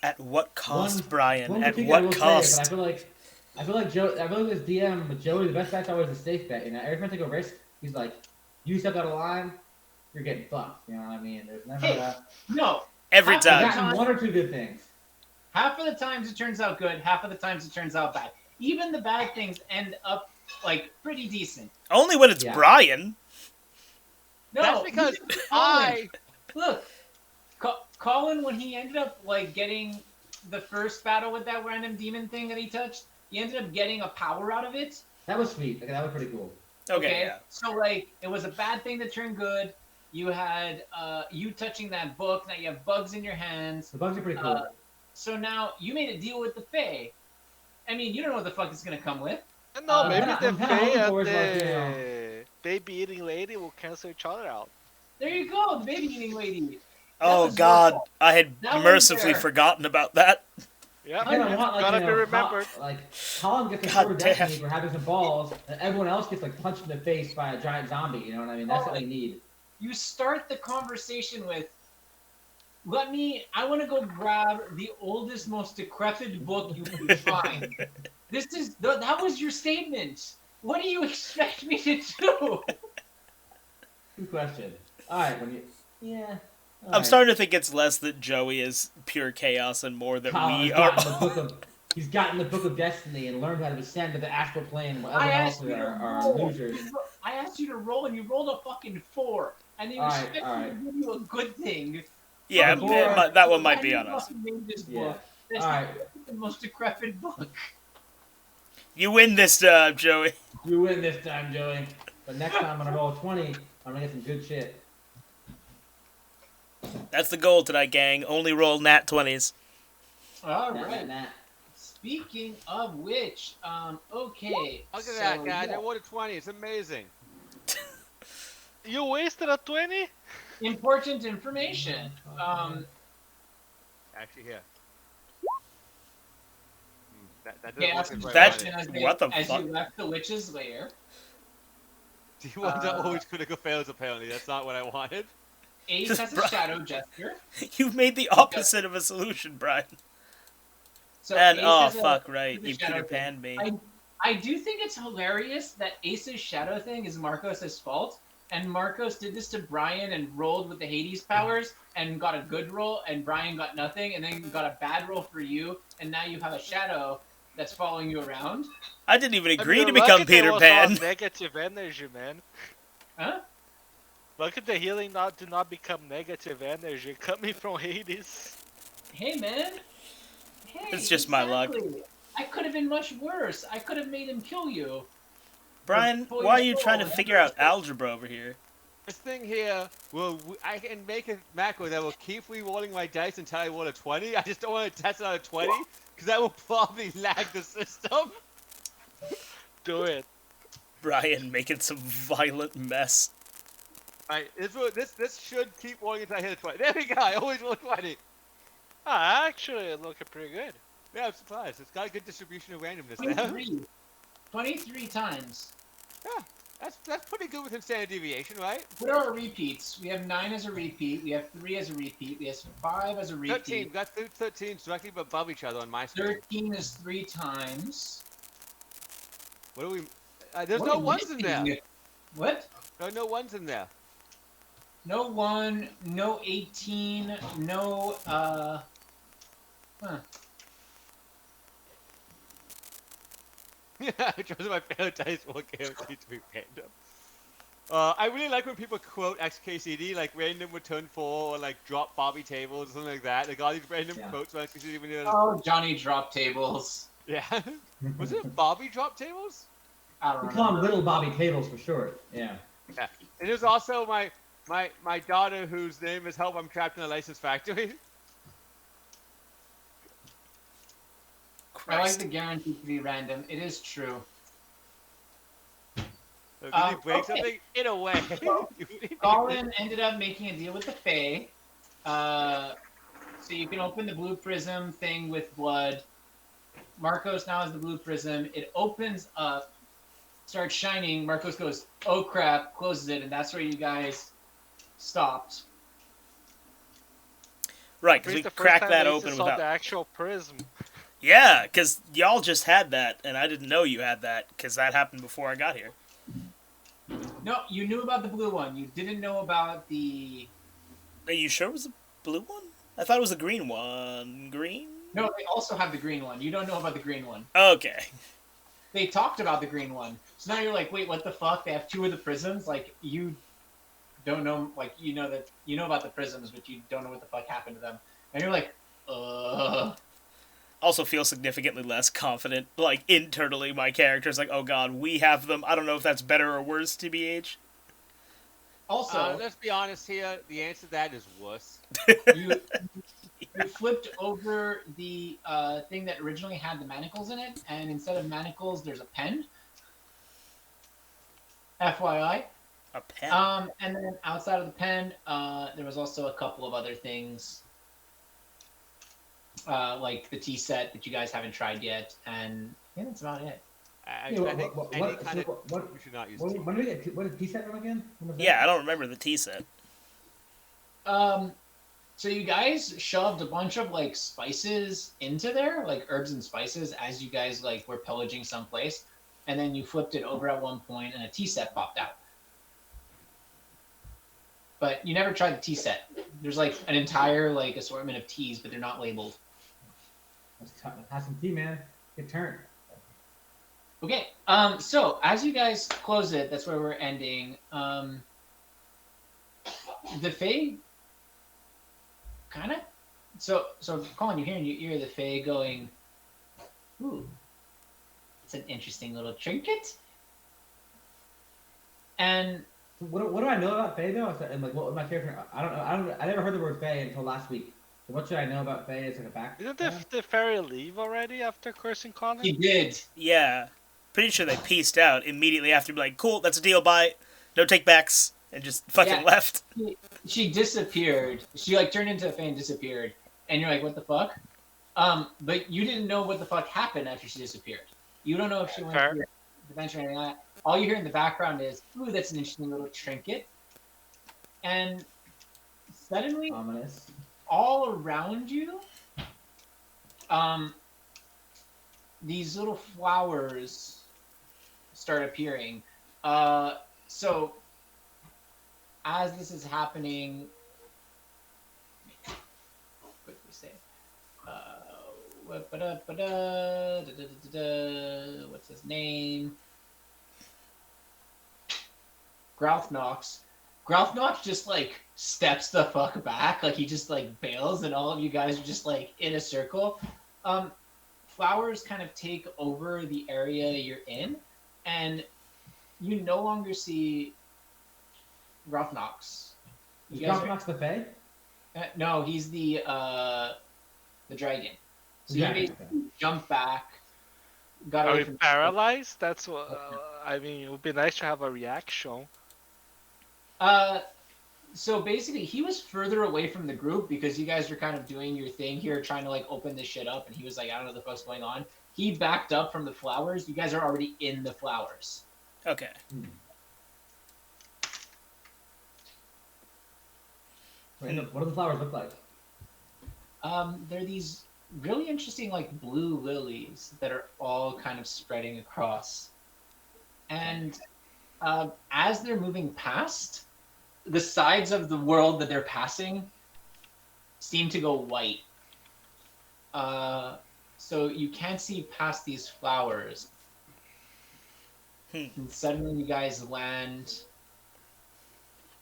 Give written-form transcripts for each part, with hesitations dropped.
At what cost, One Brian? At critique I what will say is that cost? I feel like this DM with Joey, the best bet's always a safe bet. You know, every time I take a risk, he's like, "You step out of line, you're getting fucked." You know what I mean? There's never Hey, no. Every Half of the I've time. gotten time, one or two good things. half of the times it turns out good, half of the times it turns out bad. Even the bad things end up like pretty decent. Only when it's Yeah. Brian. No, That's because look at Colin. Look, Colin, when he ended up like getting the first battle with that random demon thing that he touched, he ended up getting a power out of it. That was sweet. Okay, that was pretty cool. Okay, yeah. So like it was a bad thing that turned good. You had you touching that book. Now you have bugs in your hands. The bugs are pretty cool. So now you made a deal with the Fae. I mean, you don't know what the fuck it's gonna come with. No, maybe I'm the kinda Fae hoping and for is like, you the baby-eating lady will cancel each other out. There you go, the baby eating lady. Oh was your God, fault. I had That was mercifully there. forgotten about that. Yeah, I kinda want, like, gotta you be know, remembered. Colin gets a God sword of damn. destiny for having some balls, and everyone else gets like punched in the face by a giant zombie. You know what I mean? That's what we need. You start the conversation with, I want to go grab the oldest, most decrepit book you can find. That was your statement. What do you expect me to do? Good question. All right, yeah. All I'm right. starting to think it's less that Joey is pure chaos and more that Colin's we are. he's gotten the book of destiny and learned how to ascend to the astral plane while I everyone asked else you to are roll. losers. I asked you to roll, and you rolled a fucking 4. And you All right, expect all me right. to give you a good thing. Yeah, Fuck you. that one might Why be you on us. fucking made this Yeah. book? That's All right. the most decrepit book. You win this time, Joey. You win this time, Joey. But next time I'm gonna roll a 20. I'm gonna get some good shit. That's the goal tonight, gang. Only roll nat 20s. All Nah, right. nah, nah. Speaking of which, okay. Look at that, guys. yeah. I won a 20. It's amazing. You wasted a 20? Important information. Actually, here. That Okay, doesn't ask look the right That- question as, what the as fuck? you left the witch's lair. Do you want to always critical fails, apparently? That's not what I wanted. Ace has a shadow gesture. You've made the opposite of a solution, Brian. So And Ace oh has fuck, right? has a You shadow Peter Pan me. I do think it's hilarious that Ace's shadow thing is Marcos' fault, and Marcos did this to Brian and rolled with the Hades powers and got a good roll, and Brian got nothing, and then got a bad roll for you, and now you have a shadow that's following you around. I didn't even agree I to mean, become look at Peter those Pan. Negative energy, man. Huh? Look at the healing to not become negative energy coming from Hades. Hey, man. Hey, It's just my luck. exactly. I could have been much worse. I could have made him kill you. Brian, Pull why are your you soul trying to and figure out algebra over here? This thing here, I can make a macro that will keep re-rolling my dice until I roll a 20. I just don't want to test it on a 20, because that will probably lag the system. Do it. Brian making some violent mess. Alright, this should keep rolling until I hit a 20. There we go, I always roll 20. Ah, actually, it's looking pretty good. Yeah, I'm surprised. It's got a good distribution of randomness now. 23 times. Yeah, that's pretty good with standard deviation, right? What are our repeats? We have 9 as a repeat. We have 3 as a repeat. We have 5 as a repeat. 13. Got 13 directly above each other on my screen. 13 is 3 times. What do we... there's What no are we ones in there. missing? What? There are no ones in there. No 1, no 18, no, Huh. Yeah, I chose my favorite dice roll game to be random. I really like when people quote XKCD, like random return 4 or like drop Bobby tables or something like that. Like all these random quotes from XKCD when you're... Oh, Johnny drop tables. Yeah. Was it Bobby drop tables? I don't We know. call them Little Bobby Tables for short. Yeah. Yeah. And there's also my daughter whose name is Help I'm Trapped in a Licensed Factory. I like the guarantee to be random. It is true. So did he break something? In a way. Colin ended up making a deal with the Fae. So you can open the blue prism thing with blood. Marcos now has the blue prism. It opens up, starts shining. Marcos goes, oh crap, closes it, and that's where you guys stopped. Right, It's because we the first cracked time that Aces open saw without. the actual prism. Yeah, because y'all just had that, and I didn't know you had that, because that happened before I got here. No, you knew about the blue one. You didn't know about the. Are you sure it was a blue one? I thought it was a green one. Green? No, they also have the green one. You don't know about the green one. Okay. They talked about the green one. So now you're like, wait, what the fuck? They have two of the prisms? Like, you don't know, like, you know about the prisms, but you don't know what the fuck happened to them. And you're like, Also feel significantly less confident. Like, internally, my character's like, oh god, we have them. I don't know if that's better or worse, TBH. Also, Let's be honest here. The answer to that is wuss. you flipped over the thing that originally had the manacles in it, and instead of manacles, there's a pen. FYI. A pen. And then outside of the pen, there was also a couple of other things, like the tea set that you guys haven't tried yet, and yeah, that's about it. I Yeah, think what- any what- kind so of what- we should not use. What, tea. when did we get? What did T set from again? When was that? Yeah, I don't remember the tea set. So you guys shoved a bunch of like spices into there, like herbs and spices, as you guys like were pillaging someplace, and then you flipped it over at one point, and a tea set popped out. But you never tried the tea set. There's like an entire like assortment of teas, but they're not labeled. Have some tea, man. Good turn. Okay. So as you guys close it, that's where we're ending. The Fae kind of. So Colin, you hear in your ear the Fae going, "Ooh, it's an interesting little trinket." And What do I know about Fae though? And like, what was my character? I don't know. I never heard the word Fae until last week. So what should I know about Fae as like a back? Didn't the fairy leave already after cursing Colin? he did. Yeah. Pretty sure they pieced out immediately after, be like, cool, that's a deal, bye. No takebacks. And just fucking Yeah. left. She disappeared. She like turned into a Fae and disappeared. And you're like, "What the fuck?" But you didn't know what the fuck happened after she disappeared. You don't know if she went Fair. through the adventure or anything like that. All you hear in the background is, "Ooh, that's an interesting little trinket." And suddenly, Ominous. all around you, these little flowers start appearing. So as this is happening, quickly say, what's his name? Grouthnox. Grouthnox just like steps the fuck back, like he just like bails, and all of you guys are just like in a circle. Flowers kind of take over the area you're in, and you no longer see Grouthnox. Is You guys Grouthnox the Fae? no, he's the dragon. So Yeah, you basically jump back, got Are away we from paralyzed? That's what. I mean, it would be nice to have a reaction. So basically, he was further away from the group because you guys were kind of doing your thing here, trying to like open this shit up, and he was like, "I don't know what the fuck's going on." He backed up from the flowers. You guys are already in the flowers. Okay. Wait, what do the flowers look like? They're these really interesting, like blue lilies that are all kind of spreading across, and as they're moving past, the sides of the world that they're passing seem to go white. So you can't see past these flowers. And suddenly you guys land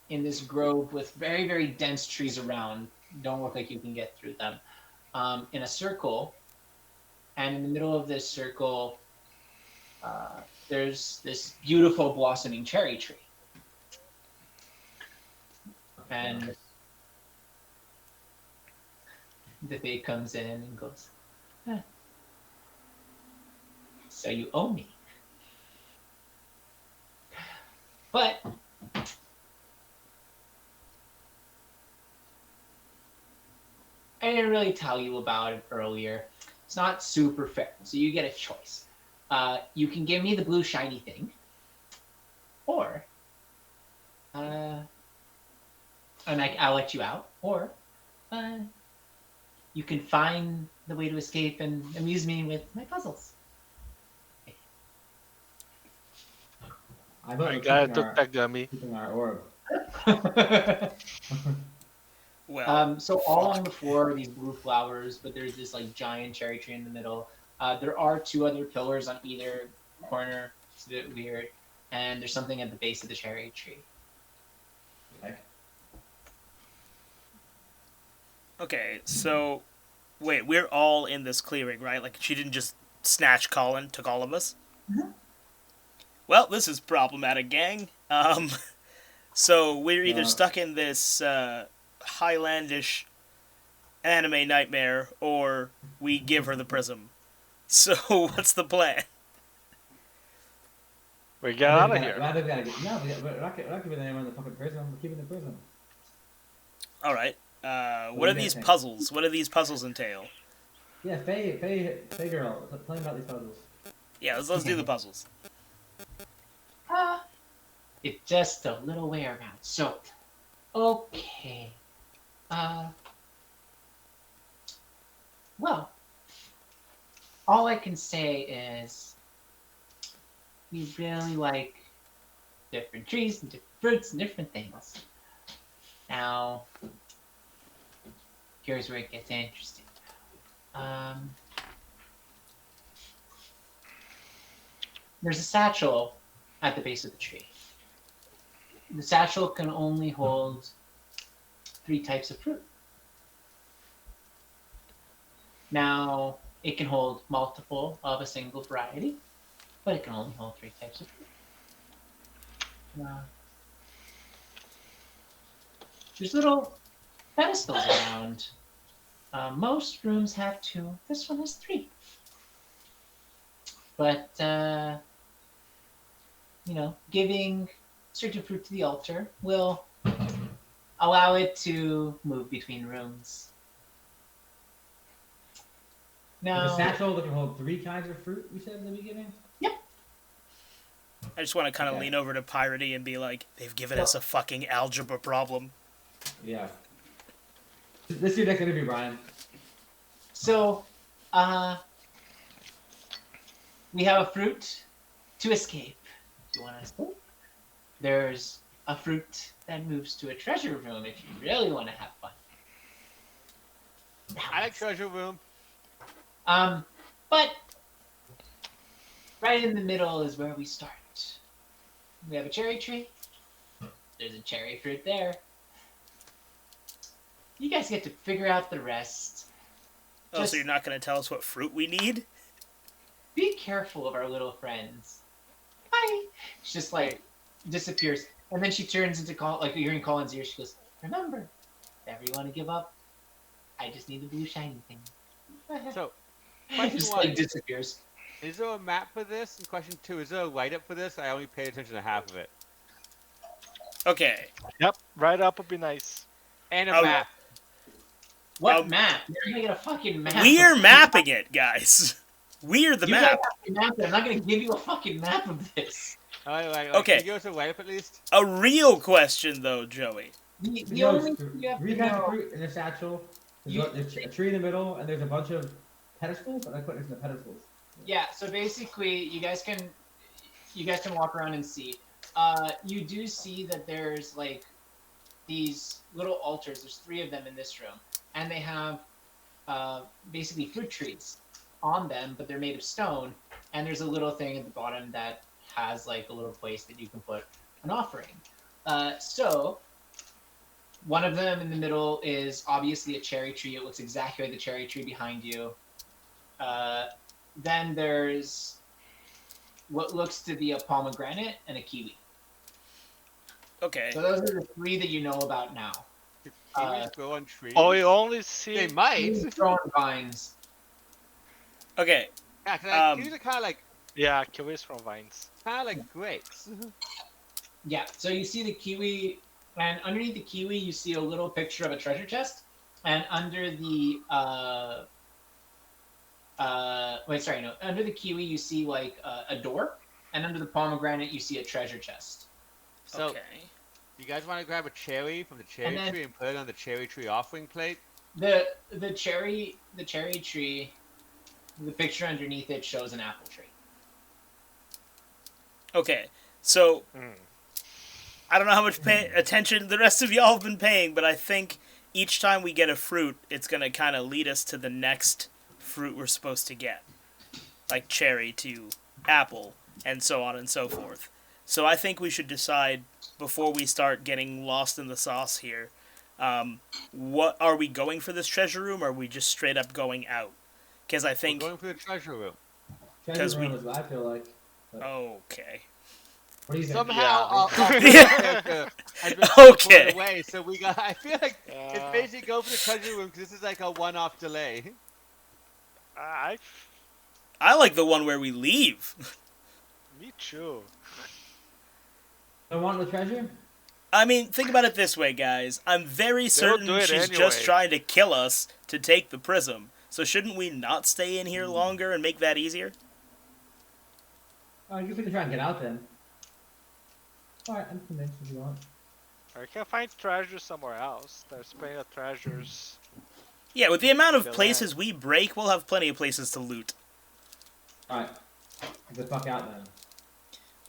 in this grove with very, very dense trees around. Don't look like you can get through them. In a circle. And in the middle of this circle, there's this beautiful blossoming cherry tree. And the Fae comes in and goes, "Huh. So you owe me." But I didn't really tell you about it earlier. It's not super fair, so you get a choice. You can give me the blue shiny thing, or and I'll let you out, or you can find the way to escape and amuse me with my puzzles. I vote I with gotta took that gummy. keeping our orb. Well, So all along fuck. the floor are these blue flowers, but there's this like giant cherry tree in the middle. There are 2 other pillars on either corner. It's a bit weird, and there's something at the base of the cherry tree. Okay, so wait, we're all in this clearing, right? Like she didn't just snatch Colin, took all of us. Mhm. Well, this is problematic, gang. So we're either stuck in this Highlandish anime nightmare, or we give her the prism. So what's the plan? We get out of I here. think we gotta get, no, we're not giving anyone the fucking prison. We're keeping the prison. All right. do What are you guys these think? puzzles? What do these puzzles entail? Yeah, Faye girl, tell me about these puzzles. Yeah, let's do the puzzles. It's just a little way around. So, okay. Well, all I can say is we really like different trees and different fruits and different things. Now, here's where it gets interesting. There's a satchel at the base of the tree. The satchel can only hold 3 types of fruit. Now, it can hold multiple of a single variety, but it can only hold 3 types of fruit. There's little pedestals around. Most rooms have 2. This one has 3. But, giving certain fruit to the altar will allow it to move between rooms. Now, The satchel that can hold 3 kinds of fruit, we said in the beginning? I just want to kind of Okay. lean over to Piratey and be like, they've given us a fucking algebra problem. Yeah. This is your next interview, Brian. So, we have a fruit to escape. If you want to escape. There's a fruit that moves to a treasure room if you really want to have fun. I like treasure room. But right in the middle is where we start. We have a cherry tree. There's a cherry fruit there. You guys get to figure out the rest. Oh, Just so you're not going to tell us what fruit we need? be careful of our little friends. Bye. She just like disappears, and then she turns into you're in Colin's ear. She goes, "Remember, if ever you want to give up, I just need the blue shiny thing." So, question just 1. like disappears. Is there a map for this? And question 2, is there a write-up for this? I only paid attention to half of it. Okay. Yep, right up would be nice. And a Oh. map. What map? You're gonna get a fucking map. We're mapping it, guys. We're the You map. guys have to map it. I'm not gonna give you a fucking map of this. Alright, Okay. Can you give us a write-up at least? A real question, though, Joey. The only thing you have to 3 kinds of know. fruit in the satchel. There's a tree in the middle, and there's a bunch of pedestals. I put this in the pedestals. Yeah. So basically, you guys can walk around and see. You do see that there's like these little altars. There's 3 of them in this room, and they have basically fruit trees on them, but they're made of stone. And there's a little thing at the bottom that has like a little place that you can put an offering. So one of them in the middle is obviously a cherry tree. It looks exactly like the cherry tree behind you. Then there's what looks to be a pomegranate and a kiwi. Okay. So those are the 3 that you know about now. Kiwis grow on trees? Oh, you only see. They might. Kiwis grow on vines. Okay. Yeah, because kiwis are kind of like Yeah, kiwis from vines. grapes. Yeah, so you see the kiwi, and underneath the kiwi you see a little picture of a treasure chest, and under the under the kiwi you see like a door, and under the pomegranate you see a treasure chest. So, Okay. you guys want to grab a cherry from the cherry And then- tree and put it on the cherry tree offering plate? The cherry tree, the picture underneath it shows an apple tree. Okay, so Mm. I don't know how much attention the rest of y'all have been paying, but I think each time we get a fruit, it's gonna kind of lead us to the next fruit we're supposed to get, like cherry to apple, and so on and so forth. So I think we should decide before we start getting lost in the sauce here. What are we going for this treasure room, or are we just straight up going out? Because I We're think going for the treasure room. Treasure room is what I feel like. okay. What do you think? Somehow, Yeah. has been Okay. pulled away, so we got. I feel like it's Yeah. basically go for the treasure room because this is like a one-off delay. I, I like the one where we leave. me too. Don't want the treasure? I mean, think about it this way, guys. I'm very certain do it she's anyway. just trying to kill us to take the prism. So shouldn't we not stay in here longer and make that easier? Oh, you can try and get out then. Alright, I'm convinced if you want. Or you can find treasures somewhere else. There's plenty of treasures. Yeah, with the amount of Kill places we break, we'll have plenty of places to loot. Alright. Get the fuck out then.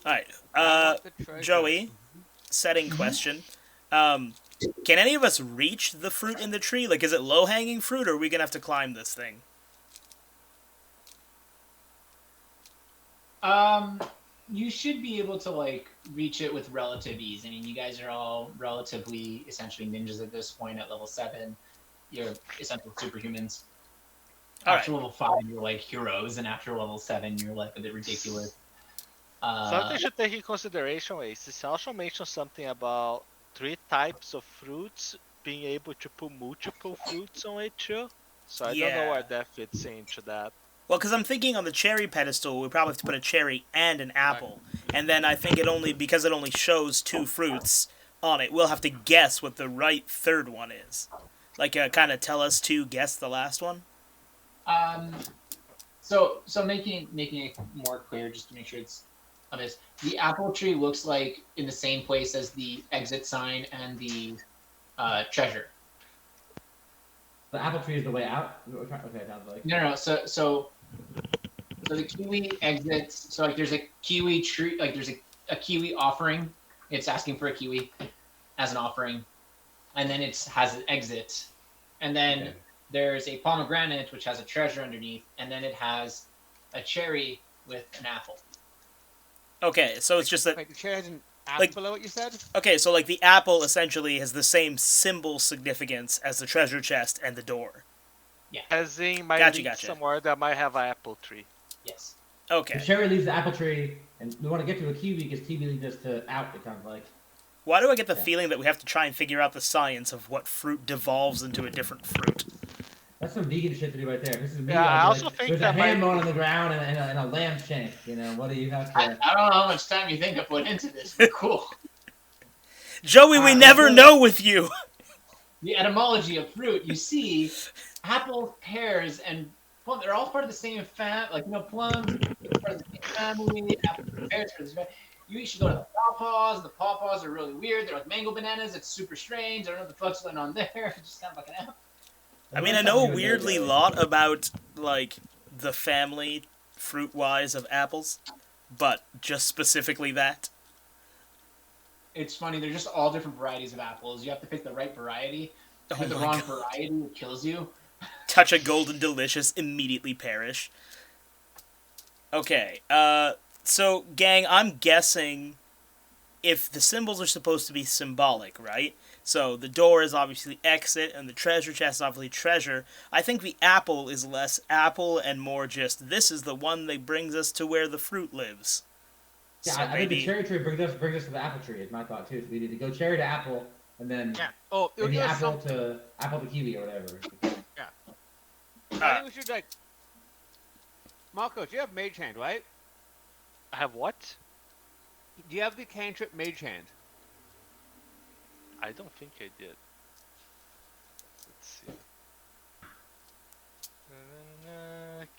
Alright, I want the treasure. Joey, setting question. Can any of us reach the fruit in the tree? Like, is it low-hanging fruit, or are we gonna have to climb this thing? You should be able to like reach it with relative ease. I mean, you guys are all relatively essentially ninjas at this point at level 7. You're essentially superhumans. All After level 5, you're like heroes, and after level 7, you're like a bit ridiculous. Something you should take in consideration is this also mentions something about 3 types of fruits being able to put multiple fruits on it too. So I don't know where Yeah. that fits into that. Well, because I'm thinking on the cherry pedestal, we probably have to put a cherry and an apple. And then I think because it only shows 2 fruits on it, we'll have to guess what the right third one is. Like, kind of tell us to guess the last one? So making it more clear, just to make sure it's obvious, the apple tree looks like in the same place as the exit sign and the treasure. The apple tree is the way out? Okay, it sounds like. No. So the kiwi exits. So like, there's a kiwi tree. Like, there's a kiwi offering. It's asking for a kiwi as an offering, and then it has an exit, and then there's a pomegranate which has a treasure underneath, and then it has a cherry with an apple. Okay, so it's just that... Wait, the cherry has an apple Like- below what you said? Okay, so like the apple essentially has the same symbol significance as the treasure chest and the door. As in, might Gotcha, lead gotcha. somewhere that might have an apple tree. Yes. The Okay. cherry leaves the apple tree, and we want to get to a kiwi because kiwi leads us to out, it sounds like. Why do I get the Yeah. feeling that we have to try and figure out the science of what fruit devolves into a different fruit? That's some vegan shit to do right there. This is me. Yeah, I'd I be also like, think there's that a might ham be- bone on the ground and a lamb shank. You know, what do you have I to... don't know how much time you think I put into this, but cool. Joey, we never know with you! The etymology of fruit, you see, apples, pears, and plum, they're all part of the same family. Like, plums are part of the same family, apples and pears are part of the same family. You should go to the pawpaws. The pawpaws are really weird. They're like mango bananas. It's super strange. I don't know what the fuck's going on there. It's just kind of like an apple. I mean, I know a weirdly lot about, like, the family, fruit-wise, of apples, but just specifically that. It's funny. They're just all different varieties of apples. You have to pick the right variety. If Oh you pick the my wrong God. variety, it kills you. Touch a golden delicious, immediately perish. Okay, so, gang, I'm guessing if the symbols are supposed to be symbolic, right? So, the door is obviously exit, and the treasure chest is obviously treasure. I think the apple is less apple and more just, this is the one that brings us to where the fruit lives. Yeah, So I think the maybe... cherry tree brings us to the apple tree, is my thought, too. So we need to go cherry to apple, and then Yeah. Oh, it'll maybe give us apple some. to kiwi or whatever. I think we should like. Marcos, you have Mage Hand, right? I have what? Do you have the cantrip Mage Hand? I don't think I did. Let's see.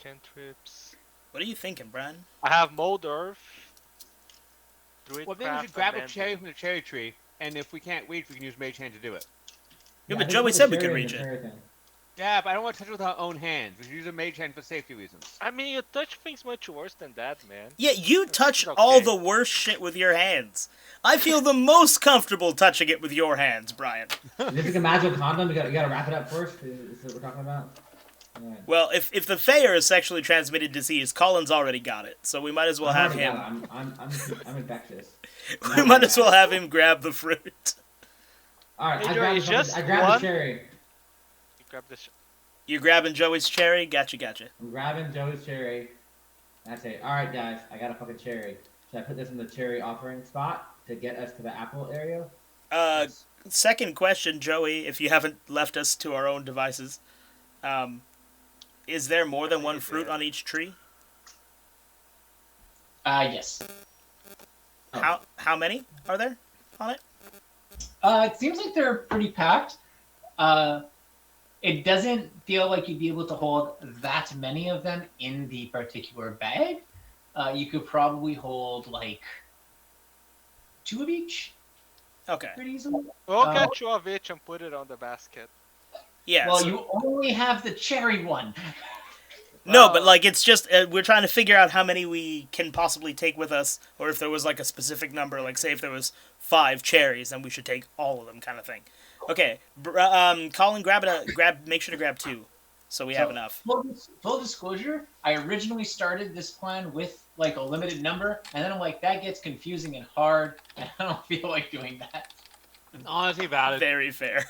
Cantrips. What are you thinking, Brian? I have mold earth. Druid Well, then we craft, should grab a abandon. cherry from the cherry tree, and if we can't reach, we can use Mage Hand to do it. Yeah, I but think Joey put the said we cherry could in reach the it. cherry thing. Yeah, but I don't want to touch it with our own hands. We should use a mage hand for safety reasons. I mean, you touch things much worse than that, man. Yeah, you This touch is all okay. the worst shit with your hands. I feel the most comfortable touching it with your hands, Brian. Is this like a magical condom? You gotta wrap it up first. Is what we're talking about? Alright. Well, if the Fae is sexually transmitted disease, Colin's already got it, so we might as well I've have already him. got it. I'm infectious. We might as well have him grab the fruit. All right, Hey, I Joey, grabbed, it's just I grabbed one- the cherry. You grab this. You grabbing Joey's cherry? Gotcha. I'm grabbing Joey's cherry. That's it. All right, guys, I got a fucking cherry. Should I put this in the cherry offering spot to get us to the apple area? Second question, Joey, if you haven't left us to our own devices. Is there more than one fruit on each tree? Yes. How many are there on it? It seems like they're pretty packed. It doesn't feel like you'd be able to hold that many of them in the particular bag. You could probably hold like 2 of each Okay. pretty easily. We'll get you of each and put it on the basket. Yeah. Well, so- you only have the cherry one. No, but like it's just we're trying to figure out how many we can possibly take with us, or if there was like a specific number, like say if there was 5 cherries, then we should take all of them, kind of thing. Okay, Colin, make sure to grab 2, so we have enough. Full disclosure, I originally started this plan with like a limited number, and then I'm like, that gets confusing and hard, and I don't feel like doing that. Honestly valid. Very fair.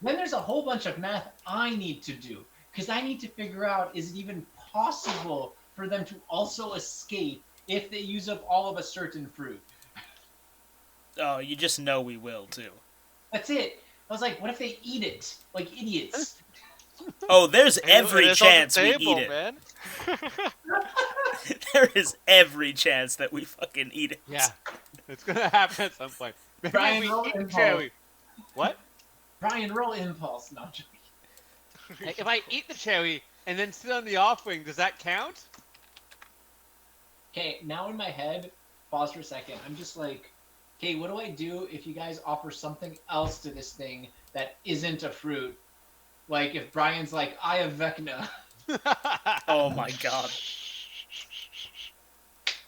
Then there's a whole bunch of math I need to do, because I need to figure out, is it even possible for them to also escape if they use up all of a certain fruit? Oh, you just know we will too. That's it. I was like, what if they eat it like idiots? Oh, there's every It is on the chance we table, eat it. man. There is every chance that we fucking eat it. Yeah, it's gonna happen at some point. Maybe Brian, we roll eat the impulse. cherry. What? Brian, roll impulse. No, I'm joking. Hey, if I eat the cherry and then sit on the offering, does that count? Okay, now in my head, pause for a second. I'm just like, okay, what do I do if you guys offer something else to this thing that isn't a fruit? Like if Brian's like, I have Vecna. Oh my god.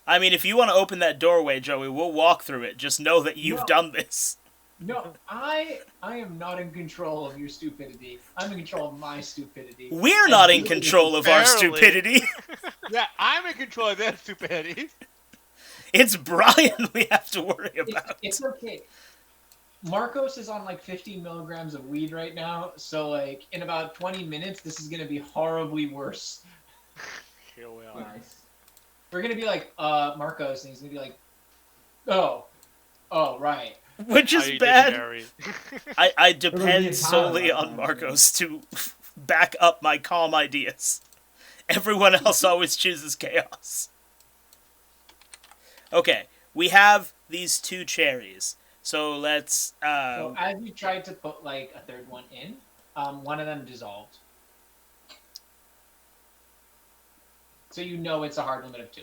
I mean, if you want to open that doorway, Joey, we'll walk through it. Just know that you've No. done this. No, I am not in control of your stupidity. I'm in control of my stupidity. We're And not in you- control of our Barely. stupidity. Yeah, I'm in control of their stupidity. It's Brian we have to worry about. It's okay. Marcos is on like 15 milligrams of weed right now, so like in about 20 minutes, this is gonna be horribly worse. Here we are. Nice. We're gonna be like, Marcos, and he's gonna be like, oh, right. Which How is you did, bad. Jerry. I being depend tired solely last on time, Marcos to back up my calm ideas. Everyone else always chooses chaos. Okay, we have these 2 cherries. So let's So as you tried to put like a third one in, one of them dissolved. So you know it's a hard limit of 2.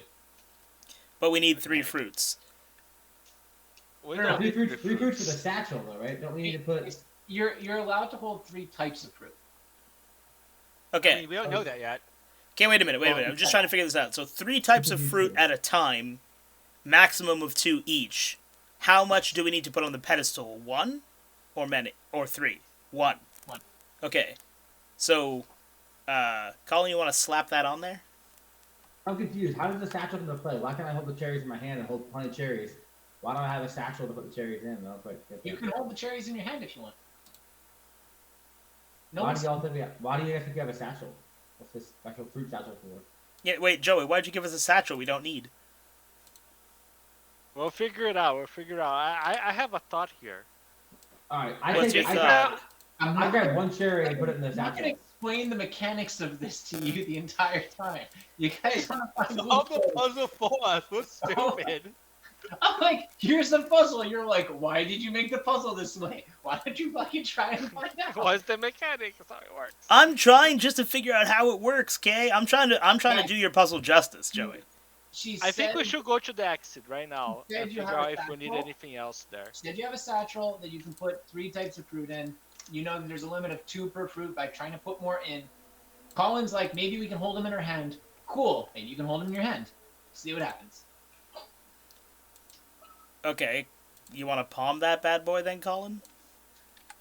but we need 3 fruits. We No, don't Three need fruits for the satchel, though, right? Don't we need to put? You're allowed to hold 3 types of fruit. I Okay. mean, we don't know that yet. Okay, wait a minute. I'm just trying to figure this out. So 3 types of fruit at a time, maximum of 2 each. How much do we need to put on the pedestal? 1 or many or 3? 1. 1. Okay. So Colin, you want to slap that on there? I'm confused. How does the satchel come into play? Why can't I hold the cherries in my hand and hold plenty of cherries? Why don't I have a satchel to put the cherries in? I don't quite get You that. can hold the cherries in your hand if you want. No Why one's- do y'all think why do you guys think we have a satchel? What's this special fruit satchel for? Yeah, wait, Joey, why'd you give us a satchel we don't need? We'll figure it out. I have a thought here. All right, What's your I thought? I grabbed 1 cherry and put it in the I'm not gonna satchel. explain the mechanics of this to you the entire time. You guys want to find Solve the loopholes. puzzle for us. We're stupid. I'm like, here's the puzzle. You're like, why did you make the puzzle this way? Why don't you fucking try and find out? What's the mechanics? That's how it works. I'm trying just to figure out how it works, Kay. I'm trying to do your puzzle justice, Joey. She I think we said- should go to the exit right now Said and you figure have out a if we need satchel? anything else there. Said you have a satchel that you can put 3 types of fruit in. you know that there's a limit of 2 per fruit by trying to put more in. Colin's like, maybe we can hold them in our hand. Cool. Maybe you can hold them in your hand. See what happens. Okay, you want to palm that bad boy then, Colin?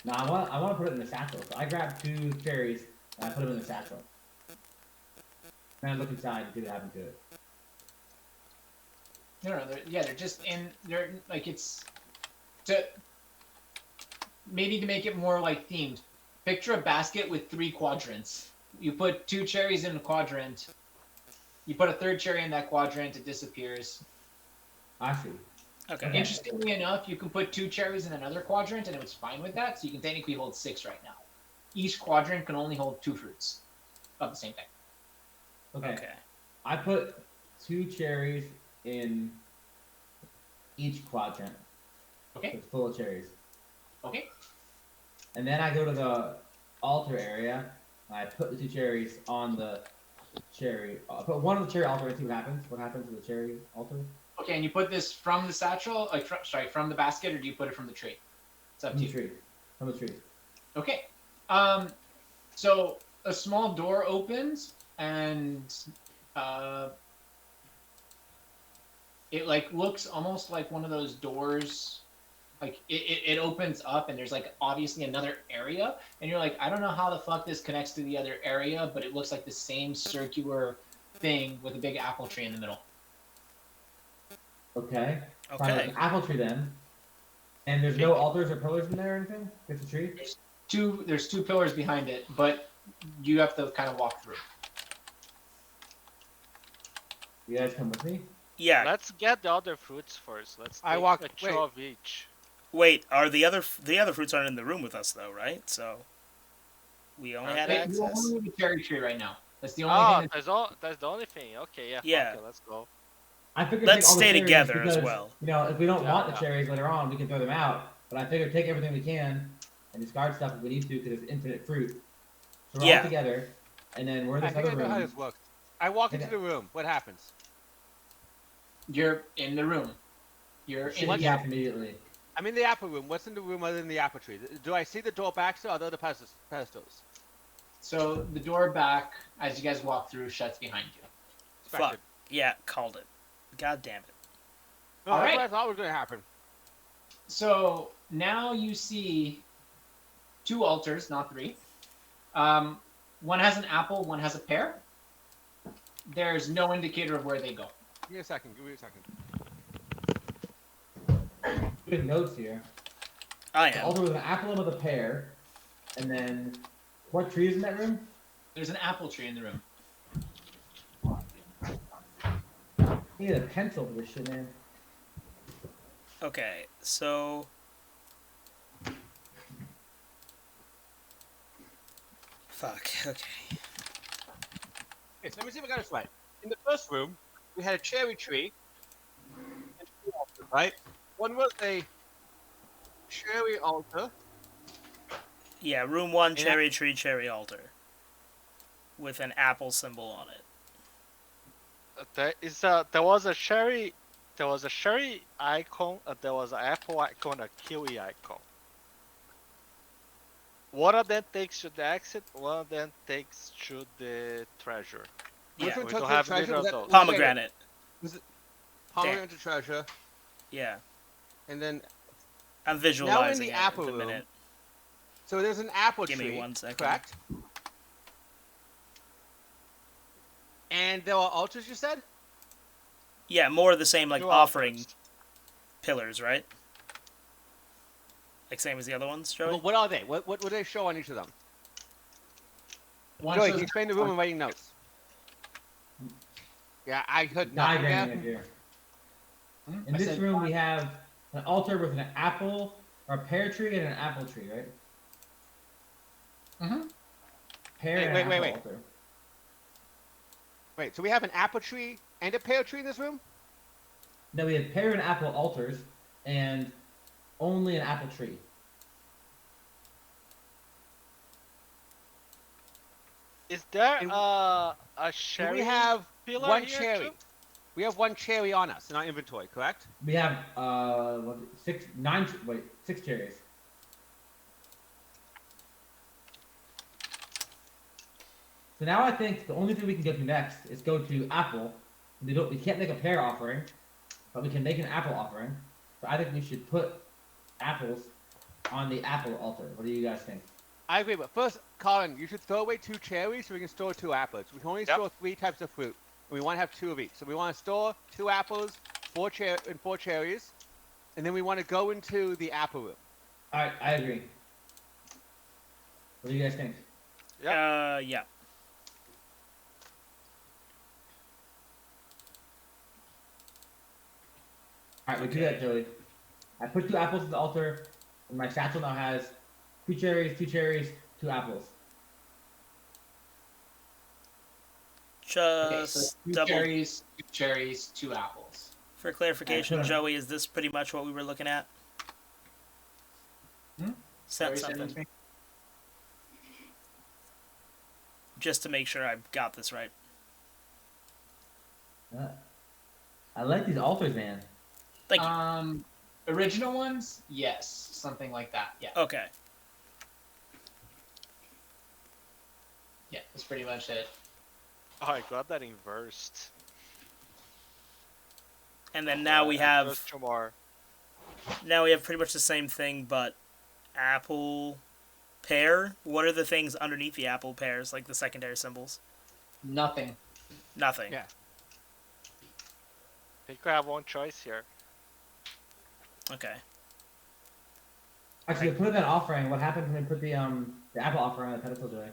No, I want to put it in the satchel. So I grabbed 2 cherries and I put them in the satchel. And I look inside and see what happened to it. No, they're just in. They're like it's to maybe to make it more like themed. Picture a basket with 3 quadrants. You put 2 cherries in a quadrant. You put a 3rd cherry in that quadrant. It disappears. I see. Okay. Interestingly enough, you can put 2 cherries in another quadrant, and it was fine with that. So you can technically hold 6 right now. Each quadrant can only hold 2 fruits of the same thing. Okay. I put 2 cherries in each quadrant. Okay. It's full of cherries. Okay. And then I go to the altar area. And I put the 2 cherries on the cherry. I put one on the cherry altar and see what happens. What happens to the cherry altar? Okay, and you put this from the satchel, like from the basket, or do you put it from the tree? It's up From to the you. tree. From the tree. Okay. So a small door opens, and it like looks almost like one of those doors. Like it opens up, and there's like obviously another area, and you're like, I don't know how the fuck this connects to the other area, but it looks like the same circular thing with a big apple tree in the middle. Okay. Fine, Okay. there's an apple tree then. And there's no altars or pillars in there or anything? Just a tree? There's 2 pillars behind it, but you have to kind of walk through. You guys come with me? Yeah. Let's get the other fruits first. Let's take a two of each. Wait, are the other fruits aren't in the room with us though, right? So we only had You access. only need the cherry tree right now. That's the only thing. That's the only thing. Okay, yeah. Yeah. Okay, let's go. I figured Let's take all the stay cherries together as because, well. You know, if we don't want the Yeah. cherries later on, we can throw them out. But I figured take everything we can and discard stuff if we need to because it's infinite fruit. So we're all together, and then we're in I this think I other know how room. this works. I walk into the room. What happens? You're in the room. You're in the Yes, immediately. I'm in the apple room. What's in the room other than the apple tree? Do I see the door back still, or are there other pedestals? So the door back, as you guys walk through, shuts behind you. Fuck. Yeah, called it. God damn it. No, All that's right. what I thought was going to happen. So now you see 2 altars, not 3. One has an apple, one has a pear. There's no indicator of where they go. Give me a second. Give me a second. Good notes here. I The am. altar with an apple and with a pear. And then, what tree is in that room? There's an apple tree in the room. You need a pencil for this shit, man. Okay, so fuck. Okay. Okay, so let me see if I got this right. In the first room, we had a cherry tree and 2 altars, right? One was a cherry altar. Yeah, room 1, Yeah. cherry tree, cherry altar, with an apple symbol on it. There was a cherry icon, there was an apple icon, a kiwi icon. One of them takes to the exit, one of them takes to the treasure. Yeah. Which one We took don't the have treasure? neither of Was that- those. Pomegranate. Pomegranate to treasure, Yeah. and then I'm visualizing the it apple at the room. minute. so there's an apple Give tree. me 1 second. Correct. And there are altars, you said? Yeah, more of the same, like Two offering altars. pillars, right? Like same as the other ones, Joey? What are they? What do they show on each of them? One Joey, shows can you explain the room and writing notes? Yeah, I heard nothing Diagramming there. it here. Hmm? In I this said room, we have an altar with an apple, or a pear tree and an apple tree, right? Mhm. Pear Wait, and wait, apple wait. altar. Wait, so we have an apple tree and a pear tree in this room? No, we have pear and apple altars, and only an apple tree. Is there And- a So cherry we have pillar one here cherry. too? We have 1 cherry on us in our inventory, correct? We have 6 cherries. So now I think the only thing we can go to next is go to apple. We can't make a pear offering, but we can make an apple offering. So I think we should put apples on the apple altar. What do you guys think? I agree, but first, Colin, you should throw away 2 cherries so we can store 2 apples. We can only store 3 types of fruit, and we want to have 2 of each. So we want to store 2 apples, 4 cherries, and then we want to go into the apple room. All right, I agree. What do you guys think? Yeah. All right, we do that, Joey. I put 2 apples on the altar, and my satchel now has 2 cherries, 2 apples. Okay, so Just 2 double cherries, 2 cherries, 2 apples. for clarification, Alright, Joey. Is this pretty much what we were looking at? Set Sorry, something. anything? Just to make sure I got this right. I like these altars, man. Thank you. Original ones, yes, something like that. Yeah, Okay. yeah, that's pretty much it. Oh, I got that inversed. And then now we have Just 2 more. pretty much the same thing, but apple, pear. What are the things underneath the apple pears, like the secondary symbols? Nothing. Nothing. Yeah. I think we have one choice here. Okay. Actually, put that offering. What happened when we put the apple offering on the pedestal, Joey?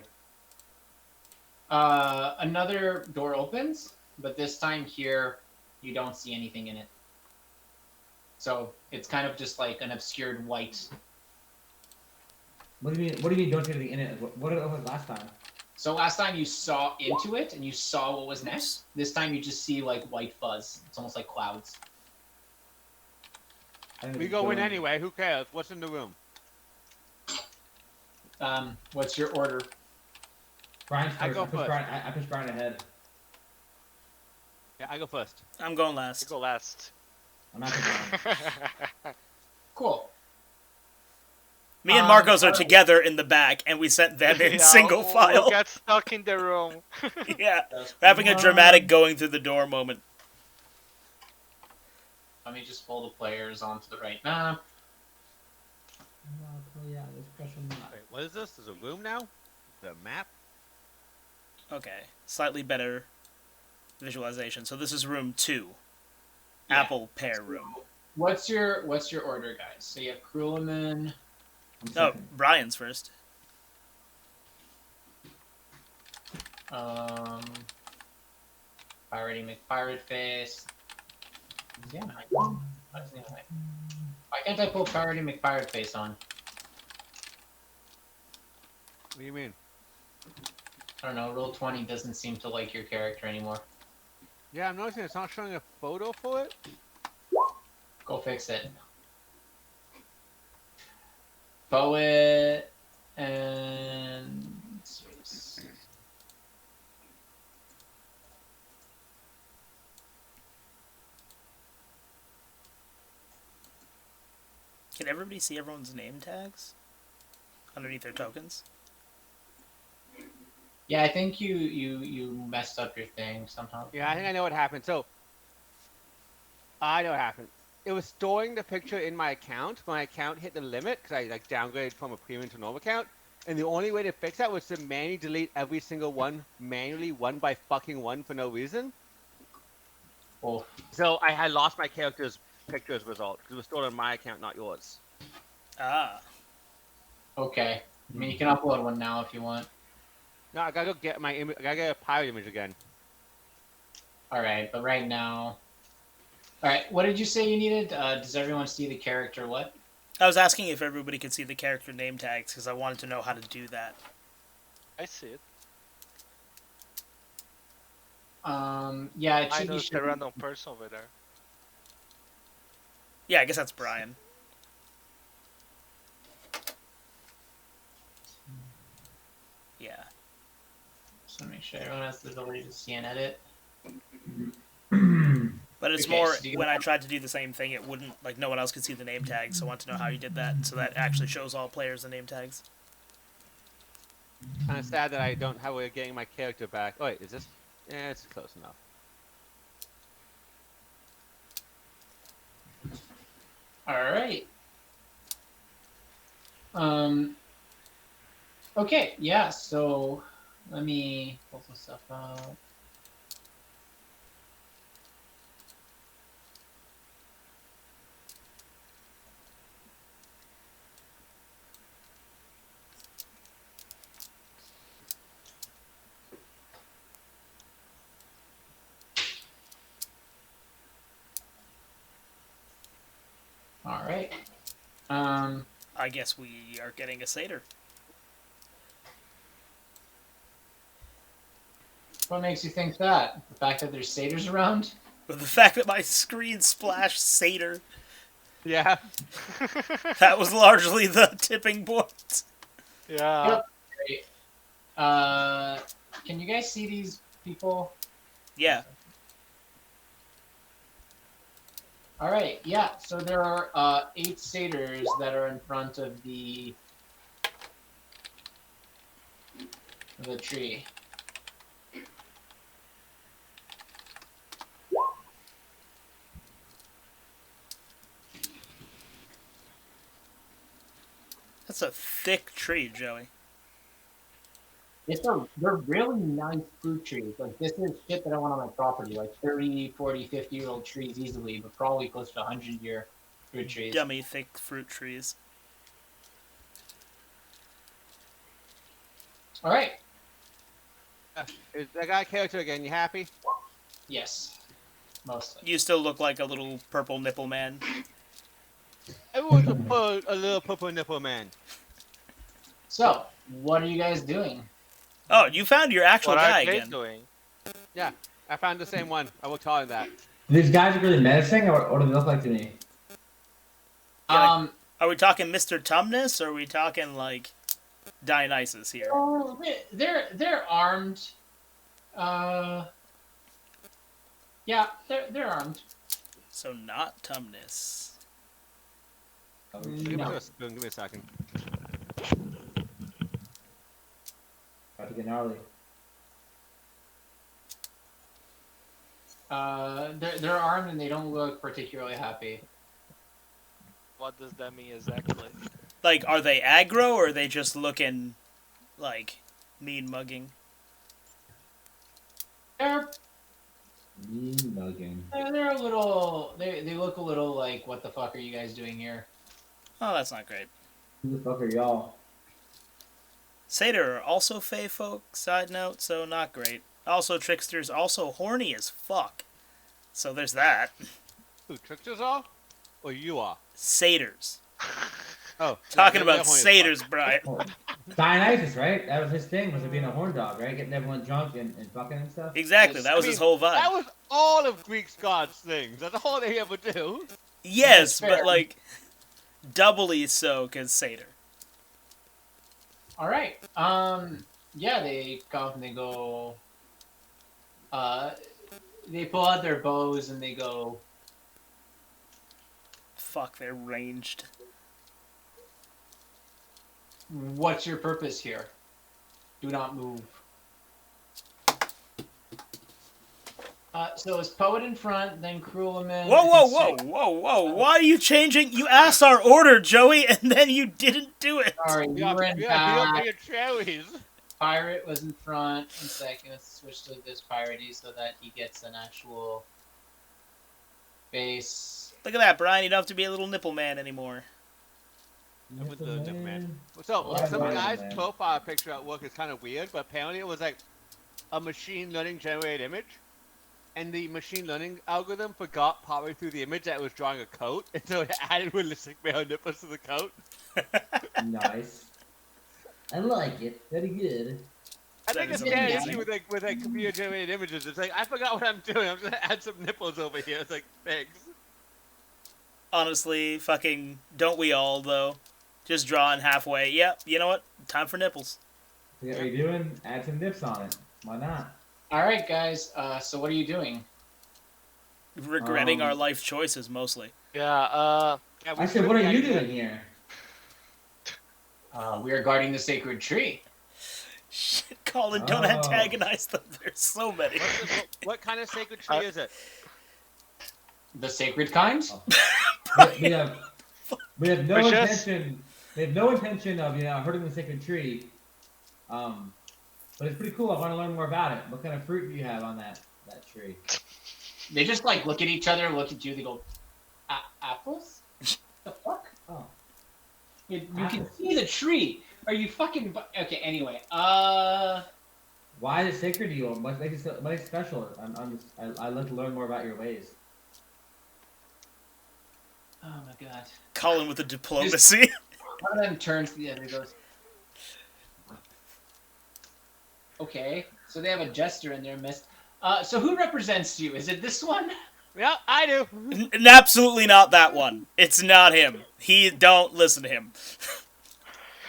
Another door opens, but this time here, you don't see anything in it. So it's kind of just like an obscured white. What do you mean? What do you mean? Don't see anything in it? What did it look like last time? So last time you saw into it and you saw what was next. This time you just see like white fuzz. It's almost like clouds. We go in anyway, who cares? What's in the room? What's your order? Brian's I first. go I push first. Brian. I push Brian ahead. Yeah, I go first. I'm going I last. go last. I'm not Brian. Cool. Me and Marcos are together in the back, and we sent them in single file. We'll get stuck in the room. Yeah, we're having a dramatic going through the door moment. Let me just pull the players onto the right map. Yeah, this question. Wait, what is this? There's a room now? The map? Okay, slightly better visualization. So this is room 2, Yeah. apple pear room. What's your order, guys? So you have Krulaman. Oh, Brian's first. Piratey McPirate Face. Yeah, why can't I pull Piratey McPirate Face on? What do you mean? I don't know. Roll20 doesn't seem to like your character anymore. Yeah, I'm noticing it's not showing a photo for it. Go fix it. Poet and space. Can everybody see everyone's name tags underneath their tokens? Yeah, I think you messed up your thing somehow. Yeah, I think I know what happened. So, I know what happened. It was storing the picture in my account. My account hit the limit because I like downgraded from a premium to a normal account. And the only way to fix that was to manually delete every single one, manually, one by fucking one for no reason. Oh, So I had lost my character's picture as a result because it was stored on my account, not yours. Ah. okay. I mean, you can upload one now if you want. No, I gotta go get my image. I gotta get a pirate image again. All right, but right now. All right, what did you say you needed? Does everyone see the character? What? I was asking if everybody could see the character name tags because I wanted to know how to do that. I see it. Yeah, it I should know be. the random person over there. Yeah, I guess that's Brian. Yeah. Just to make sure everyone has the ability to see and edit. But it's Okay, more, so you- when I tried to do the same thing, it wouldn't, like, no one else could see the name tags, so I want to know how you did that, so that actually shows all players the name tags. Kind of sad that I don't have a way of getting my character back. Oh wait, is this? Yeah, it's close enough. All right. Okay, yeah, so let me pull some stuff out. All right. I guess we are getting a satyr. What makes you think that? The fact that there's satyrs around? But the fact that my screen splashed satyr, Yeah. that was largely the tipping point. Yeah. Yep. Can you guys see these people? Yeah. All right, yeah. So there are 8 satyrs that are in front of the tree. That's a thick tree, Joey. They're really nice fruit trees. Like, this is shit that I want on my property. Like 30, 40, 50-year-old trees easily, but probably close to 100-year fruit trees. Yummy, thick fruit trees. All right. I got a character again. You happy? Yes. Mostly. You still look like a little purple nipple man. Everyone's a little purple nipple man. So, what are you guys doing? Oh, you found your actual What guy are they again. doing? Yeah, I found the same one. I will tell you that. These guys are really menacing, or what do they look like to me? Yeah, Are we talking Mr. Tumnus, or are we talking, like, Dionysus here? Oh, they're armed. Yeah, they're armed. So not Tumnus. Give me No. a spoon. Give me a second. About to get gnarly. They're armed and they don't look particularly happy. What does that mean exactly? Like, are they aggro, or are they just looking, like, mean mugging? They're Mean mugging. they're a little. They look a little like, what the fuck are you guys doing here? Oh, that's not great. Who the fuck are y'all? Satyr are also fey folk, side note, so not great. Also, tricksters, also horny as fuck. So there's that. Who, tricksters are? Or you are? Satyrs. Oh. Talking yeah, about they're horny as satyrs, Brian. Oh, Dionysus, right? That was his thing, was it being a horn dog, right? Getting everyone drunk and fucking and stuff. Exactly, that was his whole vibe. That was all of Greek gods' things. That's all they ever do. Yes, That's fair. but, like, doubly so, because satyr. All right. Yeah, they come and they go. They pull out their bows and they go. Fuck, they're ranged. What's your purpose here? Do not move. So it's Poet in front, then Cruelman. Whoa, whoa, whoa, whoa, whoa. Why are you changing? You asked our order, Joey, and then you didn't do it. Sorry, you were in you back. don't your cherries. Pirate was in front. 1 second, let's switch to this piratey so that he gets an actual base. Look at that, Brian. You don't have to be a little nipple man anymore. I'm with the nipple man. Man. So, Yeah, some right, guy's man. profile picture at work is kind of weird, but apparently it was like a machine learning generated image. And the machine learning algorithm forgot partway through the image that it was drawing a coat, and so it added realistic male nipples to the coat. Nice. I like it. Very good. I That think is it's bad amazing. issue with like computer generated images. It's like I forgot what I'm doing. I'm gonna add some nipples over here. It's like thanks. Honestly, fucking, don't we all, though? Just drawing halfway. Yep, you know what? Time for nipples. Forget what you're doing? Add some nips on it. Why not? All right, guys. So what are you doing? Regretting our life choices, mostly. Yeah, Yeah, I said, what are you doing here? We are guarding the sacred tree. Shit, Colin, don't Oh. antagonize them. There's so many. What kind of sacred tree is it? The sacred kind? We have no Precious? intention. We have no intention of hurting the sacred tree. But it's pretty cool. I want to learn more about it. What kind of fruit do you have on that tree? They just like look at each other, look at you. They go, apples? The fuck? Oh, You can see the tree. Are you fucking? Okay. Anyway. why is it sacred to you? What makes it special? I'd like to learn more about your ways. Oh my god. Colin with the diplomacy. One of them turns to the other and goes, okay, so they have a jester in their midst. So who represents you? Is it this one? Yeah, I do. Absolutely not that one. It's not him. Don't listen to him.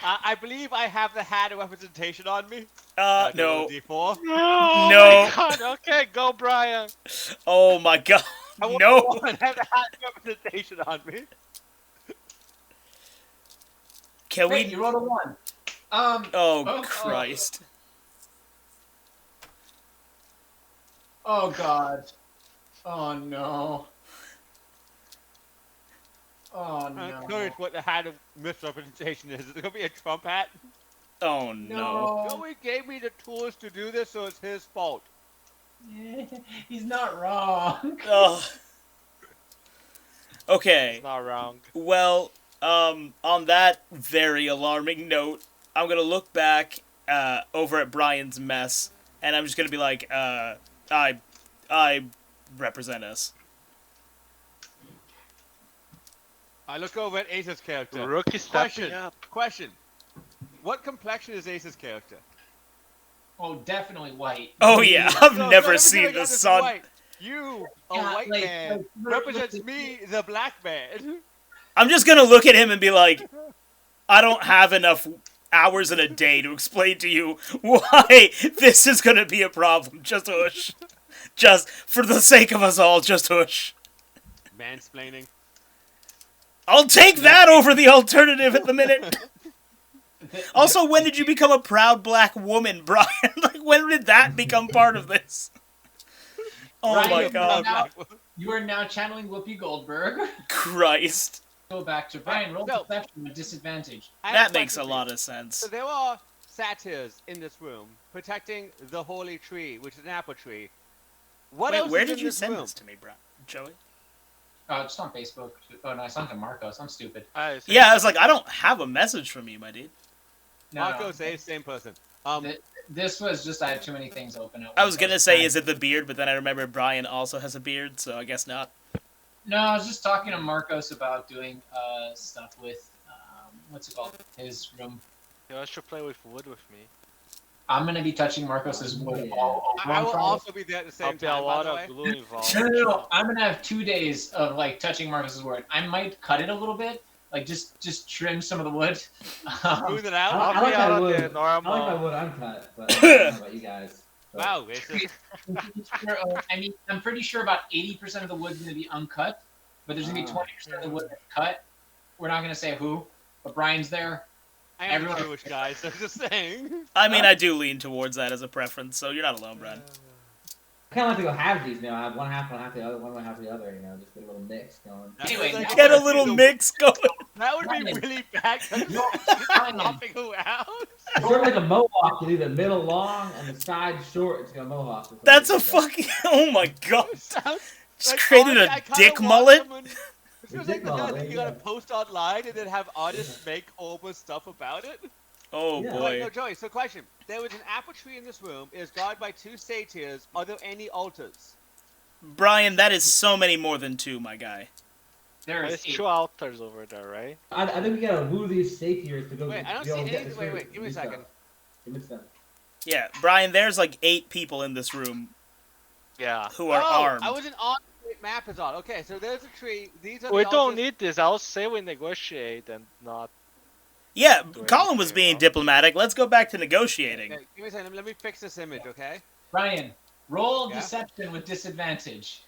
I believe I have the hat of representation on me. No. D4. Oh No. my god, okay, go Brian. Oh my god. I want No. to have the hat of representation on me. Can Wait, we? you rolled a 1. Oh Christ. Oh god. Oh no. Oh no. I'm curious what the hat of misrepresentation is. Is it gonna be a Trump hat? Oh no. Joey gave me the tools to do this, so it's his fault. He's not wrong. Oh. Okay. It's not wrong. Well, on that very alarming note, I'm gonna look back over at Brian's mess, and I'm just gonna be like, I represent us. I look over at Ace's character. Rookie stepping up. Question. What complexion is Ace's character? Oh, definitely white. Oh yeah, I've No, never no, seen the this is sun. white. You, a Yeah, white like, man, represents me, the black man. I'm just gonna look at him and be like, I don't have enough hours in a day to explain to you why this is gonna be a problem. Just hush. Just for the sake of us all, just hush. Mansplaining. I'll take that over the alternative at the minute. Also, when did you become a proud black woman, Brian? Like, when did that become part of this? Oh Brian, my god. You are now channeling Whoopi Goldberg. Christ. Go back to Brian. Roll No. perception with disadvantage. That makes a lot of sense. So there are satyrs in this room protecting the holy tree, which is an apple tree. What Wait, else where is did in you this send room? this to me, bro? Joey? Just on Facebook. Oh no, I sent it to Marcos. I'm stupid. Yeah, I was like, I don't have a message from you, my dude. No, Marcos, same person. This was just I had too many things open at I once. was gonna say, is it the beard, but then I remembered Brian also has a beard, so I guess not. No, I was just talking to Marcos about doing stuff with what's it called? His room. You guys should play with wood with me. I'm gonna be touching Marcos's wood all I will Friday. also be there at the I'll same be a time, by lot the of way. glue involved. No. I'm gonna have 2 days of like touching Marcos's wood. I might cut it a little bit, like just trim some of the wood. Smooth it out. I I'll like be my out on wood. the I like normal. my wood uncut, but I don't know about you guys. But Wow, racist. I mean, I'm pretty sure about 80% of the wood's gonna be uncut, but there's gonna be 20% of the wood that's cut. We're not gonna say who, but Brian's there. I am Everyone- a Jewish guy, so just saying. I mean, I do lean towards that as a preference, so you're not alone, Brian. I kind of like to go halvesies now. I have one half the other, one half the other. Just get a little mix going. Anyway, Like, now- Get a little mix going. That would be Brian. really bad. 'cause No, you're Brian. hopping around. It's sort of like a mohawk. You leave the middle long and the side short. It's got a mohawk. That's a fucking. Oh my god. Sounds Just like, created honestly, I a kinda dick want mullet. someone- It feels A like dick the kind of mullet, thing you gotta yeah. post online and then have artists make horrible stuff about it. Oh Yeah. Wait, no, boy. Joey, so question. There was an apple tree in this room. It is guarded by 2 satyrs. Are there any altars? Brian, that is so many more than 2, my guy. There There's is 8. 2 altars over there, right? I think we gotta woo these satyrs to go. Wait, I don't be able see to get any. this Wait, fruit. give me a Do stuff. second. Convince them. Yeah, Brian, there's like 8 people in this room Yeah. who are armed. I wasn't on the map is on. Okay, so there's a tree. These are We the don't altars. need this. I'll say we negotiate and not. Yeah, Do Colin was anything, being no? diplomatic. Let's go back to negotiating. Okay, give me a second. Let me fix this image, okay? Brian, roll Yeah? deception with disadvantage.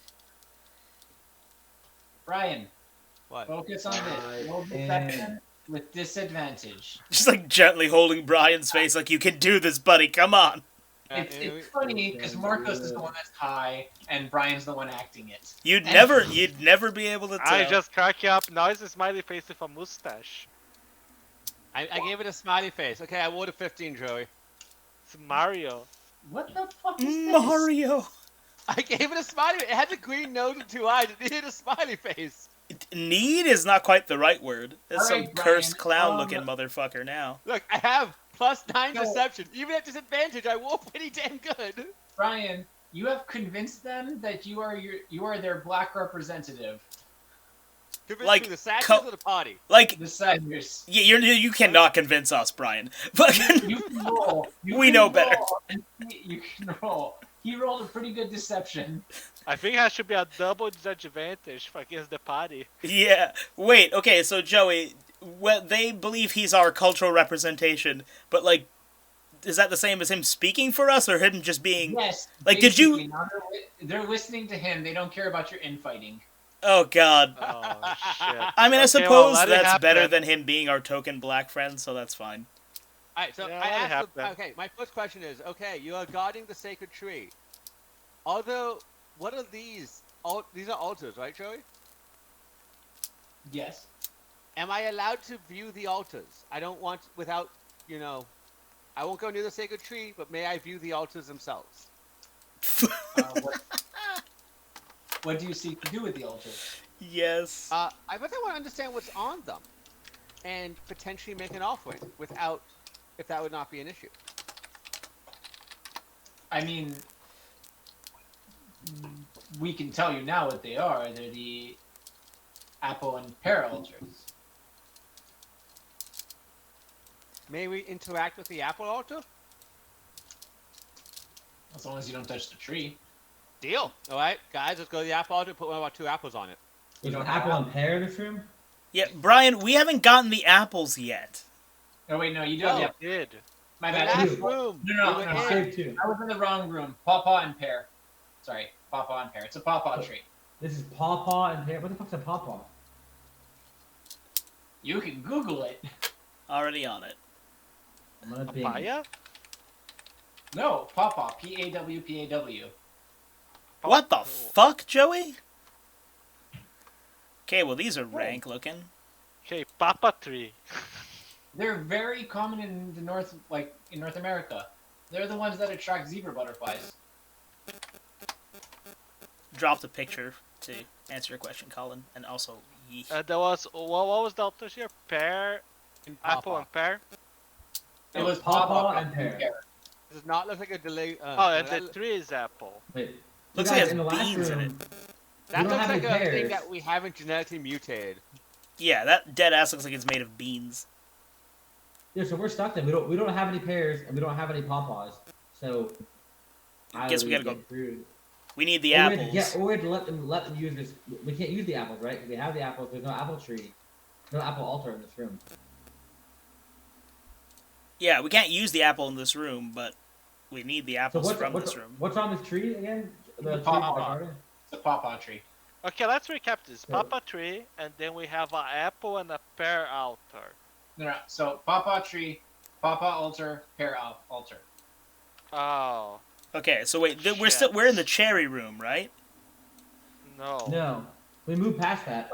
Brian, What? focus on this. Roll And- deception. with disadvantage. Just like gently holding Brian's face, like you can do this, buddy. Come on. It's funny because Marcos is the one that's high and Brian's the one acting it. You'd And- never be able to tell. I just crack you up. Now it's a smiley face with a mustache. I gave it a smiley face. Okay, I rolled a 15, Joey. It's Mario. What the fuck is this? Mario. I gave it a smiley. It had the green nose and 2 eyes. It needed a smiley face. Need is not quite the right word. That's All some right, cursed Brian, clown-looking motherfucker now. Look, I have +9 No. deception. Even at disadvantage, I roll pretty damn good. Brian, you have convinced them that you are their black representative. Convince Like, me the satchels or the party? Like, The Siders. you cannot convince us, Brian. Fucking, You can roll. You We can know better. roll and you can roll. He rolled a pretty good deception. I think that should be a double disadvantage against the party. yeah. Wait. Okay. So Joey, well, they believe he's our cultural representation, but like, is that the same as him speaking for us, or him just being? Yes. Like, did you- basically, now they're listening to him. They don't care about your infighting. Oh God. Oh shit. I mean, I Okay, suppose well, let it that's better happen. than him being our token black friend, so that's fine. Alright, so Yeah, I let it asked happen. okay, my first question is, okay, you are guarding the sacred tree. Although, what are these? These are altars, right, Joey? Yes. Am I allowed to view the altars? I don't want, without, I won't go near the sacred tree, but may I view the altars themselves? What do you seek to do with the altar? Yes. I want to understand what's on them, and potentially make an offering without, if that would not be an issue. I mean, we can tell you now what they are. They're the apple and pear altars. May we interact with the apple altar? As long as you don't touch the tree. Deal. All right, guys, let's go to the apple altar. Put one of our 2 apples on it. There's don't an have apple and pear in this room? Yeah, Brian, we haven't gotten the apples yet. Oh wait, no, you do have the Oh. apple. Did. My The bad. last Dude. room. No, we were no, I in. saved two. I was in the wrong room. Pawpaw and pear. Sorry, pawpaw and pear. It's a pawpaw tree. This is pawpaw and pear. What the fuck's a pawpaw? You can Google it. Already on it. I'm gonna bing. Papaya? No, pawpaw. P-A-W-P-A-W. What the fuck, Joey? Okay, well these are rank looking. Okay, Papa Tree. They're very common in the North, like in North America. They're the ones that attract zebra butterflies. Dropped a picture to answer your question, Colin, and also yeet. There was what was the altars here? Pear, And apple, pawpaw. and pear. It was Pawpaw pawpaw and pear. Does not look like a delay. Oh, and the tree is apple. Wait. Looks guys, like it in the has last beans in room, it. that don't looks have like any a thing pears. that we haven't genetically mutated. Yeah, that dead ass looks like it's made of beans. Yeah, so we're stuck then. We don't have any pears and we don't have any pawpaws. So I guess we would gotta go get through. We need the Or we apples. had to or we had to let them use this. We can't use the apples, right? Because we have the apples. There's no apple tree, no apple altar in this room. Yeah, we can't use the apple in this room, but we need the So apples from this room. what's on this tree again? The tree Pawpaw. in the garden? It's a pawpaw tree. Okay, let's recap this. Yeah. Papa Tree, and then we have an apple and a pear altar. No. So pawpaw tree, pawpaw altar, pear altar. Oh, Okay, so wait, we're Shit. in the cherry room, right? no. No, we moved past that.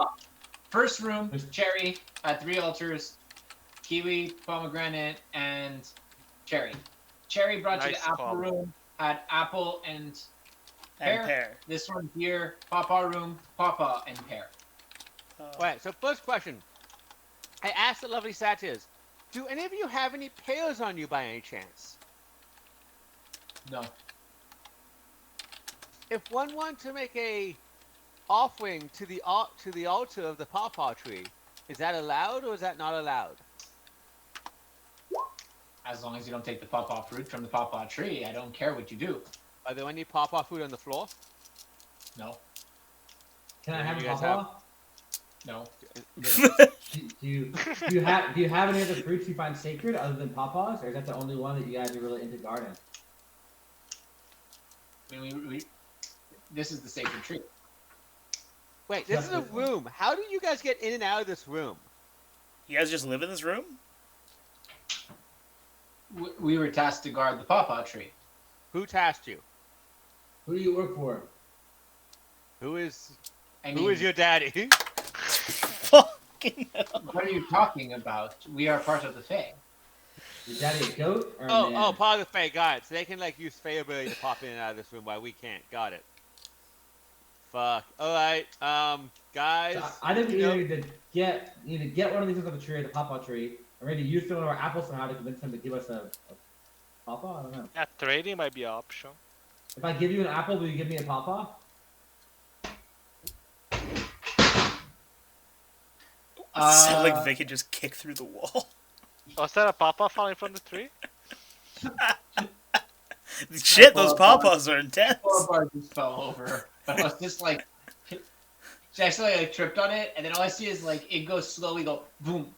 First room, cherry, had 3 altars, kiwi, pomegranate, and cherry. Cherry brought you Nice to apple call. room, had apple and And Pear. pear. this one here, pawpaw room, pawpaw and pear. Alright, so first question. I asked the lovely satyrs, do any of you have any pears on you by any chance? No. If one wanted to make a offering to the altar of the pawpaw tree, is that allowed or is that not allowed? As long as you don't take the pawpaw fruit from the pawpaw tree, I don't care what you do. Are there any pawpaw fruit on the floor? No. Can I Yeah, have you a guys pawpaw? No. Do you have any other fruits you find sacred other than pawpaws, or is that the only one that you guys are really into garden? I mean, this is the sacred tree. Wait, this is a room. How do you guys get in and out of this room? You guys just live in this room? We were tasked to guard the pawpaw tree. Who tasked you? Who do you work for? Who is I who is mean, your daddy? Fucking hell. What are you talking about? We are part of the Fae. Your daddy a goat or a Oh, man? part of the Fae. Got it. So they can like use Fae ability to pop in and out of this room while we can't. Got it. Fuck. All right. Guys. So I think we you know- need to get one of these off the tree, the pawpaw tree, or maybe use some of our apples somehow to convince them to give us a pawpaw. I don't know. Yeah, trading might be an option. If I give you an apple, will you give me a pawpaw? Sound like Vicky just kicked through the wall. Was that a papa falling from the tree? Shit, those pawpaws are intense. Pawpaw just fell over. But I was just like, she actually like tripped on it, and then all I see is like it goes slowly, go boom.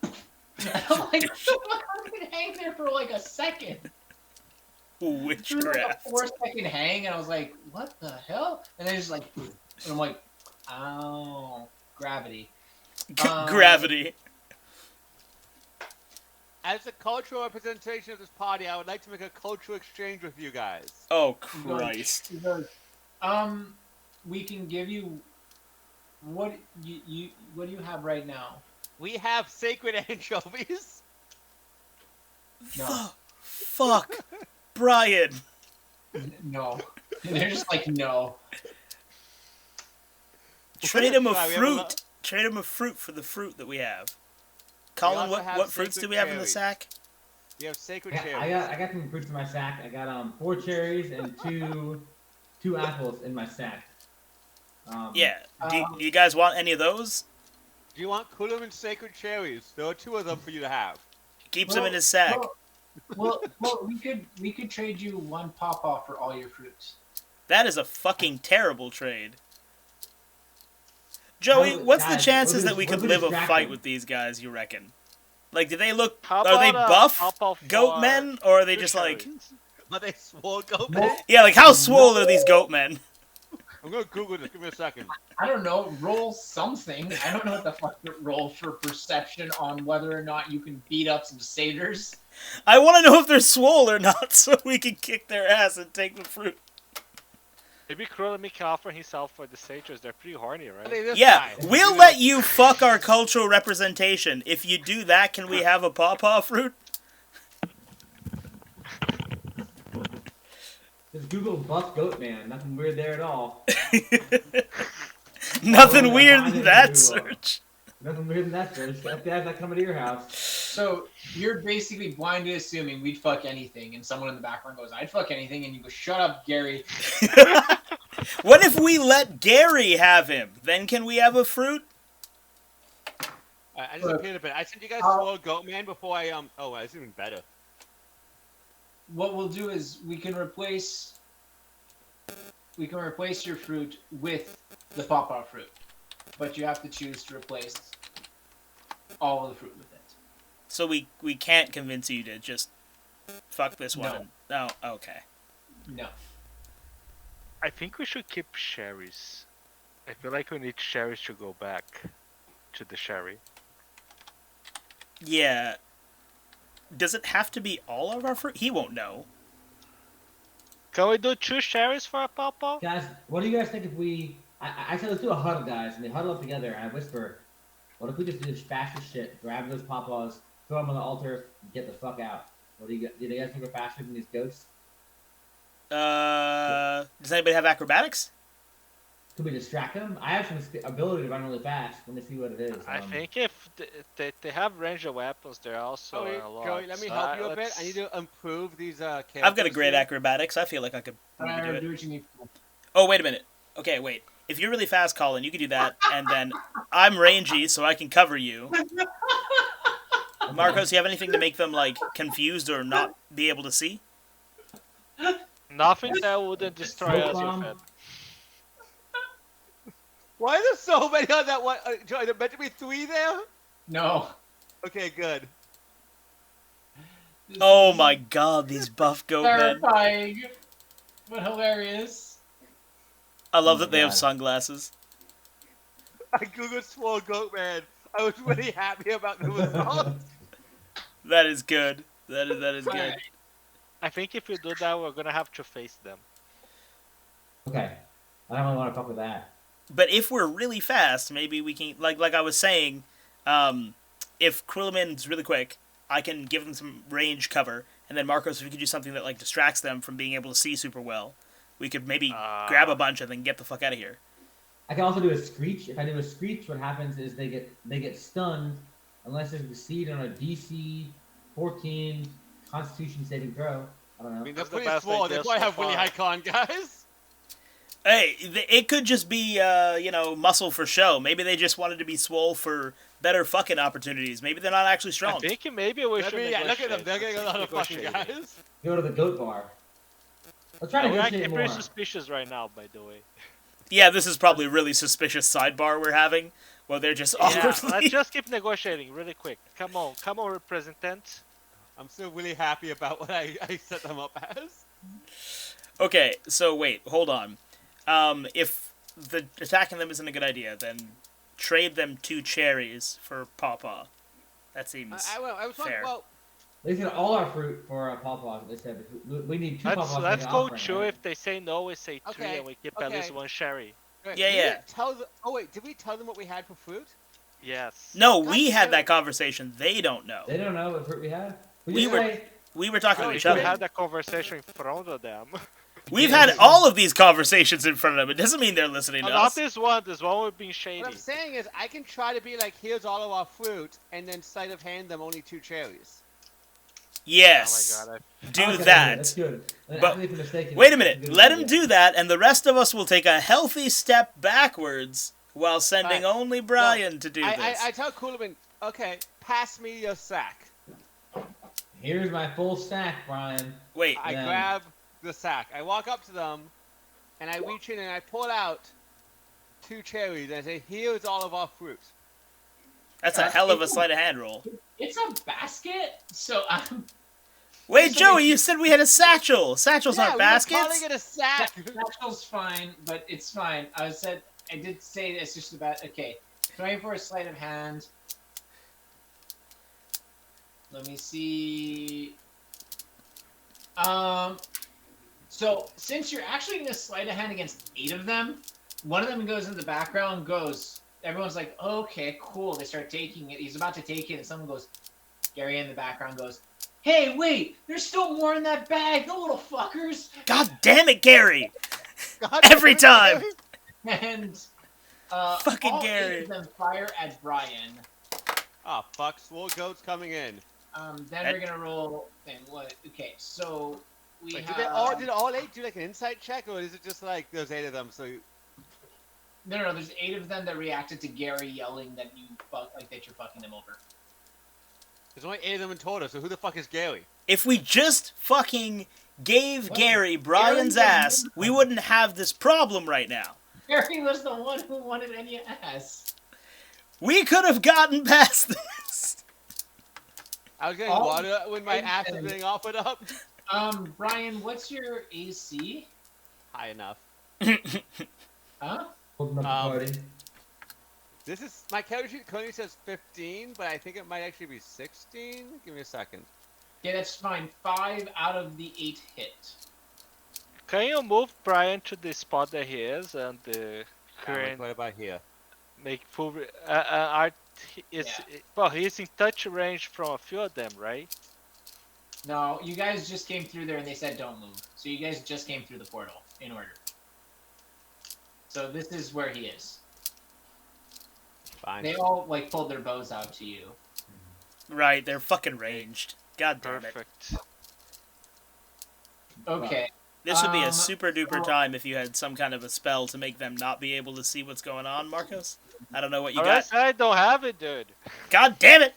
I'm like, I could hang there for like a second. Through like a Witchcraft. 4-second hang, and I was like, what the hell? And then it's like, boom. And I'm like, oh, gravity. Gravity. As a cultural representation of this party, I would like to make a cultural exchange with you guys. Oh, Christ. He goes, we can give you what what do you have right now? We have sacred anchovies. No. Fuck. Brian. No. And they're just like, no. Trade him a Sorry, we have fruit. Trade him a fruit for the fruit that we have. Colin, also what, have what fruits do sacred we have in the cherries. sack? We have sacred I cherries. got some fruits in my sack. I got 4 cherries and two apples in my sack. Yeah. Do you guys want any of those? Do you want Kulam and sacred cherries? There are 2 of them for you to have. Keeps them in his sack. Well, we could trade you 1 pawpaw for all your fruits. That is a fucking terrible trade. Joey, what's the Guys, chances we'll that we just- could we'll live a distract fight them. with these guys, you reckon? Like, do they look... How Are they about a buff papa goat for men, or are they two just like... cherries? Are they swole goat No. men? Yeah, like, how swole are these goat men? I'm gonna Google this. Give me a second. I don't know. Roll something. I don't know what the fuck to roll for perception on whether or not you can beat up some satyrs. I want to know if they're swole or not, so we can kick their ass and take the fruit. Maybe Kurumi can offer himself for the satyrs. They're pretty horny, right? Hey, this Yeah, guy. we'll let you fuck our cultural representation. If you do that, can we have a pawpaw fruit? Just Google buff goat man. Nothing weird there at all. Nothing Oh, weird I in didn't that do, search. Nothing weird in that search. You have to have that coming to your house. So you're basically blindly assuming we'd fuck anything, and someone in the background goes, "I'd fuck anything," and you go, "Shut up, Gary." What if we let Gary have him? Then can we have a fruit? I just appeared a bit. I sent you guys swole goat man before I Oh, that's even better. What we'll do is we can replace your fruit with the pawpaw fruit, but you have to choose to replace all of the fruit with it. So we can't convince you to just fuck this one. No. Oh, okay. No. I think we should keep cherries. I feel like we need cherries to go back to the sherry. Yeah. Does it have to be all of our fruit? He won't know. Can we do 2 cherries for a pawpaw? Guys, what do you guys think if we... I said let's do a huddle, guys, and they huddle up together, and I whisper, what if we just do this fast as shit, grab those pawpaws, throw them on the altar, and get the fuck out? What do you guys think we're faster than these ghosts? Does anybody have acrobatics? Could we distract them? I have some ability to run really fast. Let me see what it is. I think if they have ranged weapons, they're also a lot. Joey, let me So help you a bit. let's- I need to improve these characters. I've got a great here. acrobatics. I feel like I could maybe do it. Do what you need. Oh, wait a minute. Okay, wait. If you're really fast, Colin, you can do that, and then I'm rangy, so I can cover you. Marcos, do you have anything to make them, like, confused or not be able to see? Nothing that wouldn't destroy us, you bomb. fed. Why are there so many on that one? Joey, there meant to be 3 there? No. Okay, good. Oh my god, these buff goat men. Terrifying, but hilarious. I love Oh that my they have God. sunglasses. I googled swole goat man. I was really happy about the result. That is good. That is good. Alright. I think if you do that, we're gonna have to face them. Okay. I don't really want to fuck with that. But if we're really fast, maybe we can, like I was saying, if Quilliman's really quick, I can give them some range cover, and then Marcos, if we could do something that like distracts them from being able to see super well, we could maybe grab a bunch and then get the fuck out of here. I can also do a screech. If I do a screech, what happens is they get stunned unless they succeed on a DC 14 Constitution saving throw. I don't know. I mean, they're That's the pretty best small. idea They probably so have really far. high con, guys. Hey, it could just be, muscle for show. Maybe they just wanted to be swole for better fucking opportunities. Maybe they're not actually I strong. think maybe we should Yeah, look at them. negotiate. They're getting a lot of fucking Negotiating. guys. Go to the goat bar. Let's try to We're negotiate actually more. pretty suspicious right now, by the way. Yeah, this is probably a really suspicious sidebar we're having, where they're just Yeah, awkwardly... let's just keep negotiating really quick. Come on, representative. I'm still really happy about what I set them up as. Okay, so wait, hold on. If the attacking them isn't a good idea, then trade them 2 cherries for Pawpaw. That seems I was fair. well, They said all our fruit for pawpaws. They said we need 2 pawpaws. Let's to make go an offering, 2. right? If they say no, we say 3, Okay, and we keep at least okay. 1 sherry. wait, Yeah, we yeah. didn't Tell the, oh wait, did we tell them what we had for fruit? Yes. No, God we had damn that it. conversation. They don't know. They don't know what fruit we have. We just were- say, We were talking No, to we each should other. have that conversation in front of them. We've had all of these conversations in front of them. It doesn't mean they're listening to Not us. this one. This one we're being shady. What I'm saying is, I can try to be like, here's all of our fruit, and then sleight of hand them only 2 cherries. Yes. Oh my god. Do okay, that. That's good. And But- after they finish taking Wait a it, minute. good Let him idea. do that, and the rest of us will take a healthy step backwards while sending Alright. only Brian to do this. I tell Coolman, okay, pass me your sack. Here's my full stack, Brian. Wait, I Then- grab the sack. I walk up to them, and I reach in and I pull out 2 cherries, and I say, here's all of our fruit. that's a hell of a sleight of hand roll. It's a basket, so I'm Wait, So Joey, they- you said we had a satchel. Satchels aren't we were baskets. calling it a sack. Satchel's fine, but it's fine. I did say it's just about okay. Trying for a sleight of hand. Let me see. So since you're actually gonna sleight of hand against 8 of them, one of them goes in the background. Goes. Everyone's like, okay, cool. They start taking it. He's about to take it, and someone goes. Gary in the background goes, "Hey, wait! There's still more in that bag, the little fuckers!" God damn it, Gary! God Every damn it, time. Gary. And Fucking all Gary. 8 of them fire at Brian. Oh, fuck. Swole goat's coming in. Then we're gonna roll. And what? Okay, so we Wait, have. did all 8 do like an insight check, or is it just like there's 8 of them? So No. There's 8 of them that reacted to Gary yelling that that you're fucking them over. there's only 8 of them in total. So who the fuck is Gary? If we just fucking gave What? Gary Brian's Gary ass, was- we wouldn't have this problem right now. Gary was the one who wanted any ass. We could have gotten past this. I was getting All water when my 8 ass was and- being offered up. Brian, what's your AC? High enough. Huh? Open up the party. This is my character sheet currently says 15, but I think it might actually be 16. Give me a second. Yeah, that's fine. 5 out of the 8 hit. Can you move Brian to the spot that he is and Like, what about here? make full? Well, he's in touch range from a few of them, right? No, you guys just came through there and they said don't move. So you guys just came through the portal in order. So this is where he is. Fine. They all like pulled their bows out to you. Right, they're fucking ranged. God damn it. Perfect. Okay. This would be a Um, super duper so- time if you had some kind of a spell to make them not be able to see what's going on, Marcos. I don't know what you got. I don't have it, dude. God damn it!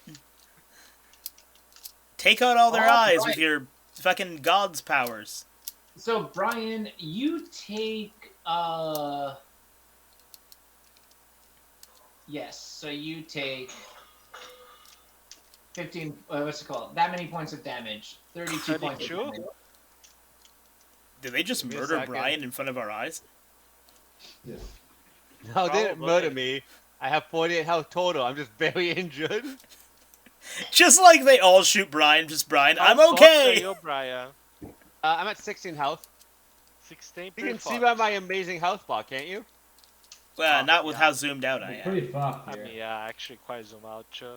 Take out all their All eyes right. with your fucking god's powers. So Brian, you take yes, so you take 15 what's it called? That many points of damage. 32 points of 32? damage. Did they just Give me a murder second. Brian in front of our eyes? Yes. No, they didn't Probably. murder me. I have 48 health total. I'm just very injured. Just like they all shoot Brian, just Brian, I'm How fucked are okay! you, Brian? I'm at 16 health. 16 You pretty can see fucked. by my amazing health bar, can't you? Well, Oh, not with yeah. how zoomed out I We're am. pretty fucked I here. mean, yeah, actually quite zoom out, too.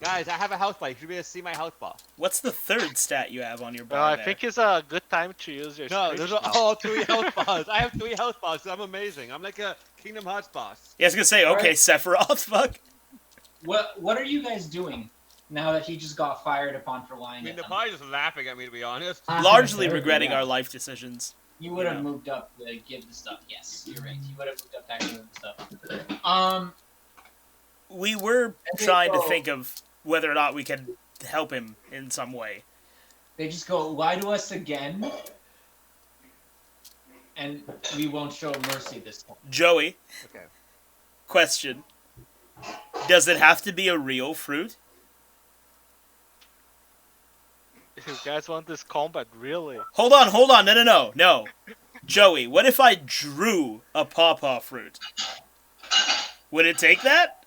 Guys, I have a health bar. You should be able to see my health bar. What's the third stat you have on your bar Well, I there? think it's a good time to use your No, screech those are now. all 3 health bars. I have 3 health bars, so I'm amazing. I'm like a Kingdom Hearts boss. Yeah, I was gonna say, okay, Alright. Sephiroth, fuck. What are you guys doing now that he just got fired upon for I lying mean, at the them? party's just laughing at me, to be honest. Largely Yeah. regretting our life decisions. You would have Yeah. moved up to give the stuff. Yes, you're right. You would have moved up to actually move the stuff. We were Okay, trying to so- think of whether or not we could help him in some way. They just go lie to us again, and we won't show mercy this time. Joey, Okay. question. Does it have to be a real fruit? You guys want this combat, really? Hold on, no. Joey, what if I drew a pawpaw fruit? Would it take that?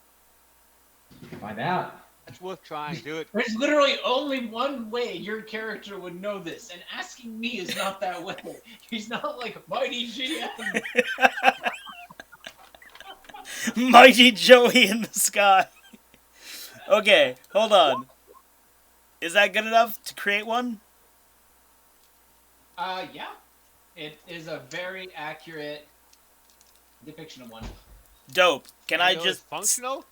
Find out. It's worth trying. Do it. There's literally only one way your character would know this, and asking me is not that way. He's not like Mighty GM. Mighty Joey in the sky. Okay, hold on. Is that good enough to create one? Yeah. It is a very accurate depiction of one. Dope. Can I You know just... it's functional?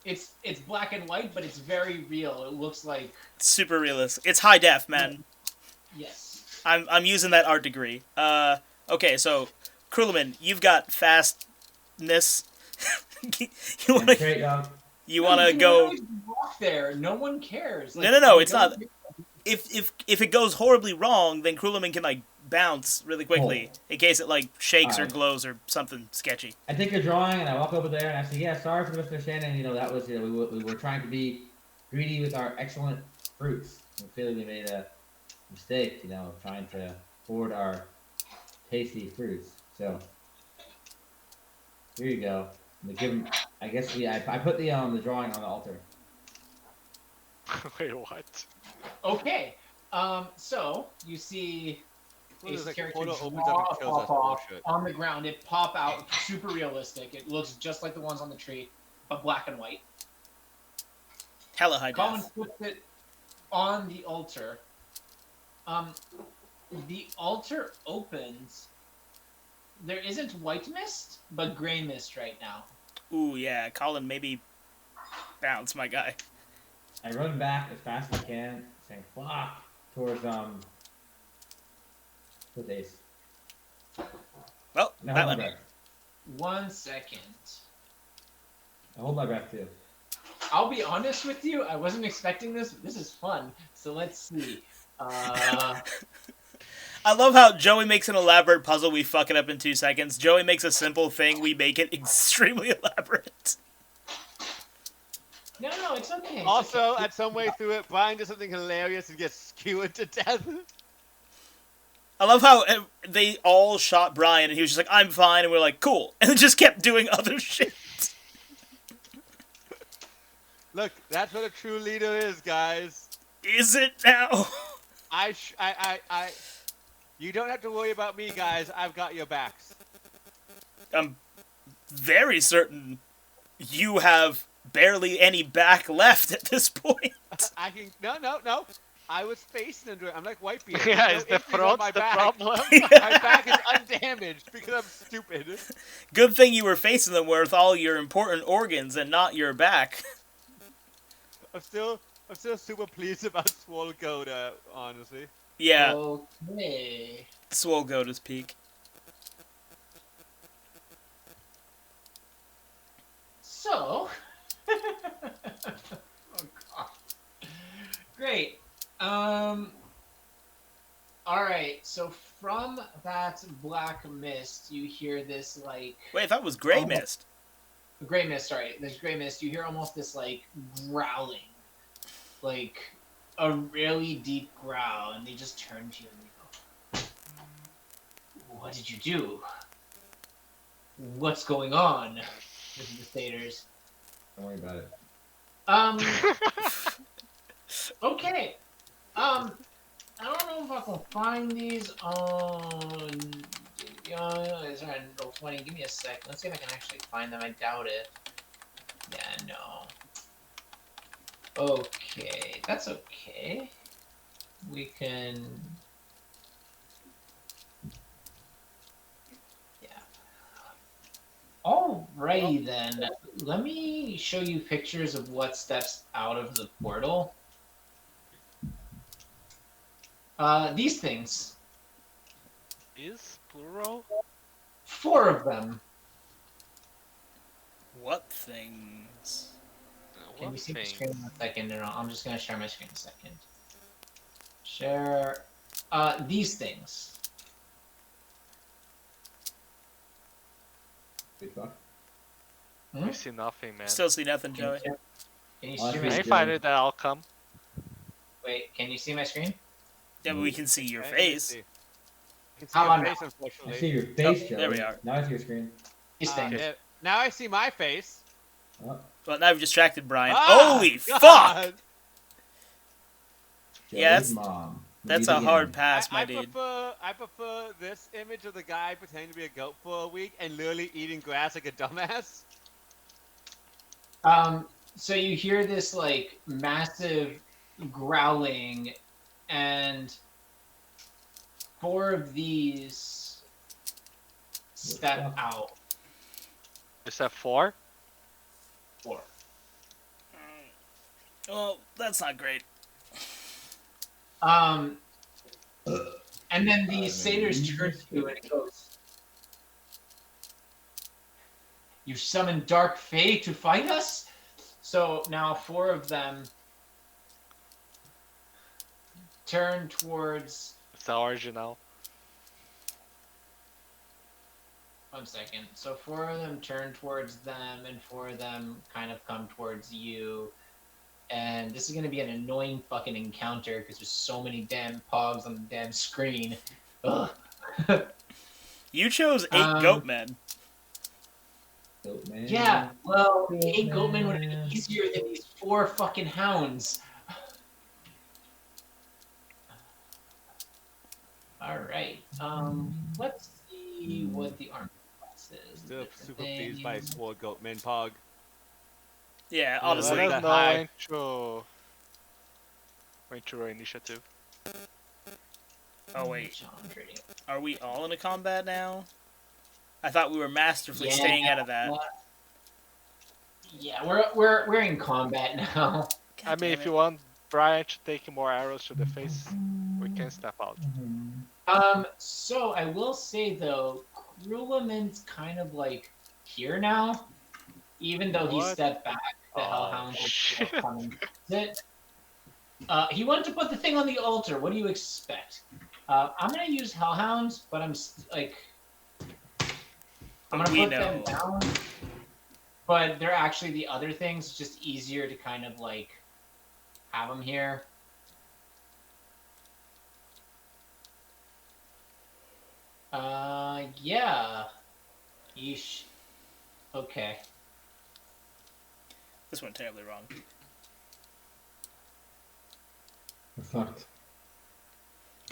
It's black and white, but it's very real. It looks like Super realistic. It's high def, man. yes. I'm using that art degree. Okay, so, Krulman, you've got fastness. Great, dog. You wanna can go... always walk there. No one cares. Like, No, you it's don't- not. If it goes horribly wrong, then Krulman can, like, bounce really quickly. In case it, like, shakes or Alright. glows or something sketchy. I take your drawing and I walk over there and I say, yeah, sorry for the misunderstanding. You know, that was, you know, we were trying to be greedy with our excellent fruits. We feel we made a mistake, you know, trying to hoard our tasty fruits. So, here you go. I'm gonna give him, I guess I put the drawing on the altar. Wait, what? Okay. So you see What is Ace's like character photo opens draw up a and kills us pawpaw bullshit. on the ground. It pop out, super realistic. It looks just like the ones on the tree, but black and white. Hella high Colin def. puts it on the altar. The altar opens. There isn't white mist, but gray mist right now. Ooh, yeah, Colin, maybe bounce, my guy. I run back as fast as I can, saying "fuck" towards Ace. Well, And I that hold my one. breath. 1 second. I hold my breath too. I'll be honest with you. I wasn't expecting this. But this is fun. So let's see. I love how Joey makes an elaborate puzzle, we fuck it up in 2 seconds. Joey makes a simple thing, we make it extremely elaborate. No, it's okay. It's Also, okay. at some way through it, Brian does something hilarious and gets skewered to death. I love how they all shot Brian, and he was just like, I'm fine, and we're like, cool. And then just kept doing other shit. Look, that's what a true leader is, guys. Is it now? You don't have to worry about me, guys. I've got your backs. I'm very certain you have barely any back left at this point. I can no. I was facing into it. I'm like Whitebeard. Yeah, No is the issues on front my the back. problem? My back is undamaged because I'm stupid. Good thing you were facing them with all your important organs and not your back. I'm still super pleased about Swolgoda, honestly. Yeah, Okay. Swole Goda's peak. So. Oh god. Great. Alright, so from that black mist, you hear this like Wait, I thought it was Grey Oh. Mist. gray mist, sorry, there's gray mist, you hear almost this like growling. Like a really deep growl, and they just turn to you and they go, what did you do? What's going on? This is the satyrs. Don't worry about it. Okay. I don't know if I can find these on. It's on Roll20. Give me a sec. Let's see if I can actually find them. I doubt it. Yeah, no. Okay, that's okay. We can. Yeah. Alrighty then. Let me show you pictures of what steps out of the portal. These things. Is plural? 4 of them. What things? Can What you see my thing? screen in a second? No, I'm just gonna share my screen in a second. Share. These things. Big fuck. Hmm? We see nothing, man. Still see nothing, Joey. Can you Oh, see that's my I pretty screen? find it that I'll come. Wait, can you see my screen? Yeah, but we can see your Okay, let me face. see. You can see How your about face, I unfortunately. see your face, Joey. there we are. Now I see your screen. These things. Now I see my face. Oh, Well, now we've distracted Brian. Ah, Holy God. fuck! Joey's Yeah, that's- mom. That's Meet a hard again. pass, my I dude. prefer this image of the guy pretending to be a goat for a week and literally eating grass like a dumbass. So you hear this like massive growling, and 4 of these step fuck? out. Is that 4? 4. Well, that's not great. And then the satyrs turn to you and it goes, "You summoned Dark Fae to fight us?" So now 4 of them turn towards. It's the original. 1 second. So 4 of them turn towards them, and 4 of them kind of come towards you. And this is going to be an annoying fucking encounter because there's so many damn pogs on the damn screen. Ugh. You chose 8 goat men. Goat man. Yeah, well, Goat 8 goatmen would have man. been easier than these 4 fucking hounds. Alright, let's see what the armor class is. Still Different super pleased by things. sword goatman pog. Yeah, Honestly, honestly. Let that us know high. intro initiative. Oh, wait. John Trading. Are we all in a combat now? I thought we were masterfully Yeah. staying out of that. Yeah, we're in combat now. I mean, if you want Brian to take more arrows to the face, we can step out. So I will say though, Krulaman's kind of like here now, even though he What? stepped back. The Oh, Hellhounds are still shit. coming. It. He wanted to put the thing on the altar. What do you expect? I'm gonna use Hellhounds, but I'm gonna We put them know. down. But they're actually the other things. It's just easier to kind of like have them here. Yeah. Yeesh. Okay. This went terribly wrong. We're fucked.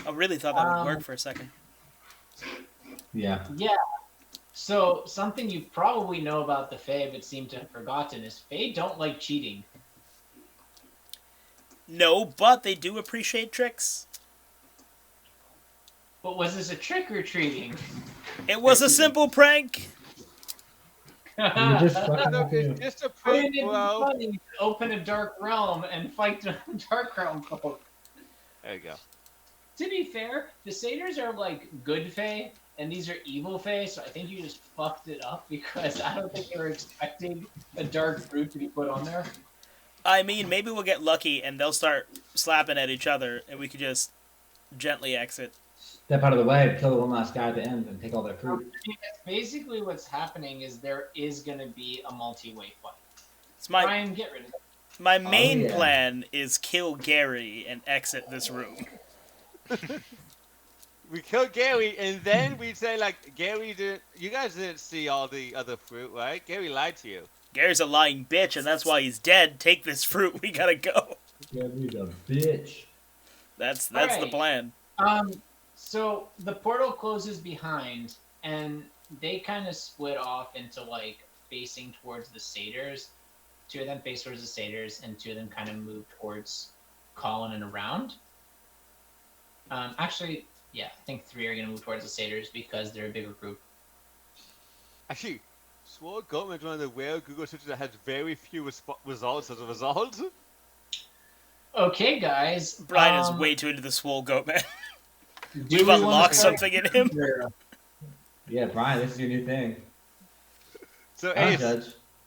I really thought that would work for a second. Yeah. Yeah. So something you probably know about the Fae but seem to have forgotten is Fae don't like cheating. No, but they do appreciate tricks. But was this a trick or treating? It was a simple prank. You're just fucking Look, with you. it's just a Wouldn't prank, it be bro. funny to open a dark realm and fight the dark realm folk? There you go. To be fair, the satyrs are like good Fae, and these are evil Fae, so I think you just fucked it up because I don't think they were expecting a dark fruit to be put on there. I mean, maybe we'll get lucky and they'll start slapping at each other and we could just gently exit. Step out of the way, kill the one last guy at the end, and take all their fruit. Basically, what's happening is there is going to be a multi-way fight. It's my Brian, get rid of it. my main yeah. plan is kill Gary and exit this room. We killed Gary, and then we say like Gary didn't. You guys didn't see all the other fruit, right? Gary lied to you. Gary's a lying bitch, and that's why he's dead. Take this fruit. We gotta go. Gary's a bitch. That's the Alright. plan. So the portal closes behind, and they kind of split off into like facing towards the satyrs. 2 of them face towards the satyrs, and 2 of them kind of move towards Colin and around. Actually, yeah, I think 3 are gonna move towards the satyrs because they're a bigger group. Actually, Sword Goatman is one of the rare Google searches that has very few results as a result. Okay, guys. Brian is way too into the swole goat, man. do We've we wanna unlocked start- something in him. Yeah, Brian, this is your new thing. So I'm Ace, judge.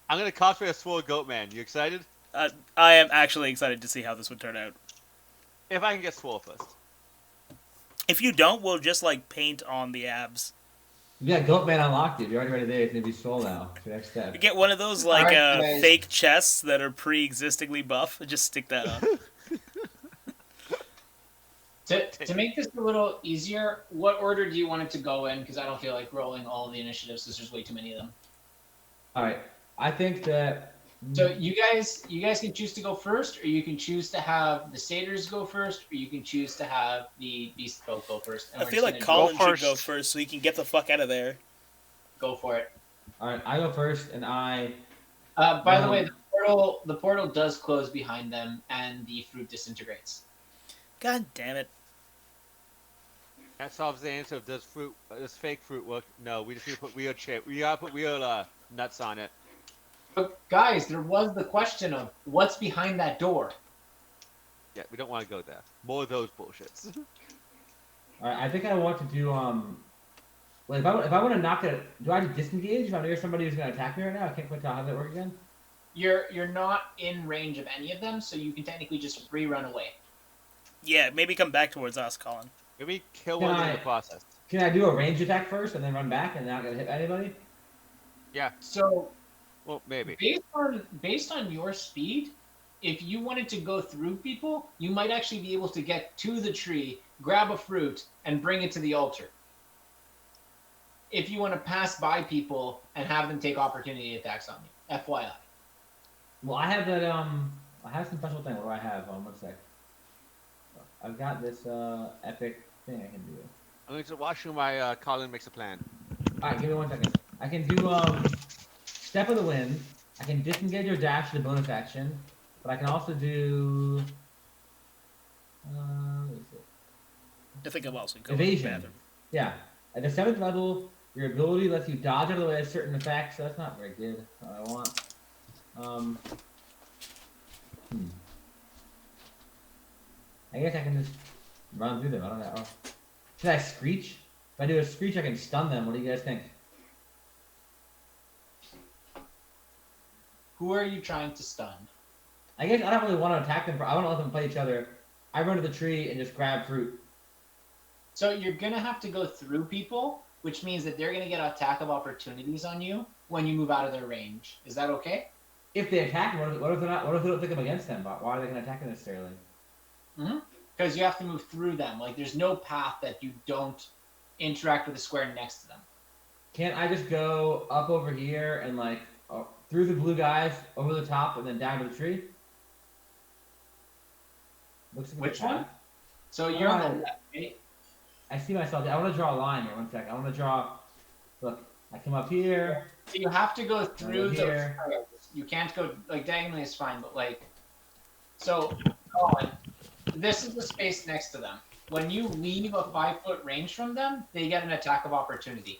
I'm gonna cosplay a Sword Goatman. You excited? I am actually excited to see how this would turn out. If I can get Swole first. If you don't, we'll just like paint on the abs. You got Goatman unlocked, dude. You're already there. It's gonna be soul now. It's your next step. You get one of those like Alright, guys. fake chests that are pre-existingly buff. Just stick that on. To make this a little easier, what order do you want it to go in? Because I don't feel like rolling all of the initiatives because there's way too many of them. All right. I think that. So you guys can choose to go first, or you can choose to have the satyrs go first, or you can choose to have the beast folk go first. And I we're feel just like gonna Colin should first. go first so he can get the fuck out of there. go for it. All right. I go first, and I. By the way, the portal does close behind them, and the fruit disintegrates. God damn it. That solves the answer of does fake fruit work? No, we just need to put we gotta put real nuts on it. But guys, there was the question of what's behind that door. Yeah, we don't want to go there. More of those bullshits. All right. I think I want to do Well, if I want to knock it, do I have to disengage if I'm near somebody who's gonna attack me right now? I can't quite tell how that works again. You're not in range of any of them, so you can technically just free run away. Yeah, maybe come back towards us, Colin. Maybe kill Can one in I- the process. Can I do a range attack first and then run back and not gonna hit anybody? Yeah, So well, maybe. based on your speed, if you wanted to go through people, you might actually be able to get to the tree, grab a fruit, and bring it to the altar. If you want to pass by people and have them take opportunity attacks on you, FYI. Well, I have that I have some special thing. What do I have? 1 sec. I've got this epic thing I can do. I'm going to watch my Colin makes a plan. All right, give me 1 second. I can do Step of the Wind. I can disengage or dash the bonus action, but I can also do what is it? I think I'm also going to the Evasion. bathroom. Yeah. At the 7th level, your ability lets you dodge out of the way of certain effects, so that's not very good. That's not what I want. I guess I can just run through them. I don't know. Should I screech? If I do a screech, I can stun them. What do you guys think? Who are you trying to stun? I guess I don't really want to attack them. I want to let them play each other. I run to the tree and just grab fruit. So you're gonna have to go through people, which means that they're gonna get attack of opportunities on you when you move out of their range. Is that okay? If they attack, what if they're not? What if they don't think I'm against them? Why are they going to attack them necessarily? Because you have to move through them. Like there's no path that you don't interact with the square next to them. Can't I just go up over here and like through the blue guys, over the top, and then down to the tree? Looks like Which a path. one? So you're on the left, right? I see myself. I want to draw a line here. 1 second. I want to draw. Look, I come up here. So you have to go through the Here. squares. You can't go like diagonally is fine, but like so Colin, this is the space next to them. When you leave a 5-foot range from them, they get an attack of opportunity.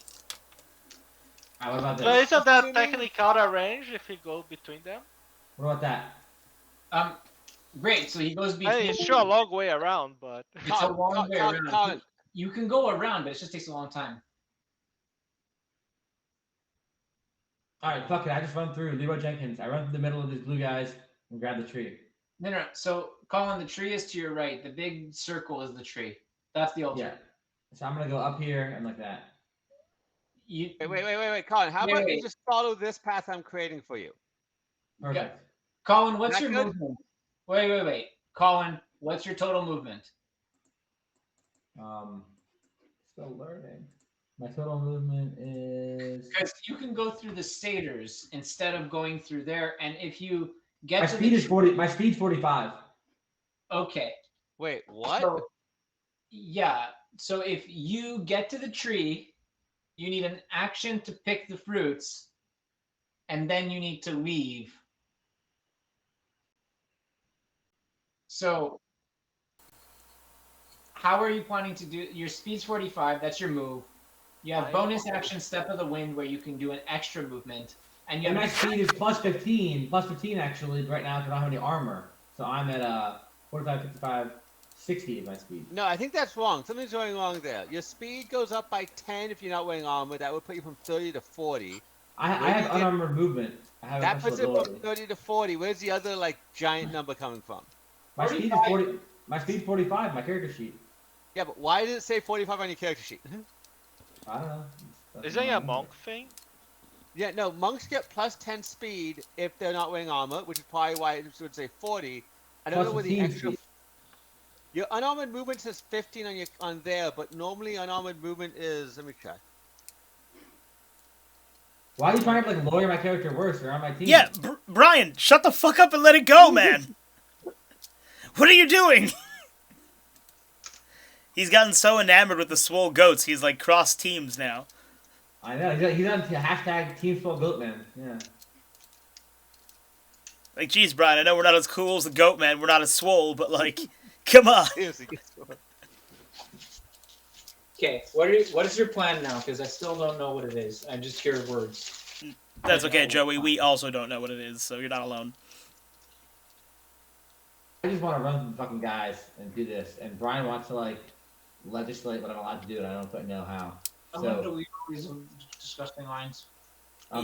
Alright, what about this? But isn't that technically out of range if you go between them? What about that? Great. So he goes I between. mean, it's sure a long way around, but It's a long way around. Colin, You can go around, but it just takes a long time. Alright, fuck it. I just run through. Leroy Jenkins. I run through the middle of these blue guys and grab the tree. No. So Colin, the tree is to your right. The big circle is the tree. That's the altar. Yeah. So I'm going to go up here and like that. You, wait, Colin. How about you just follow this path I'm creating for you? Perfect. Colin, what's That your good? movement? Wait. Colin, what's your total movement? Still learning. My total movement is. Because you can go through the stators instead of going through there, and if you get My to speed the is 40. My speed's 45. okay. Wait, what? So, yeah. So if you get to the tree, you need an action to pick the fruits, and then you need to leave. So how are you planning to do your speed's 45, that's your move. You have bonus action Step of the Wind where you can do an extra movement. And you And have my speed is plus 15. Plus 15 actually right now because I don't have any armor. So I'm at 45, 55, 60 is my speed. No, I think that's wrong. Something's going wrong there. Your speed goes up by 10 if you're not wearing armor. That would put you from 30 to 40. I have unarmored movement. I have That a puts special it from ability. 30 to 40. Where's the other like giant number coming from? My speed is 40. My speed's 45. My character sheet. Yeah, but why does it say 45 on your character sheet? I don't know. Isn't it a monk thing? Yeah, no, monks get plus 10 speed if they're not wearing armor, which is probably why it would say 40. I don't Plus know where the 15 extra. speed. Your unarmored movement says 15 on there, but normally unarmored movement is. Let me check. Why are you trying to like lawyer my character worse? They're on my team. Yeah, Brian, shut the fuck up and let it go, man. What are you doing? He's gotten so enamored with the swole goats, he's like cross teams now. I know. He's on hashtag Team Swole Goatman. Yeah. Like, geez, Brian, I know we're not as cool as the goat man, we're not as swole, but like, come on. Seriously, guess what? Okay, what is your plan now? Because I still don't know what it is. I just hear words. That's okay, Joey. We also don't know what it is, so you're not alone. I just want to run some fucking guys and do this. And Brian wants to like legislate what I'm allowed to do, and I don't quite know how. I'm So, going to leave these disgusting lines.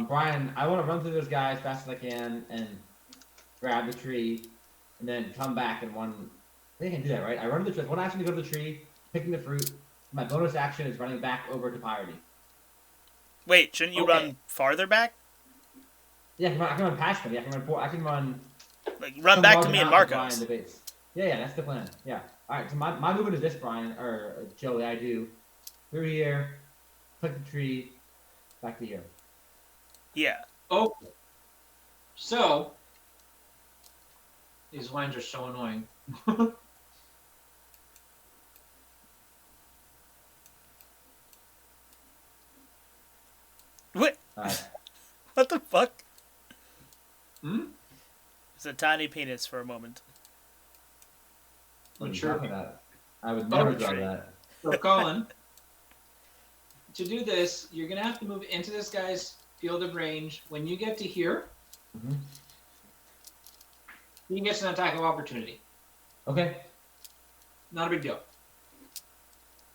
Brian, I want to run through those guys as fast as I can and grab the tree, and then come back in one. I think I can do that, right? I run to the tree. One action to go to the tree, picking the fruit. My bonus action is running back over to Pyre. Wait, shouldn't you run farther back? Yeah, I can run past them. Yeah, I can run. Like, run back to me and Marcos. Yeah, that's the plan. Yeah. All right. So my movement is this, Brian or Joey. I do through here, click the tree, back to here. Yeah. Okay. So these lines are so annoying. What? All right. What the fuck? Hmm? It's a tiny penis for a moment. Mature. I would never Oh, draw tree. that. So Colin, to do this, you're gonna have to move into this guy's field of range. When you get to here, Mhm. he gets an attack of opportunity. Okay. Not a big deal.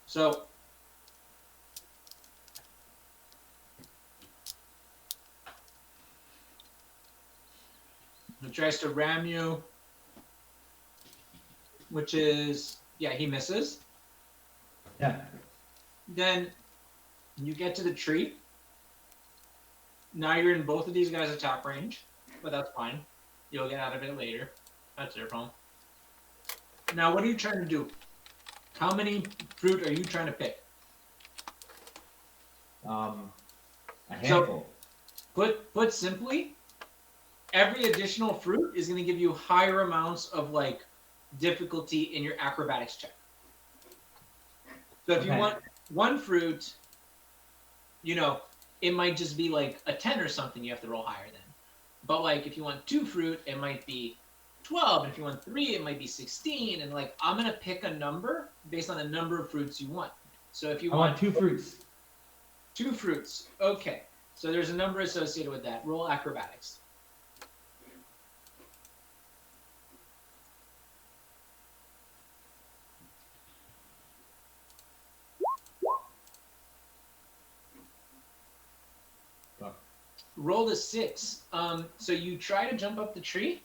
So he tries to ram you, which is, yeah, he misses. Yeah. Then you get to the tree. Now you're in both of these guys' attack range, but that's fine. You'll get out of it later. That's their problem. Now, what are you trying to do? How many fruit are you trying to pick? A handful. Put simply, every additional fruit is going to give you higher amounts of like difficulty in your acrobatics check. So if you want one fruit, you know, it might just be like a 10 or something you have to roll higher than. But like if you want 2 fruit, it might be 12. And if you want 3, it might be 16. And like I'm gonna pick a number based on the number of fruits you want. So if you want 2 fruits. 2 fruits, okay. So there's a number associated with that. Roll acrobatics. Rolled a 6. So you try to jump up the tree,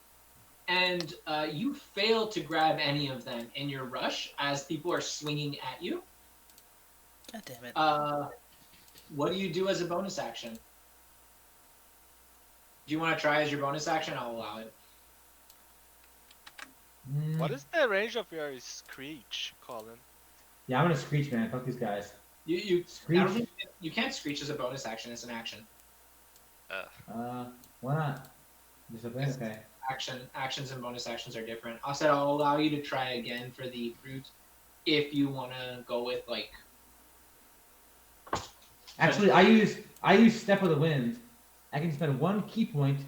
and you fail to grab any of them in your rush as people are swinging at you. God damn it. What do you do as a bonus action? Do you want to try as your bonus action? I'll allow it. What is the range of your screech, Colin? Yeah, I'm gonna screech, man. Fuck these guys. I Screech. don't think you can't screech as a bonus action. It's an action. Why not? Just a thing. Okay. Actions and bonus actions are different. I'll allow you to try again for the fruit if you want to go with like. Actually, I use Step of the Wind. I can spend 1 key point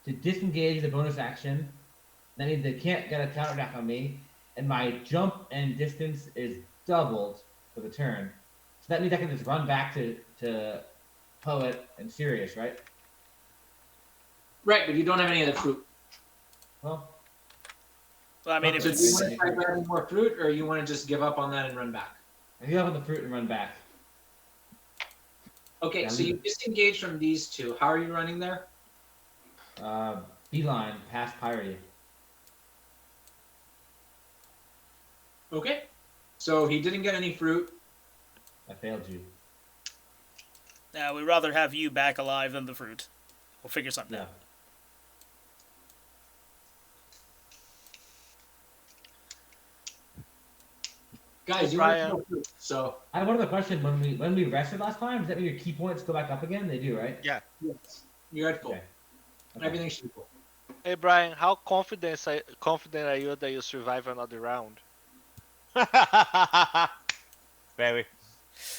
to disengage the bonus action. That means they can't get a counterattack on me, and my jump and distance is doubled for the turn. So that means I can just run back to Poet and Sirius, right? Right, but you don't have any of the fruit. Well, Well, I mean, if So do you it's want to try grabbing more fruit, or you want to just give up on that and run back? I give up on the fruit and run back. Okay, Yeah, so leave you it. disengage from these two. How are you running there? Beeline past Pyre. Okay. So he didn't get any fruit. I failed you. we'd rather have you back alive than the fruit. We'll figure something Yeah. out. Guys, you Brian. want no fruit. So I have one other question. When we rested last time, does that mean your key points go back up again? They do, right? Yeah. yes, you're at full. Okay. Okay. Everything should be full. Hey Brian, how confident are you that you survive another round? Very.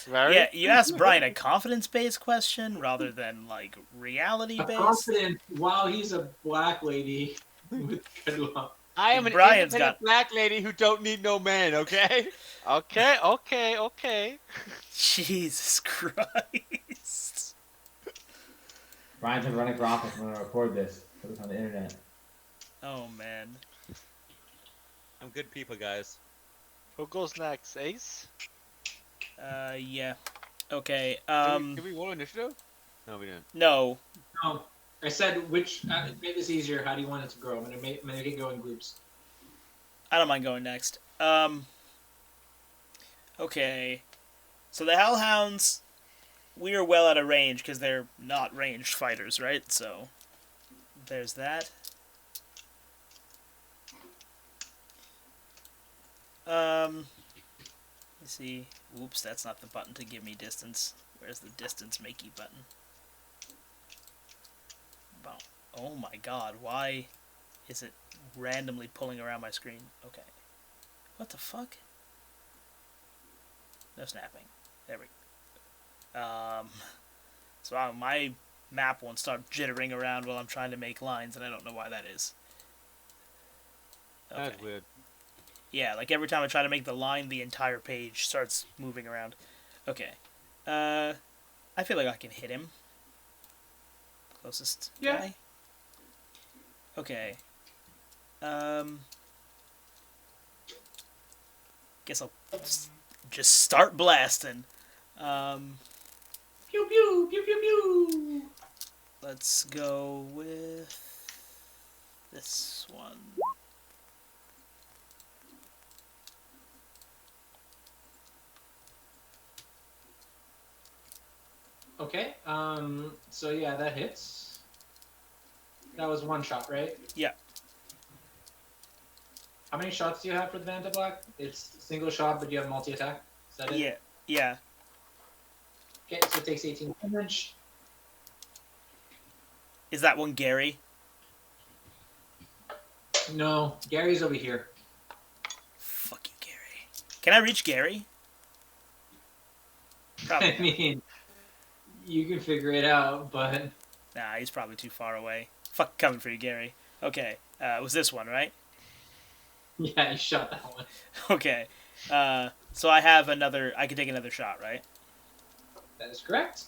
Very. Yeah, you asked Brian a confidence-based question rather than like A reality-based. confident while he's a black lady with good luck. I am an Brian's independent black lady who don't need no man, okay? Okay. Jesus Christ. Brian's been running for office. I'm gonna record this. Put this on the internet. Oh man. I'm good people, guys. Who goes next? Ace? Yeah. Okay. Did we roll initiative? No, we didn't. No. No, I said which. Make this easier. How do you want it to grow? I'm gonna make it go in groups. I don't mind going next. Okay. So the Hellhounds, we are well out of range because they're not ranged fighters, right? So there's that. Let's see. Oops, that's not the button to give me distance. Where's the distance makey button? Oh my god, why is it randomly pulling around my screen? Okay. What the fuck? No snapping. There we go. So my map won't start jittering around while I'm trying to make lines, and I don't know why that is. Okay. That's weird. Yeah, like every time I try to make the line, the entire page starts moving around. Okay. I feel like I can hit him. Closest guy. Okay. Guess I'll just start blasting. Pew pew pew pew pew. Let's go with this one. Okay. So yeah, that hits. That was one shot, right? Yeah. How many shots do you have for the Vanta Black? It's single shot, but you have multi attack. Is that it? Yeah. Yeah. Okay, so it takes 18 damage. Is that one Gary? No, Gary's over here. Fuck you, Gary. Can I reach Gary? Probably. I not. mean, you can figure it out, but Nah, he's probably too far away. Fuck coming for you, Gary. Okay. It was this one, right? yeah, you shot that one. Okay. So I have another. I can take another shot, right? That is correct.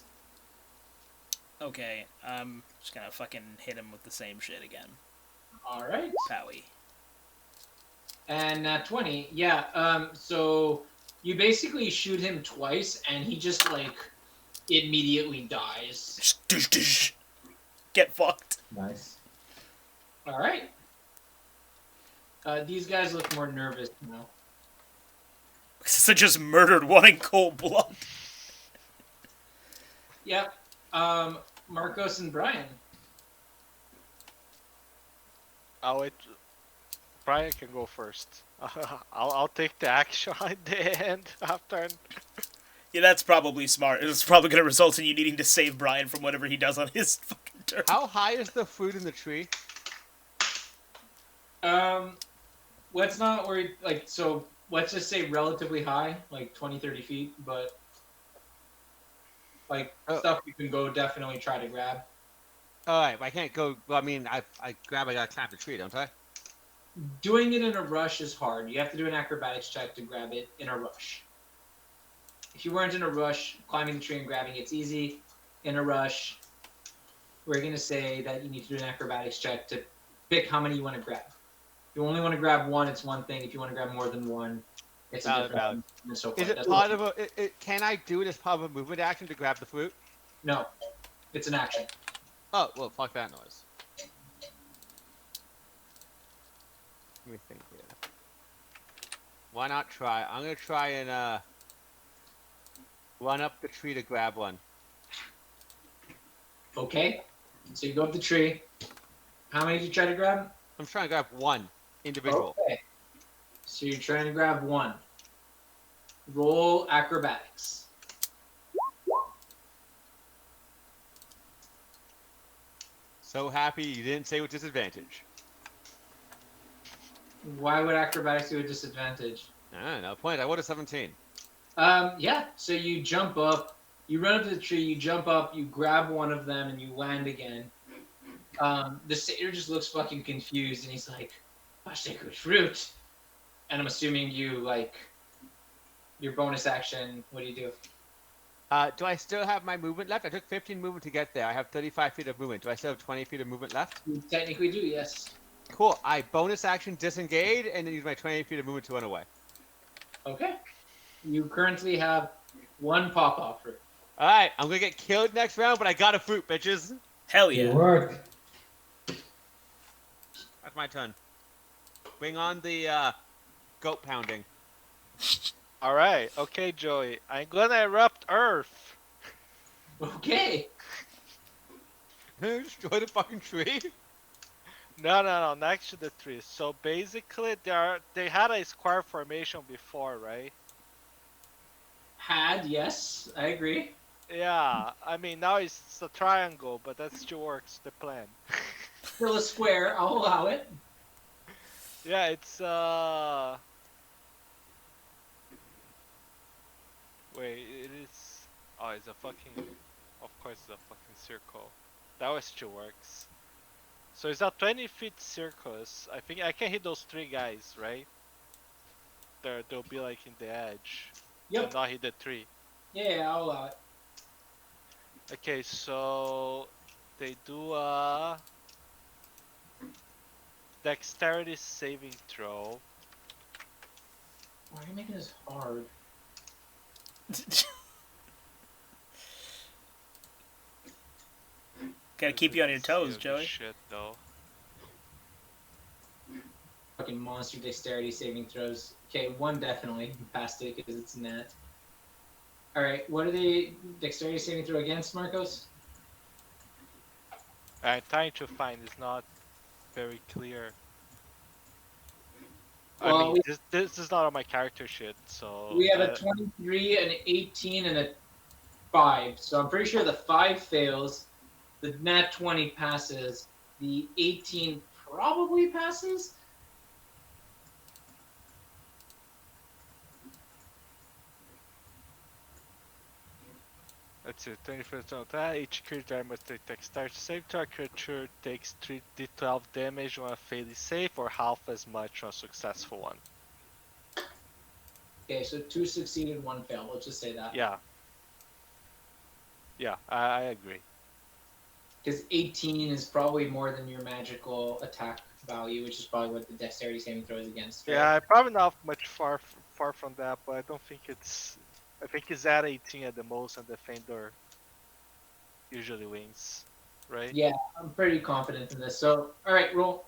Okay. I'm just gonna fucking hit him with the same shit again. All right. Powie. And 20. Yeah. So you basically shoot him twice, and he just like immediately dies. Get fucked. Nice. All right. These guys look more nervous now. So just murdered one in cold blood. Yep. Marcos and Brian. I'll wait. Brian can go first. I'll take the action at the end after. Yeah, that's probably smart. It's probably going to result in you needing to save Brian from whatever he does on his fucking turn. How high is the fruit in the tree? Let's not worry. Like, so let's just say relatively high, like 20, 30 feet, but like stuff you can go definitely try to grab. All right, I can't go. Well, I mean, I gotta climb the tree, don't I? Doing it in a rush is hard. You have to do an acrobatics check to grab it in a rush. If you weren't in a rush, climbing the tree and grabbing it's easy. In a rush, we're going to say that you need to do an acrobatics check to pick how many you want to grab. If you only want to grab one, it's one thing. If you want to grab more than one, it's a different thing. So is it part of a... can I do it as part of a movement action to grab the fruit? No. It's an action. Oh, well, fuck that noise. Let me think here. Why not try? I'm going to try and run up the tree to grab one. Okay. So you go up the tree. How many did you try to grab? I'm trying to grab one individual. Okay. So you're trying to grab one. Roll acrobatics. So happy you didn't say with disadvantage. Why would acrobatics do a disadvantage? I don't know. Point. I would have 17. Yeah. So you jump up, you run up to the tree, you jump up, you grab one of them, and you land again. The satyr just looks fucking confused, and he's like, "Oh, sacred fruit." And I'm assuming you like your bonus action. What do you do? Do I still have my movement left? I took 15 movement to get there. I have 35 feet of movement. Do I still have 20 feet of movement left? You technically do, yes. Cool. I bonus action disengage and then use my 20 feet of movement to run away. Okay. You currently have one pawpaw fruit. Alright, I'm gonna get killed next round, but I got a fruit, bitches. Hell yeah. Good work. That's my turn. Bring on the goat pounding. Alright, okay, Joey. I'm gonna erupt Earth. Okay. Destroy the fucking tree? No, next to the tree. So basically, they had a square formation before, right? Had, yes, I agree. Yeah, I mean, now it's a triangle, but that still works, the plan. Still a square, I'll allow it. Yeah, it's, wait, it is... Oh, it's a fucking... Of course it's a fucking circle. That was still works. So it's a 20 feet circus. I think I can hit those three guys, right? They'll be like in the edge. Yep. And not hit the tree. Yeah, I'll allow it. Okay, so they do a dexterity saving throw. Why are you making this hard? Gotta keep you on your toes, Silly Joey. Shit, though. Fucking monster dexterity saving throws. Okay, one definitely passed it because it's net. Alright, what are they dexterity saving throw against, Marcos? I'm trying to find. It's not very clear. Well, I mean, this is not on my character sheet, so... We have a 23, an 18, and a 5. So I'm pretty sure the 5 fails, the nat 20 passes, the 18 probably passes? Let's see, 20% of that. Each creature must take dexterity save throw. Creature takes 3d12 damage on a failed save, or half as much on a successful one. Okay, so 2 succeeded, 1 failed. Let's just say that. Yeah. Yeah, I agree. Because 18 is probably more than your magical attack value, which is probably what the dexterity saving throw is against. Right? Yeah, probably not much far from that, but I don't think it's... I think it's at 18 at the most, and Defender usually wins, right? Yeah, I'm pretty confident in this. So, alright, roll.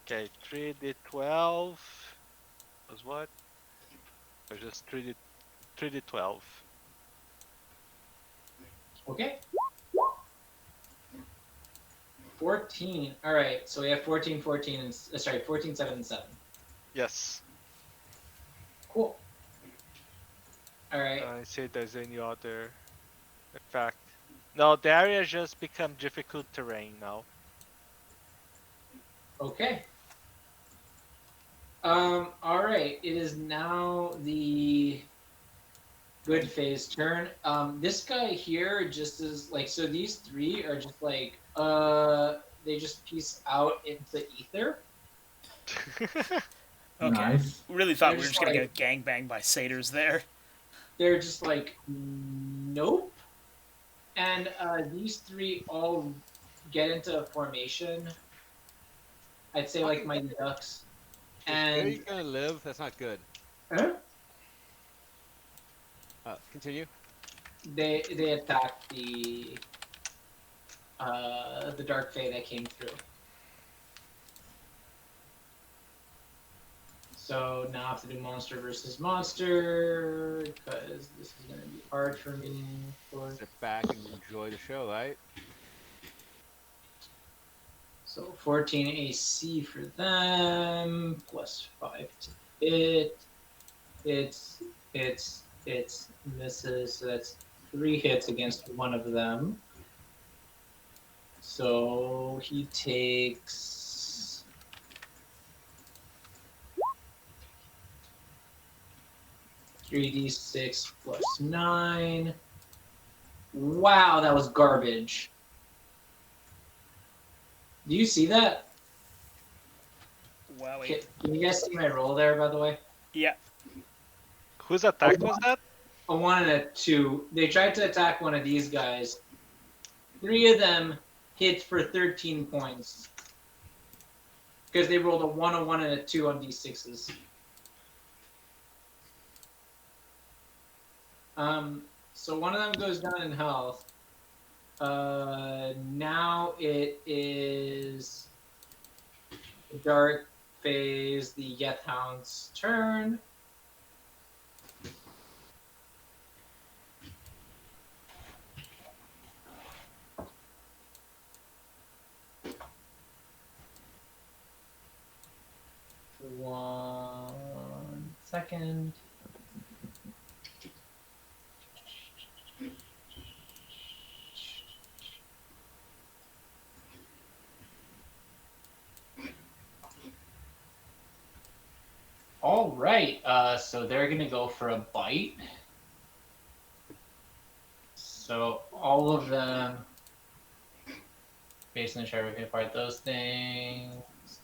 Okay, 3d12 was what? Or just 3d12? Okay. 14. Alright, so we have 14, 14, and... sorry, 14, 7, and 7. Yes. Cool. All right. See if there's any other effect. No, the area just become difficult terrain now. Okay. All right. It is now the good phase turn. This guy here just is like, so these three are just like, they just piece out into ether. Okay. Nice. Really thought They're we were just just gonna like- get gangbanged by satyrs there. They're just like, nope. And these three all get into a formation. I'd say like Mighty Ducks. Is Billy And gonna live? That's not good. huh? Continue. they attack the Dark Fae that came through. So now I have to do monster versus monster because this is gonna be hard for me. Sit back and enjoy the show, right? So 14 AC for them, plus 5 to hit. It's misses, so that's 3 hits against one of them. So he takes 3d6 plus 9. Wow, that was garbage. Do you see that? Wowie. Can you guys see my roll there, by the way? Yeah. Whose attack was that? A 1 and a 2. They tried to attack one of these guys. 3 of them hit for 13 points. Because they rolled a 1, a 1, and a 2 on d6s. So one of them goes down in health. Now it is the Dark Phase, the Hellhounds' turn. One second. All right, so they're gonna go for a bite. So all of them, based on the chart, we can apart those things.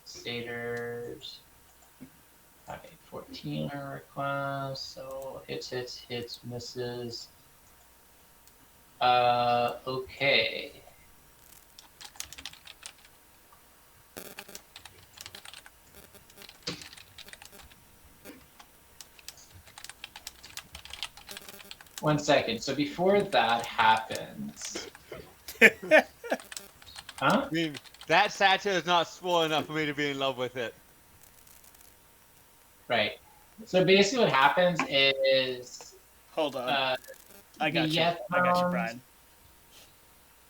Staters. Okay, 14 are request. So hits, misses. Okay. One second. So before that happens, huh? I mean, that satire is not small enough for me to be in love with it. Right. So basically, what happens is Hold on. I the got you. Yes I got you, Hounds- Brian.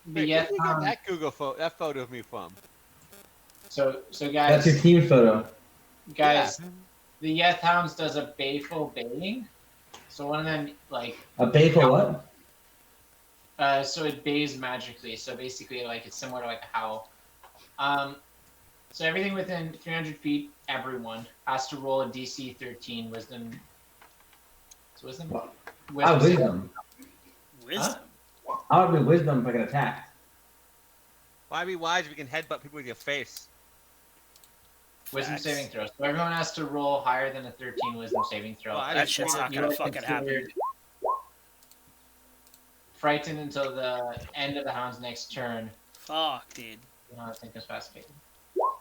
The Wait, Yes where did you get Hounds- that photo of me from? So That's guys, your team photo. guys, the Yes Hounds does a bayful baying. So one of them like A bayful what? so it bays magically. So basically, like it's similar to like a howl. So everything within 300 feet, everyone has to roll a DC 13 Wisdom. It's Wisdom. Wisdom. Wisdom. I would be wisdom if I can attack. Why be wise if you can headbutt people with your face? Wisdom Facts. saving throw. So everyone has to roll higher than a 13 Wisdom saving throw. Well, I That just shit's figured not You gonna are fucking happen. considered frightened until the end of the Hound's next turn. Fuck, dude. I think it's fascinating.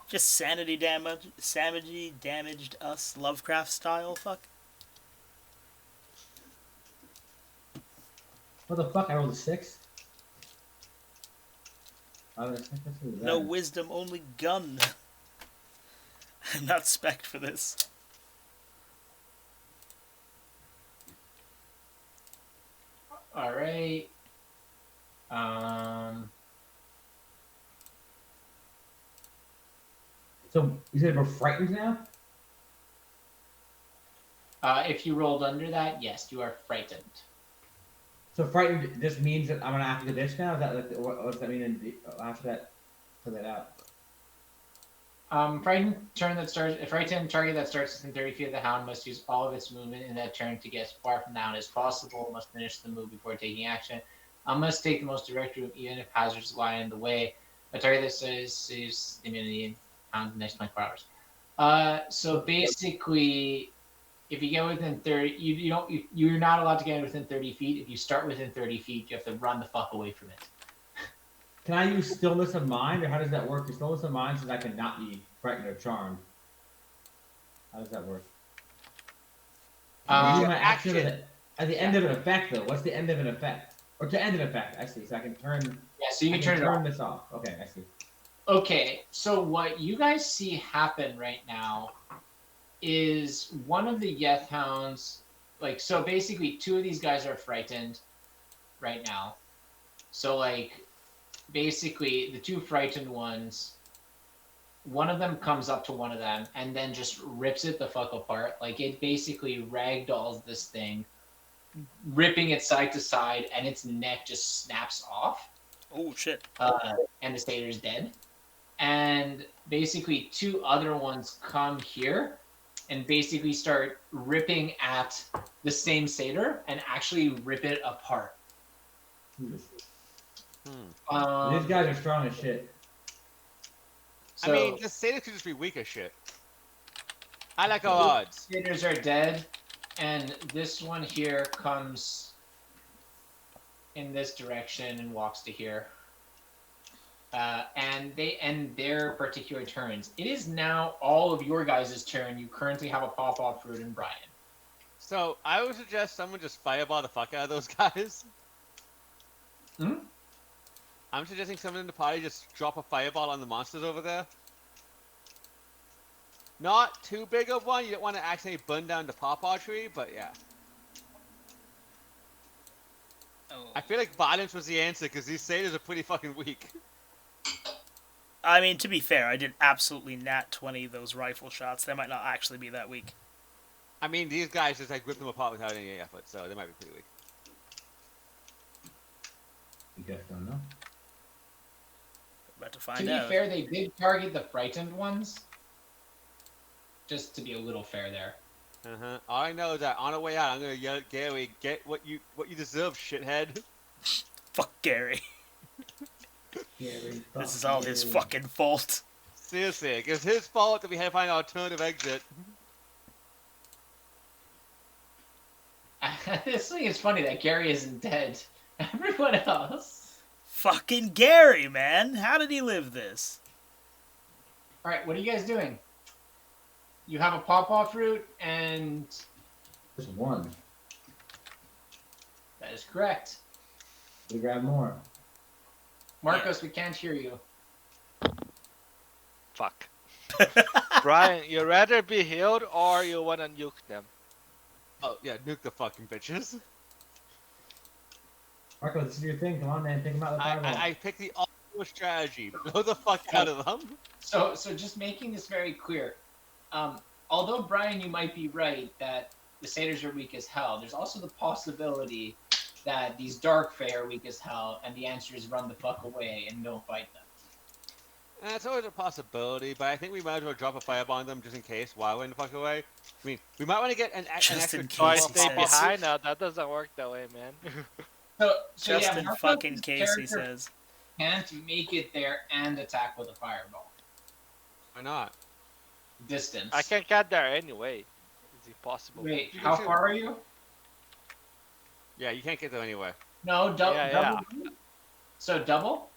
Just sanity damaged us Lovecraft style. Fuck. What the fuck? I rolled a 6. No wisdom, only gun. I'm not spec'd for this. All right. So you said we're frightened now? If you rolled under that, yes, you are frightened. So frightened just means that I'm gonna have to go ditch now. Is that like what does that mean? After that, put that out. Frightened frightened target that starts within 30 feet of the hound must use all of its movement in that turn to get as far from the hound as possible. Must finish the move before taking action. Must take the most direct route, even if hazards lie in the way. A target that saves immunity hound the next 24 hours. So basically, if you get within 30, you're not allowed to get within 30 feet. If you start within 30 feet, you have to run the fuck away from it. Can I use stillness of mind, or how does that work? Because stillness of mind says I cannot be frightened or charmed. How does that work? Use my action at the end of an effect, though. What's the end of an effect? Or to end an effect, I see. So I can turn. Yeah, so you can turn this off. Okay, I see. Okay, so what you guys see happen right now is one of the Hellhounds, like, so basically two of these guys are frightened right now. So, like, basically the two frightened ones, one of them comes up to one of them and then just rips it the fuck apart. Like, it basically ragdolls this thing, ripping it side to side, and its neck just snaps off. Oh, shit. And the satyr's dead. And basically two other ones come here and basically start ripping at the same satyr and actually rip it apart. These guys are strong as shit. So, I mean, the satyrs could just be weak as shit. I like our odds. Satyrs are dead, and this one here comes in this direction and walks to here. And they end their particular turns. It is now all of your guys' turn. You currently have a pop-off fruit in Brian. So I would suggest someone just fireball the fuck out of those guys. Hmm? I'm suggesting someone in the party just drop a fireball on the monsters over there. Not too big of one. You don't want to accidentally burn down the pawpaw tree, but yeah. Oh. I feel like violence was the answer because these satyrs are pretty fucking weak. I mean, to be fair, I did absolutely nat 20 those rifle shots. They might not actually be that weak. I mean, these guys just like rip them apart without any effort, so they might be pretty weak. You guys don't know. About to find To be out. fair, they did target the frightened ones. Just to be a little fair there. All I know is that on the way out, I'm gonna yell at Gary, "Get what you deserve, shithead." Fuck Gary. Gary, This is all his fucking fault. Seriously, it's his fault that we had to find an alternative exit. This thing is funny that Gary isn't dead. Everyone else. Fucking Gary, man. How did he live this? Alright, what are you guys doing? You have a pawpaw fruit, and Just one. that is correct. We grab more. Marcos, we can't hear you. Fuck. Brian, you rather be healed or you wanna nuke them? Oh yeah, nuke the fucking bitches. Marco, this is your thing. Come on, man. Think about the fireball. I picked the ultimate strategy. Blow the fuck out of them. So just making this very clear. Although, Brian, you might be right that the satyrs are weak as hell, there's also the possibility that these dark fae are weak as hell, and the answer is run the fuck away and don't fight them. It's always a possibility, but I think we might as well drop a fireball on them just in case while we're in the fuck away. I mean, we might want to get an Just extra in So I case, stay he says. behind now. That doesn't work that way, man. So Just yeah, in Marcos' fucking case, he character says. can't make it there and attack with a fireball. Why not? Distance. I can't get there anyway. It's impossible. Wait, You how can far are you? Yeah, you can't get there anyway. No, Yeah, double. So double?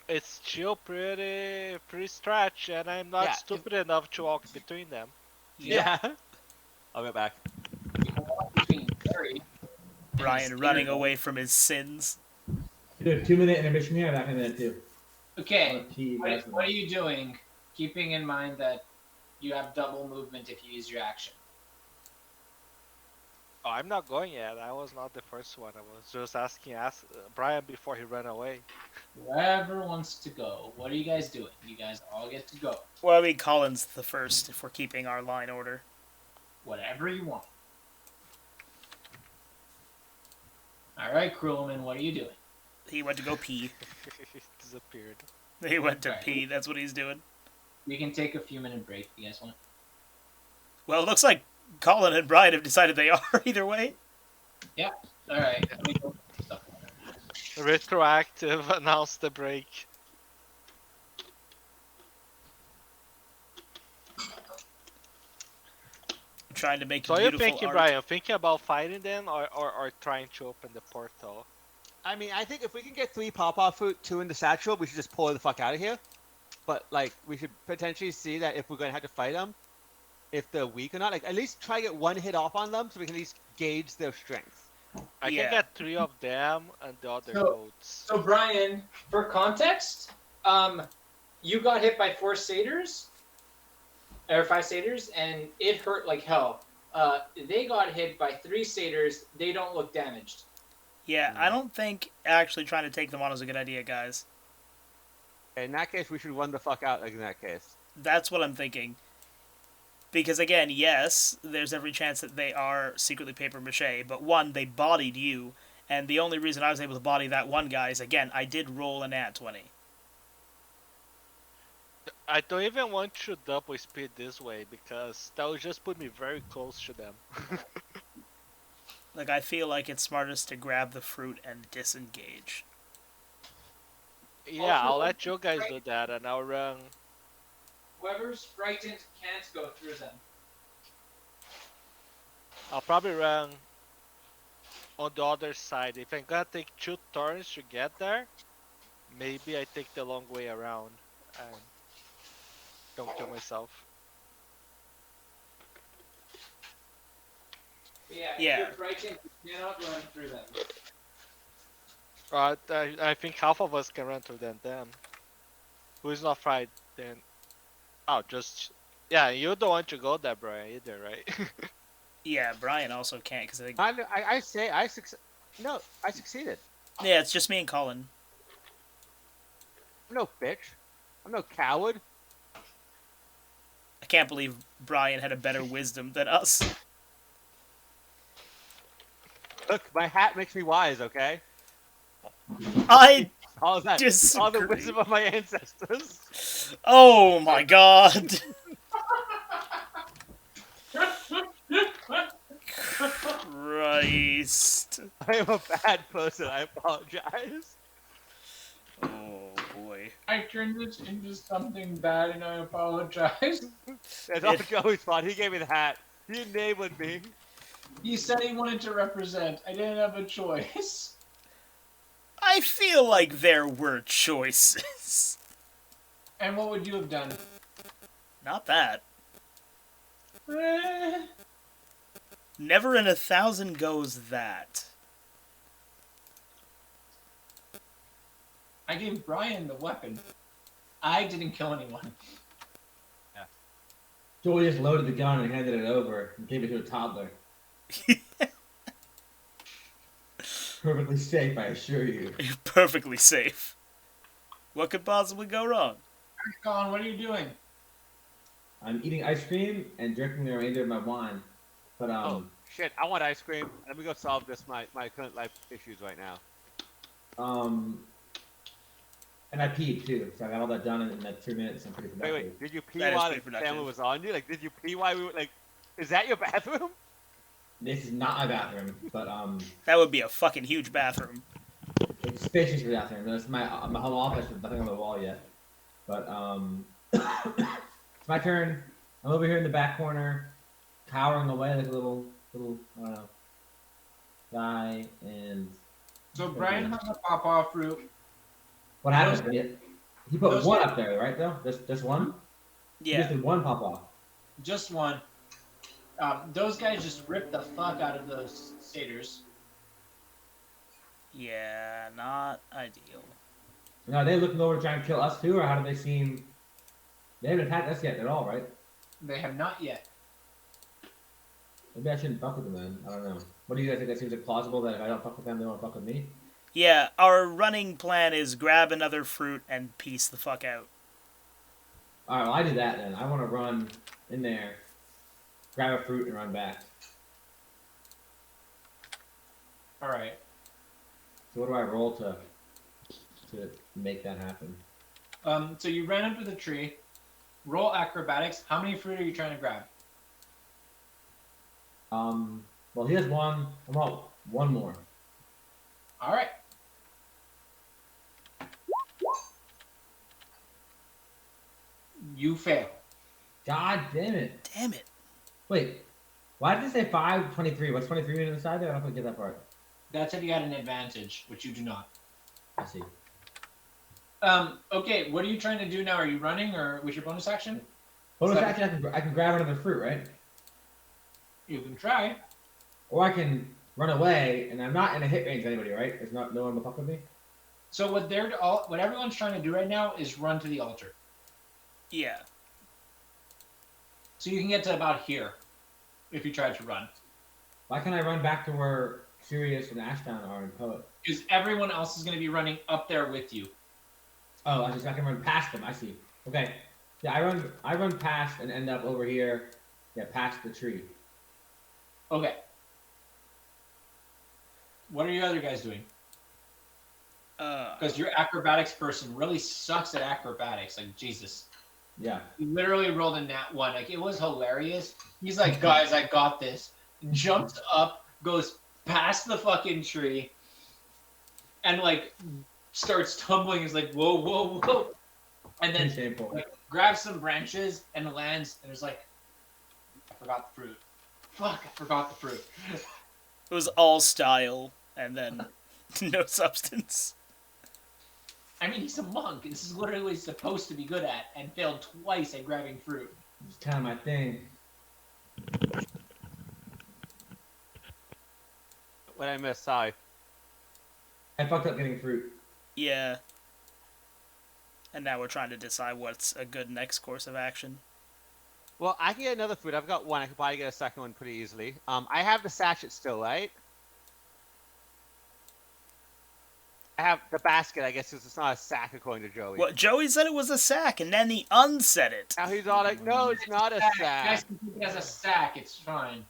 It's still pretty stretch, and I'm not Yeah, stupid enough to walk between them. Yeah. I'll get back. You can walk between Gary. Brian running away from his sins. Do a 2-minute intermission here, back in a minute too. Okay, Gee, what are you doing? Keeping in mind that you have double movement if you use your action. Oh, I'm not going yet. I was not the first one. I was just asking Brian before he ran away. Whoever wants to go. What are you guys doing? You guys all get to go. Well, I mean, Colin's the first if we're keeping our line order. Whatever you want. All right, Krulman, what are you doing? He went to go pee. Disappeared. He went to Right. pee. That's what he's doing. We can take a few minute break if you guys want. Well, it looks like Colin and Brian have decided they are either way. All right. Let me go put stuff on. Retroactive. Announce the break. I'm trying to make So you're beautiful thinking, art. Brian, thinking about fighting them or trying to open the portal? I mean, I think if we can get 3 pawpaw fruit, 2 in the satchel, we should just pull the fuck out of here. But like, we should potentially see that if we're gonna have to fight them, if they're weak or not. Like, at least try to get 1 hit off on them, so we can at least gauge their strength. I Yeah. can get 3 of them and the other So- goats. So Brian, for context, you got hit by 4 satyrs, or 5 satyrs, and it hurt like hell. They got hit by 3 satyrs. They don't look damaged. Yeah, I don't think actually trying to take them on is a good idea, guys. In that case, we should run the fuck out. Like in that case. That's what I'm thinking. Because again, yes, there's every chance that they are secretly paper mache, but one, they bodied you, and the only reason I was able to body that one guy is, again, I did roll an nat 20. I don't even want to double speed this way because that would just put me very close to them. Like, I feel like it's smartest to grab the fruit and disengage. Yeah, Also, I'll let you guys do that and I'll run. Whoever's frightened can't go through them. I'll probably run on the other side. If I'm gonna take 2 turns to get there, maybe I take the long way around and don't kill myself. Yeah, Yeah. if you're frightened, you cannot run through them. I think half of us can run through them then. Who is not fried then? Oh, just... Yeah, you don't want to go there, Brian, either, right? Yeah, Brian also can't, because I think... I succeeded. Yeah, it's just me and Colin. I'm no bitch. I'm no coward. I can't believe Brian had a better wisdom than us. Look, my hat makes me wise. Okay. I... All of that. All the Disagree. wisdom of my ancestors. Oh my god! Christ. I am a bad person. I apologize. Oh boy. I turned this into something bad and I apologize. That's all Joey's fault. He gave me the hat. He enabled me. He said he wanted to represent. I didn't have a choice. I feel like there were choices. And what would you have done? Not that. Eh, Never in 1,000 goes that. I gave Brian the weapon. I didn't kill anyone. Joey just loaded the gun and handed it over and gave it to a toddler. Perfectly safe, I assure you. You're perfectly safe. What could possibly go wrong? Colin, what are you doing? I'm eating ice cream and drinking the remainder of my wine. But Oh shit! I want ice cream. Let me go solve my current life issues right now. and I peed too, so I got all that done in that 2 minutes. I'm pretty productive. Wait, did you pee That is while pretty the productive. camera was on you? Like, did you pee while we were like? Is that your bathroom? This is not my bathroom, but That would be a fucking huge bathroom. it's spacious for bathroom. That's my home office with nothing on the wall yet. But it's my turn. I'm over here in the back corner, cowering away like a little I don't know guy. And So Brian has a pawpaw fruit. what happened? He put Those one guys- up there, right? Though just one. He just Yeah. did one pawpaw. Just one. Those guys just ripped the fuck out of those satyrs. Yeah, not ideal. Now, are they looking over to try and kill us too, or how do they seem? They haven't attacked us yet at all, right? They have not yet. Maybe I shouldn't fuck with them then. I don't know. What do you guys think? That seems like plausible that if I don't fuck with them, they won't fuck with me. Yeah, our running plan is grab another fruit and piece the fuck out. All right, well I do that then. I want to run in there, grab a fruit and run back. All right. So what do I roll to make that happen? So you ran up to the tree. Roll acrobatics. How many fruit are you trying to grab? Well, he has one. I want one more. All right. You fail. God damn it. Damn it. Wait, why did it say 523? What's 23 mean on the side there? I don't quite get that part. That's if you had an advantage, which you do not. I see. Okay, what are you trying to do now? Are you running or with your bonus action? Bonus action, I can grab another fruit, right? You can try. Or I can run away, and I'm not in a hit range of anybody, right? There's no one will fuck with me? So what everyone's trying to do right now is run to the altar. Yeah. So you can get to about here if you try to run. Why can't I run back to where Sirius and Ashdown are in Poet? Because everyone else is going to be running up there with you. Oh, I can run past them. I see. Okay. Yeah, I run past and end up over here. Yeah, past the tree. Okay. What are you other guys doing? Because your acrobatics person really sucks at acrobatics. Like, Jesus. Yeah. He literally rolled a nat 1. Like, it was hilarious. He's like, guys, I got this. Jumps up, goes past the fucking tree, and, like, starts tumbling. He's like, whoa, whoa, whoa. And then like, grabs some branches and lands, and is like, I forgot the fruit. Fuck, I forgot the fruit. It was all style, and then no substance. I mean, he's a monk. This is literally what he's supposed to be good at, and failed twice at grabbing fruit. It's kind of my thing. What I missed, sorry. I fucked up getting fruit. Yeah. And now we're trying to decide what's a good next course of action. Well, I can get another food. I've got one. I could probably get a second one pretty easily. I have the sachet still, right? I have the basket, I guess, because it's not a sack according to Joey. Well, Joey said it was a sack, and then he unsaid it. Now he's all like, no, it's not a You guys sack. can keep it as a sack. It's fine.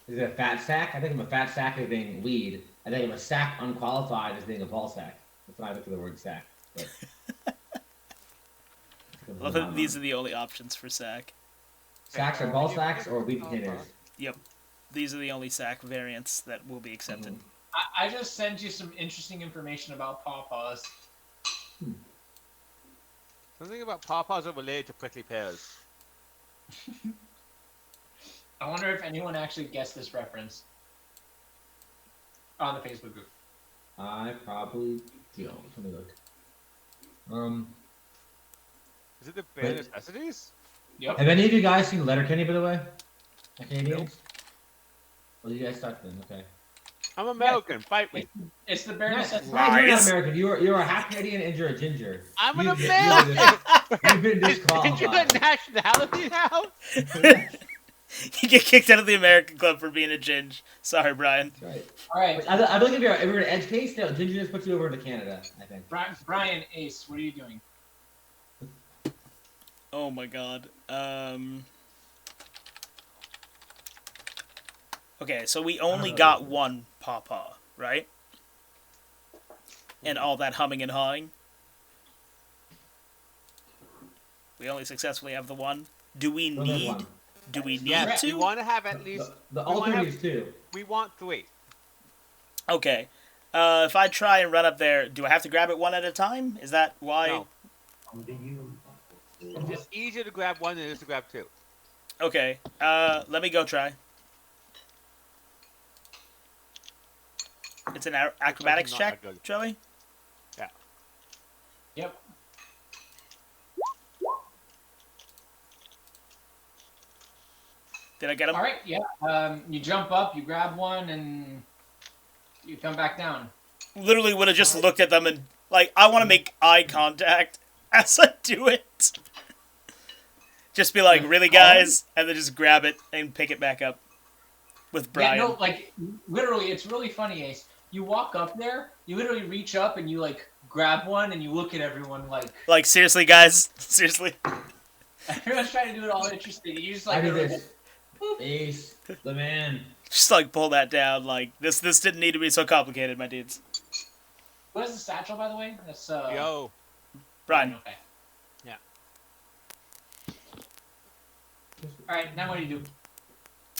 Is it a fat sack? I think I'm a fat sack as being weed. I think I'm a sack unqualified as being a ball sack. That's when I look at the word sack. Well, these are the only options for sack. Sacks are ball sacks or weed containers. Yep. These are the only sack variants that will be accepted. I just sent you some interesting information about pawpaws. Something about pawpaws are related to prickly pears. I wonder if anyone actually guessed this reference on the Facebook group. I probably don't. Let me look. Is it the bare necessities? Yep. Have any of you guys seen Letterkenny, by the way? Canadians? Well, you guys suck then. Okay. I'm American. Fight me. It's the bare No, necessities. you're not Lies. American. You're a half Canadian and you're a ginger. I'm an You- American. You've been Is ginger disqualified. the nationality now? You get kicked out of the American Club for being a ginge. Sorry, Brian. That's right. All right, I believe if you're an edge case, no, ginger just puts you over to Canada, I think. Brian Ace, what are you doing? Oh my god. Okay, so we only got one pawpaw, right? And all that humming and hawing. We only successfully have the one. Do we Don't have need? one. Do we need Yes, we to? want to have at least. The we wanna altar have- needs two. We want 3. Okay. If I try and run up there, do I have to grab it one at a time? Is that why? No. It's easier to grab 1 than it is to grab 2. Okay. Let me go try. It's an acrobatics not check, that good. Joey? Yeah. Yep. Did I get him? All right, yeah. You jump up, you grab one, and you come back down. Literally would have just looked at them and, like, I want to make eye contact as I do it. Just be like, really, guys? And then just grab it and pick it back up with Brian. Yeah, no, like, literally, it's really funny, Ace. You walk up there, you literally reach up and you, like, grab one and you look at everyone Like, seriously, guys? Seriously? everyone's trying to do it all interesting. You just like I do go, this. Ace, the man. Just, like, pull that down. Like, this didn't need to be so complicated, my dudes. What is the satchel, by the way? That's Yo. Brian. Okay. Yeah. All right, now what do you do?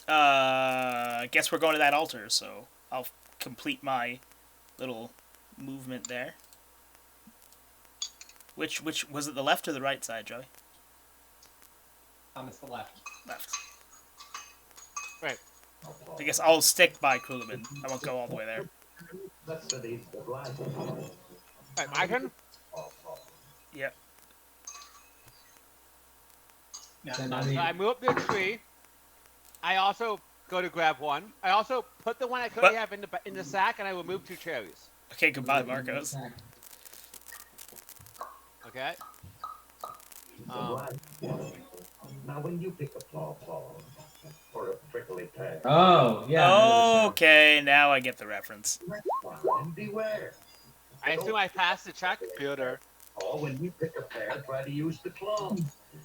I guess we're going to that altar, so I'll complete my little movement there. Which was it, the left or the right side, Joey? It's the left. Left. Right. I guess I'll stick by Kuliman. I won't go all the way there. Right, my turn? Yep. Yeah. Then So I move up to a tree. I also go to grab one. I also put the one I currently have in the sack, and I will move 2 cherries. Okay, goodbye, Marcos. Okay. Now, when you pick a pawpaw or a prickly pear, Oh, yeah. Okay, now I get the reference. and beware. I assume I passed the check. Computer. Or when you pick a pear, try to use the claw.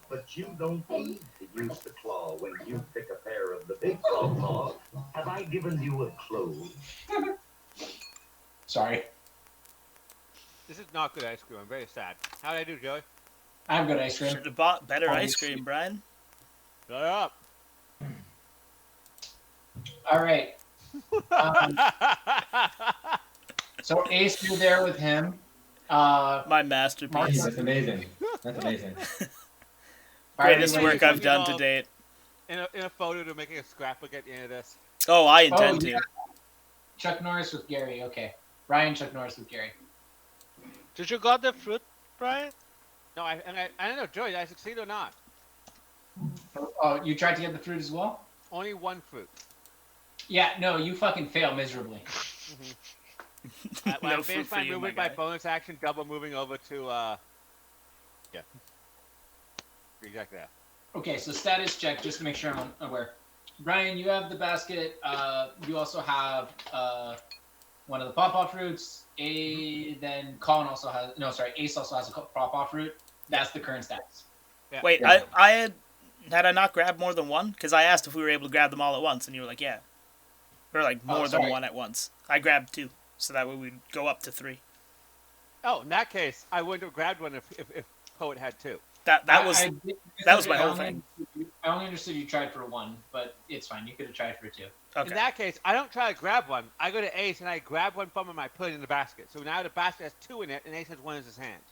But you don't need to use the claw when you pick a pear of the big pawpaw. Have I given you a clue? Sorry. This is not good ice cream. I'm very sad. How did I do, Joey? I have good ice cream. Should have bought better ice cream, Brian. Shut up. All right. So Ace, you're there with him. My masterpiece. That's amazing. That's amazing. Greatest Alright, work I've done to date. In a photo to making a scrapbook at the end of this. Oh, I intend yeah. to. Chuck Norris with Gary. Okay. Brian, Chuck Norris with Gary. Did you got the fruit, Brian? No, I don't know, Joey, did I succeed or not? Oh, you tried to get the fruit as well? Only 1 fruit. Yeah, no, you fucking fail miserably. When No I fruit finish for my you, movement my by guy. bonus action, double moving over to, yeah. Exactly that. Okay, so status check, just to make sure I'm aware. Brian, you have the basket. You also have one of the pawpaw fruits. Then Colin also has, Ace also has a pawpaw fruit. That's the current status. Yeah. Wait, Yeah. I had I not grabbed more than one? Because I asked if we were able to grab them all at once, and you were like, yeah. Or like more than sorry. one at once. I grabbed 2, so that way we'd go up to 3. Oh, in that case, I wouldn't have grabbed one if Poet had 2. That was my whole thing. I only understood you tried for 1, but it's fine. You could have tried for 2. Okay. In that case, I don't try to grab one. I go to Ace and I grab one from him and I put it in the basket. So now the basket has 2 in it and Ace has 1 in his hand.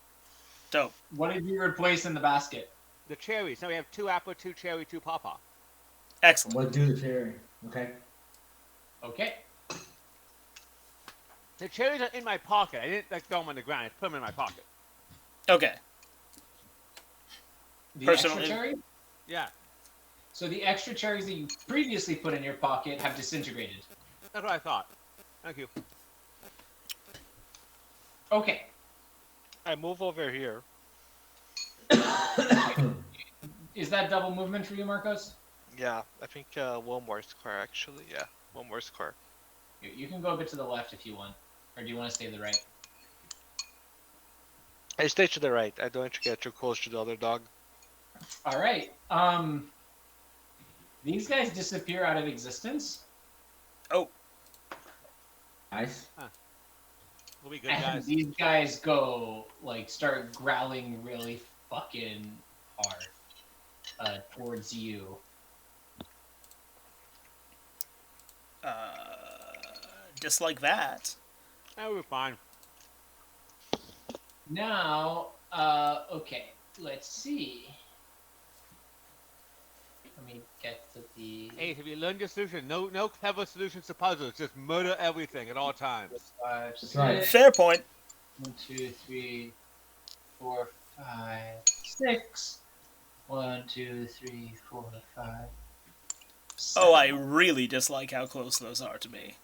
Dope. What did you replace in the basket? The cherries. Now we have 2 apple, 2 cherry, 2 pawpaw. Excellent. What do the cherry? Okay. Okay. The cherries are in my pocket. I didn't like throw them on the ground. I put them in my pocket. Okay. The Personal extra cherry? Yeah, So the extra cherries that you previously put in your pocket have disintegrated. that's what I thought. Thank you. Okay. I move over here. Is that double movement for you, Marcos? Yeah, I think one more square actually. Yeah, one more square. You can go a bit to the left if you want. Or do you want to stay to the right? I stay to the right. I don't want to get too close to the other dog. Alright. These guys disappear out of existence. Nice. We'll be good, And guys. these guys go, start growling really fucking hard towards you. Just like that. Oh, we're fine. Now, okay, let's see. Let me get to the... Ace, have you learned your solution? No clever solutions to puzzles. Just murder everything at all times. 5, That's right. 6, Fair point. 1, 2, 3, 4, 5, 6. 1, 2, 3, 4, 5. Oh, I really dislike how close those are to me.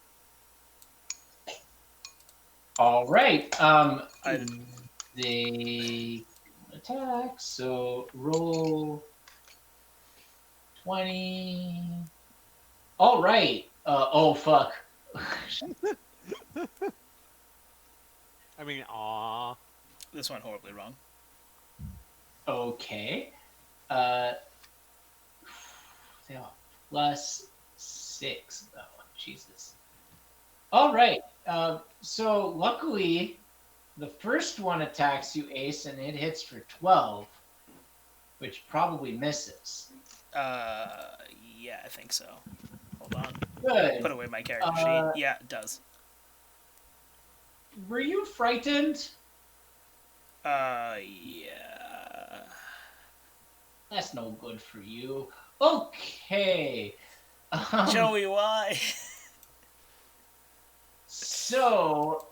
All right. I- They attack. So roll 20. All right. Oh fuck. I mean, aww. This went horribly wrong. Okay. Plus 6, though. Jesus. All right. So luckily, the first one attacks you, Ace, and it hits for 12, which probably misses. Yeah, I think so. Hold on. Good. Put away my character sheet. Yeah, it does. Were you frightened? Yeah. That's no good for you. Okay. Joey, why? So,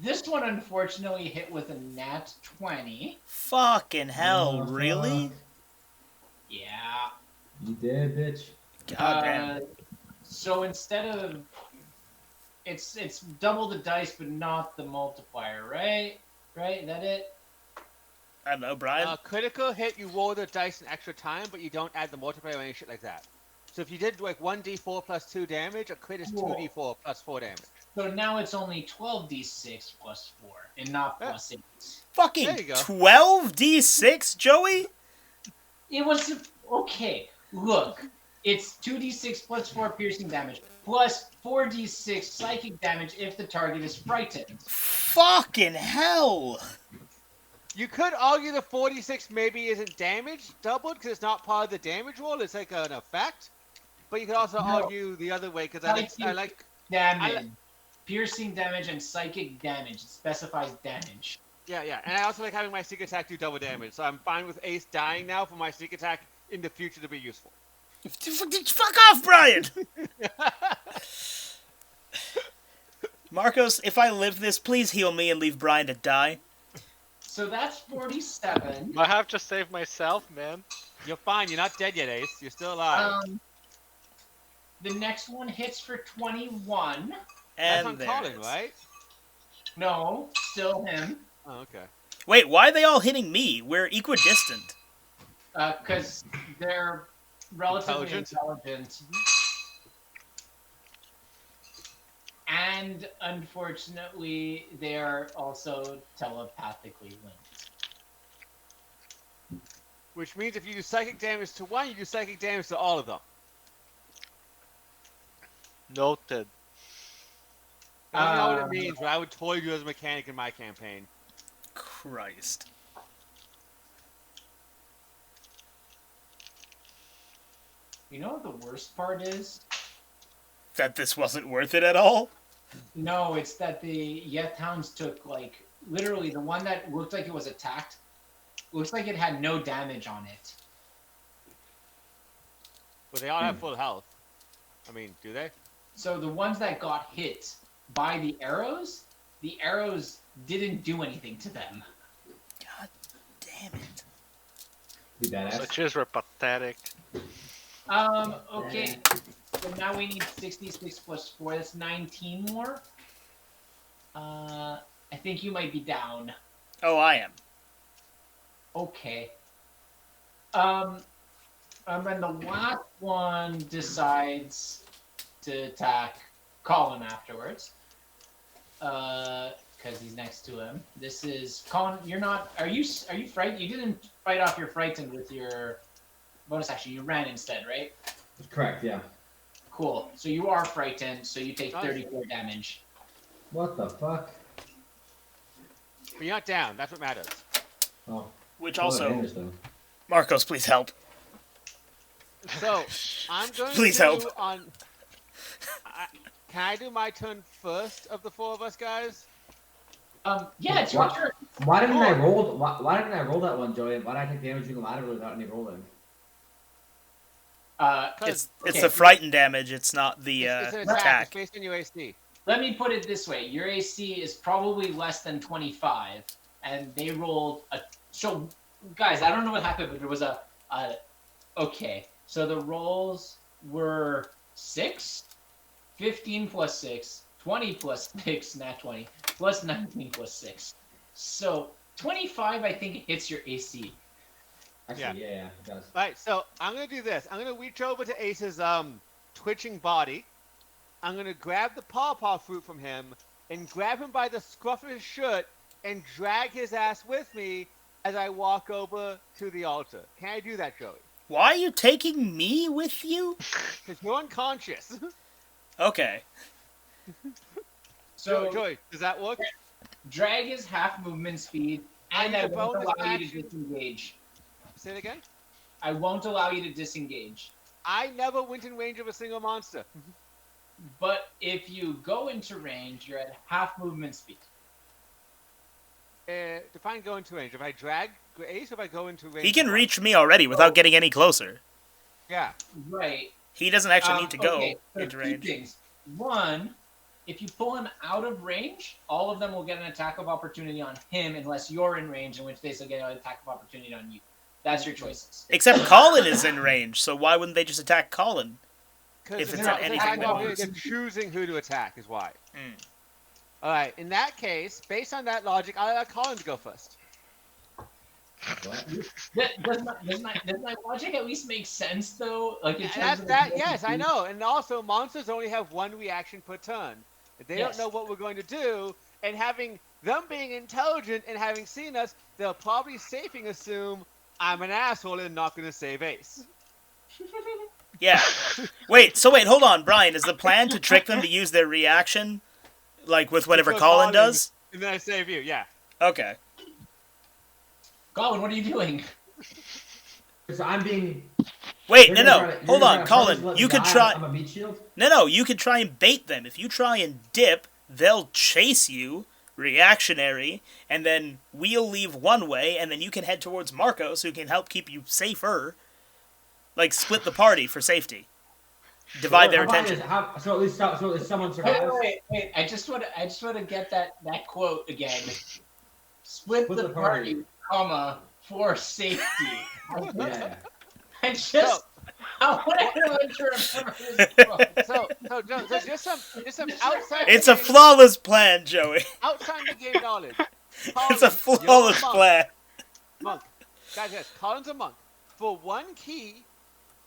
this one unfortunately hit with a nat 20. Fucking hell, really? Yeah. You did, bitch. God damn. So instead of it's double the dice, but not the multiplier, right? Right? Is that it? I don't know, Brian. Critical hit, you roll the dice an extra time, but you don't add the multiplier or any shit like that. So if you did like 1d4 plus 2 damage, a crit is 2d4 plus 4 damage. So now it's only 12d6 plus 4, and not plus 8. Fucking There you go. 12d6, Joey? It was okay. Look, it's 2d6 plus 4 piercing damage, plus 4d6 psychic damage if the target is frightened. Fucking hell! You could argue the 46 maybe isn't damage doubled because it's not part of the damage roll. It's like an effect. But you could also argue the other way because I like damage, piercing damage, and psychic damage. It specifies damage. Yeah, and I also like having my sneak attack do double damage. So I'm fine with Ace dying now for my sneak attack in the future to be useful. Fuck off, Brian! Marcos, if I live this, please heal me and leave Brian to die. So that's 47. I have to save myself, man. You're fine. You're not dead yet, Ace. You're still alive. The next one hits for 21. That's And on there Colin, it is. right? No, still him. Oh, okay. Wait, why are they all hitting me? We're equidistant. Because they're relatively Intelligent. intelligent. And unfortunately, they are also telepathically linked. Which means if you do psychic damage to one, you do psychic damage to all of them. Noted. I don't know what it means, but I would totally do it as a mechanic in my campaign. Christ. You know what the worst part is? That this wasn't worth it at all? No, it's that the Hellhounds took, like, literally the one that looked like it was attacked, looks like it had no damage on it. But they all have full health. I mean, do they? So the ones that got hit by the arrows didn't do anything to them. God damn it. Be badass. Such as were pathetic. Okay. So now we need 66 plus 4. That's 19 more. I think you might be down. Oh, I am. Okay. And then the last one decides to attack Colin afterwards. Because he's next to him. This is Colin. You're not. Are you frightened? You didn't fight off your frightened with your bonus action. You ran instead, right? Correct, yeah. Cool. So you are frightened. So you take Nice. 34 damage. What the fuck? But you're not down. That's what matters. Oh. Which well, also... damage, though. Marcos, please help. So, I'm going Please to help. can I do my turn first of the four of us guys? Yeah, it's your turn. Why didn't I roll? Why didn't I roll that one, Joey? Why did I take damage from the ladder without any rolling? It's okay. the frightened damage, it's not the It's an attack. It's based on your AC. Let me put it this way: your AC is probably less than 25, and they rolled a. So, guys, I don't know what happened, but there was a. Okay, so the rolls were 6, 15 plus 6, 20 plus 6, nat 20, plus 19 plus 6. So 25, I think, hits your AC. Actually, yeah, it does. Alright, so I'm gonna do this. I'm gonna reach over to Ace's twitching body. I'm gonna grab the pawpaw fruit from him, and grab him by the scruff of his shirt and drag his ass with me as I walk over to the altar. Can I do that, Joey? Why are you taking me with you? Because you're unconscious. Okay. So Joey, does that work? drag is half movement speed, and I I use a won't bonus allow you to action. disengage. Say it again. I won't allow you to disengage. I never went in range of a single monster. But if you go into range, you're at half movement speed. Define go into range. If I drag Ace, if I go into range. He can reach me already without getting any closer. Yeah. Right. He doesn't actually need to go Okay, so into two range. things. One, if you pull him out of range, all of them will get an attack of opportunity on him unless you're in range, in which case they'll get an attack of opportunity on you. That's your choices. Except Colin is in range, so why wouldn't they just attack Colin? If it's not anything that they're moves. choosing who to attack is why. Mm. All right. In that case, based on that logic, I'll let Colin go first. Does my logic at least make sense though? Like in terms That's of that. Yes, I know. And also, monsters only have one reaction per turn. If they Yes. don't know what we're going to do, and having them being intelligent and having seen us, they'll probably safing assume I'm an asshole and not going to save Ace. Yeah. Wait, hold on, Brian. Is the plan to trick them to use their reaction, like with whatever So Colin does? And then I save you. Yeah. Okay. Colin, what are you doing? So I'm being. Wait, you're no. gonna try to- Hold you're on, gonna try to Colin. let You me could die, try. I'm a meat shield. No. You could try and bait them. If you try and dip, they'll chase you, reactionary, and then we'll leave one way, and then you can head towards Marcos, who can help keep you safer. Like split the party for safety. Divide their How about attention. this? So at least someone survives. Wait. I just want to get that quote again. Split the party, comma, for safety. Yeah. I just I want everyone to remember this quote. So just some outside. It's a flawless plan, Joey. outside the game knowledge. It's a Colin, flawless you're a plan. monk. Guys, Colin's a monk. For one key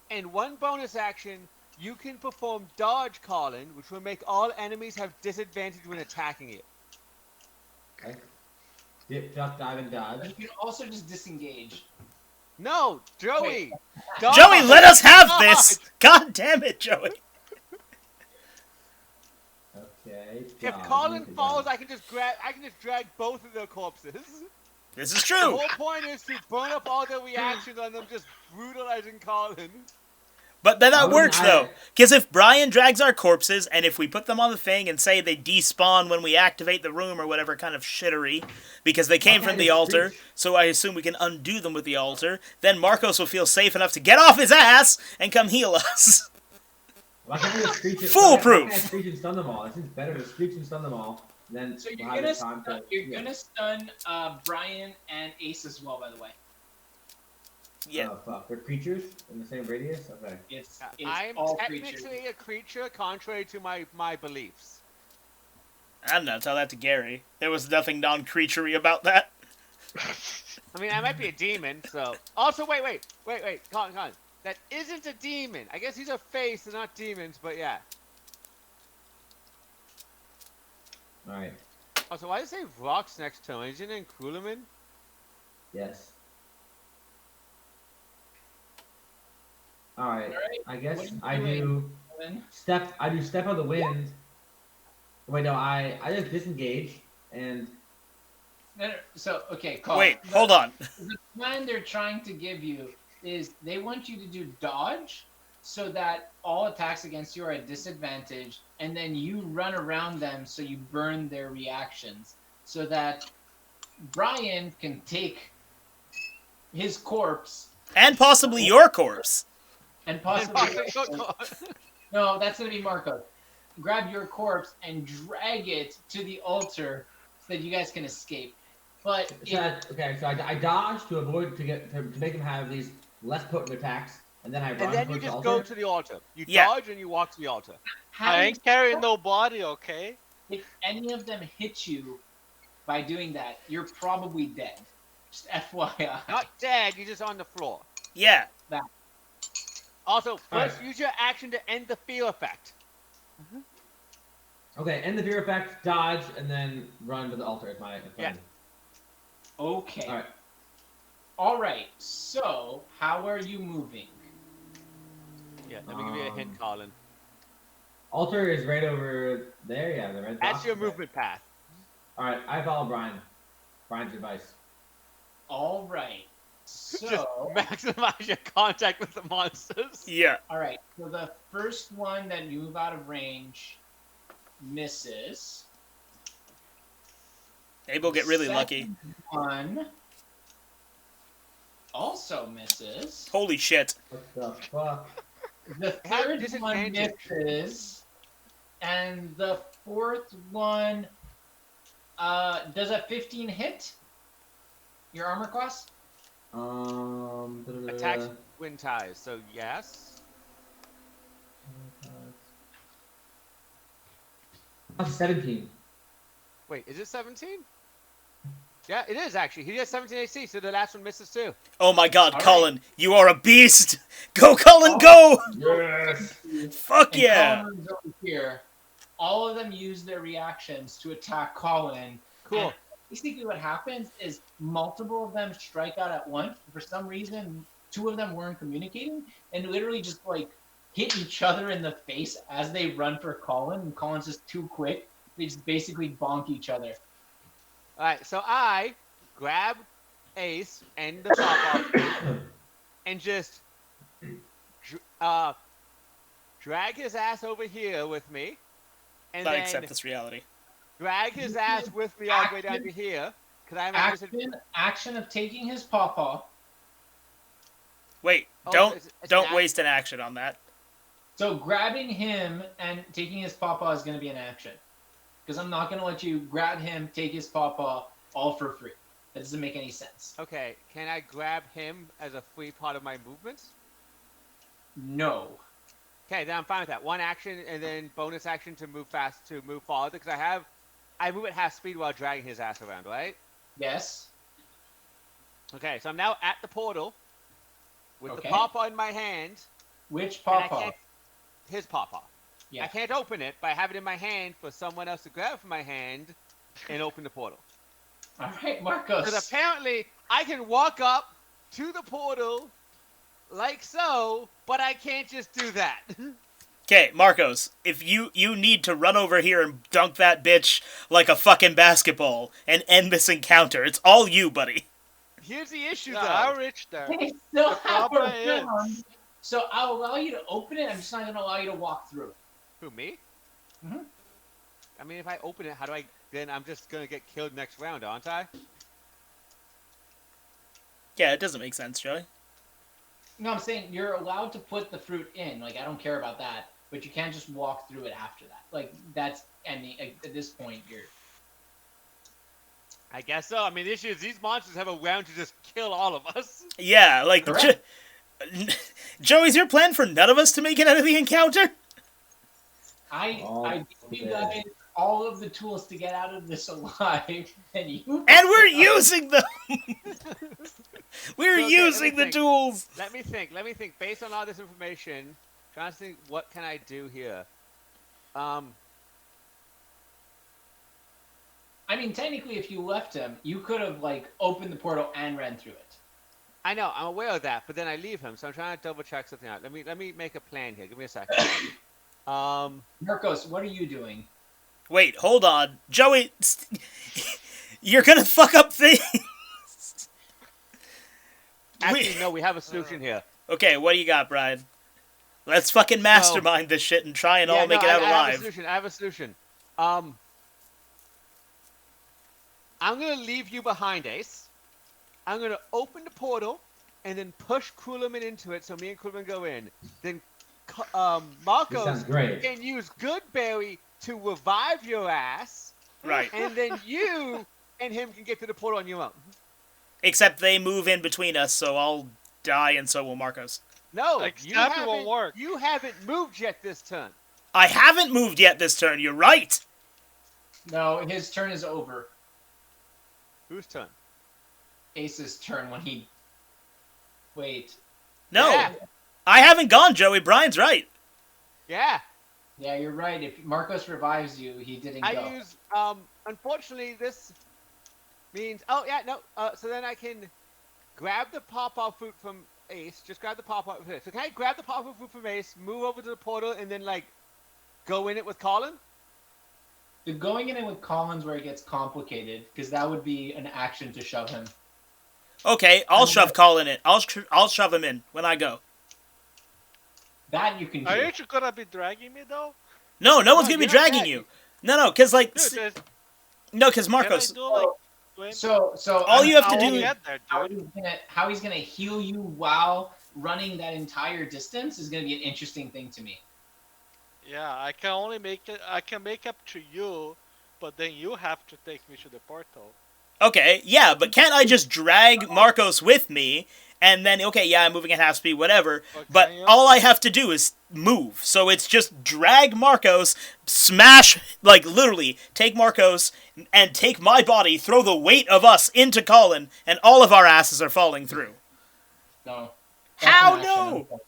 and one bonus action, you can perform dodge, Colin, which will make all enemies have disadvantage when attacking you. Okay. Dip, duck, dive, and dodge. You can also just disengage. No, Joey. Wait. Dodge, Joey, let us have dodge. this. God damn it, Joey. Okay. If dodge, Colin okay, falls, dodge. I can just drag both of their corpses. This is The true. whole point is to burn up all their reactions on them, just brutalizing Colin. But then that Oh, works, I- though. Because if Brian drags our corpses, and if we put them on the thing and say they despawn when we activate the room or whatever kind of shittery, because they came Why from can't the I altar, screech? so I assume we can undo them with the altar, then Marcos will feel safe enough to get off his ass and come heal us. Why can't we just screech and- Foolproof. Why can't I screech and stun them all? It seems better to screech and stun them all. And then So we'll have the time to. gonna stun Brian and Ace as well, by the way. Yeah. Oh fuck! They're creatures in the same radius. Okay. It's I'm all technically creatures. a creature, contrary to my beliefs. I don't know, tell that to Gary. There was nothing non-creaturey about that. I mean, I might be a demon, so. Also, wait, Colin. That isn't a demon. I guess these are face, they're not demons, but yeah. All right. Also, why does it say rocks next to him? Is it in Kruleman? Yes. All right. Alright, I guess what I are you do Colin? step. I do step of the wind. Wait, no. I just disengage and. No, so okay, Colin. Wait, hold on. The plan they're trying to give you is they want you to do dodge so that all attacks against you are at disadvantage, and then you run around them so you burn their reactions, so that Brian can take his corpse And possibly your corpse. and possibly Colin. no, that's gonna be Marco. Grab your corpse and drag it to the altar so that you guys can escape. But So I dodge to avoid to make them have these less potent attacks, and then I run And then you towards the just altar. go to the altar. You Yeah. dodge and you walk to the altar. I having ain't carrying no body, okay? if any of them hit you by doing that, you're probably dead. Just FYI. Not dead, you're just on the floor. Yeah. Also, Alright. first use your action to end the fear effect. Okay, end the fear effect, dodge, and then run to the altar. Is my plan. Yeah. Okay. All right. All right. So, how are you moving? Yeah, let me give you a hint, Colin. Altar is right over there. Yeah, the red That's box. your Okay. movement path. All right, I follow Brian. Brian's advice. All right. Just So, maximize your contact with the monsters. Yeah. all right. So the first one that you move out of range misses. Maybe we'll get really Second lucky. One also misses. Holy shit. What the fuck? The Have third one disadvantage. misses, and the fourth one does a 15 hit your armor class? Attacks win ties, so yes. Oh, 17. Wait, is it 17? Yeah, it is actually. He has 17 AC, so the last one misses too. Oh my god, All right. Colin, you are a beast! Go, Colin, go! Yes. Fuck And yeah! Colin is over here. All of them use their reactions to attack Colin. Cool. And basically what happens is multiple of them strike out at once. For some reason, two of them weren't communicating and literally just like hit each other in the face as they run for Colin. And Colin's just too quick. They just basically bonk each other. Alright, so I grab Ace and the pop-off and just drag his ass over here with me. And I then accept this reality. drag his ass with me all the way down to here. Cause I'm Action of taking his pawpaw. Wait, Oh, don't it's an don't act- waste an action on that. So grabbing him and taking his pawpaw is going to be an action. Because I'm not going to let you grab him, take his pawpaw, all for free. That doesn't make any sense. Okay, can I grab him as a free part of my movements? No. Okay, then I'm fine with that. One action and then bonus action to move fast, to move farther, because I move at half speed while dragging his ass around, right? Yes. Okay, so I'm now at the portal with the Okay. pawpaw in my hand. Which and I pawpaw? can't- His pawpaw. Yeah. I can't open it, but I have it in my hand for someone else to grab from my hand and open the portal. All right, Marcos. Because apparently I can walk up to the portal like so, but I can't just do that. Okay, Marcos, if you need to run over here and dunk that bitch like a fucking basketball and end this encounter. It's all you, buddy. Here's the issue, Yeah, though. I'll reach there. They still The have problem a round. So I'll allow you to open it. I'm just not going to allow you to walk through. Who, me? Mhm. I mean, if I open it, how do I... Then I'm just going to get killed next round, aren't I? Yeah, it doesn't make sense, Joey. No, I'm saying you're allowed to put the fruit in. Like, I don't care about that. But you can't just walk through it after that. Like, that's... And at this point, you're... I guess so. I mean, the issue is these monsters have a round to just kill all of us. Yeah, like... Correct. Joey's your plan for none of us to make it out of the encounter? Oh, I give you okay. guys all of the tools to get out of this alive, and you... And we're using them! We're So, okay, using let me the think. tools! Let me think. Based on all this information, trying to think, what can I do here? I mean, technically, if you left him, you could have, like, opened the portal and ran through it. I know, I'm aware of that, but then I leave him, so I'm trying to double check something out. Let me make a plan here. Give me a second. Marcos, what are you doing? Wait, hold on. Joey, you're gonna fuck up things! Actually, no, we have a solution here. Okay, what do you got, Brian? Let's fucking mastermind this shit and try and all make it out I alive. have a solution. I'm gonna leave you behind, Ace. I'm gonna open the portal and then push Kruleman into it so me and Kruleman go in. Then This Marcos sounds great. can use Goodberry to revive your ass, Right. and then you and him can get to the portal on your own. Except they move in between us, so I'll die and so will Marcos. No, Like, you that won't work. You haven't moved yet this turn. I haven't moved yet this turn, you're right! No, his turn is over. Whose turn? Ace's turn when he... Wait. No, Yeah. I haven't gone, Joey. Brian's right. Yeah. Yeah, you're right. If Marcos revives you, he didn't I go. use unfortunately this means so then I can grab the pop-up fruit from Ace. Just grab the pop-up fruit. So can I grab the pop-up fruit from Ace, move over to the portal, and then like go in it with Colin? The going in it with Colin's where it gets complicated, because that would be an action to shove him. Okay, I'll shove Colin in. I'll shove him in when I go. That you can do. Aren't you gonna be dragging me though? No one's gonna be you're not dragging you. No, because like Dude, there's- because can I Marcos, do like 20? So all you have to I won't do. get there, dude. how he's gonna heal you while running that entire distance is gonna be an interesting thing to me. Yeah, I can only make it. I can make up to you, but then you have to take me to the portal. Okay, yeah, but can't I just drag Marcos with me, and then, okay, yeah, I'm moving at half speed, whatever, but can you? all I have to do is move. So it's just drag Marcos, smash, like, literally, take Marcos, and take my body, throw the weight of us into Colin, and all of our asses are falling through. No. How That's an action, no? I'm sorry.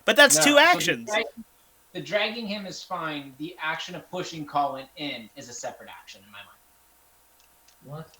But that's No, two so actions. the dragging him is fine. The action of pushing Colin in is a separate action in my mind. What?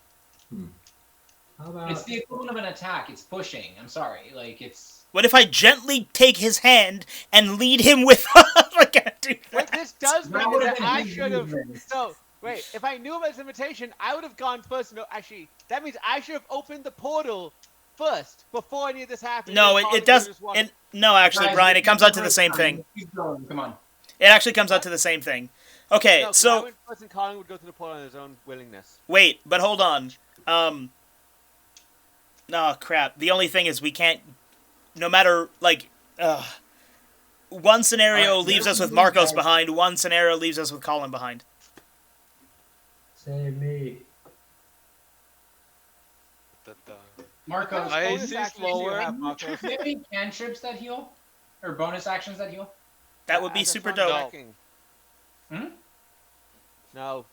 How about? It's the equivalent of an attack. It's pushing. I'm sorry. Like, it's... What if I gently take his hand and lead him with us? I can't do What that. this does That mean is would've that been I his should have. movement. So wait, if I knew about his invitation, I would have gone first. No, actually, that means I should have opened the portal first before any of this happened. No, and Colin it does. would've just walked- No, actually, Guys, Brian, it it's comes out to the same time. thing. Keep going. Come on. It actually comes out to the same thing. Okay, No, 'cause I so went first and Colin would go to the portal on his own willingness. wait, but hold on. No, crap. The only thing is we can't. No matter like, one scenario Alright, leaves us with you Marcos guys- behind. One scenario leaves us with Colin behind. Save me. Marcos, I Bonus see actions you slower. have, Marcos. do you have any cantrips that heal? Or bonus actions that heal? That would be As a super fun dope. tracking. Hmm? No,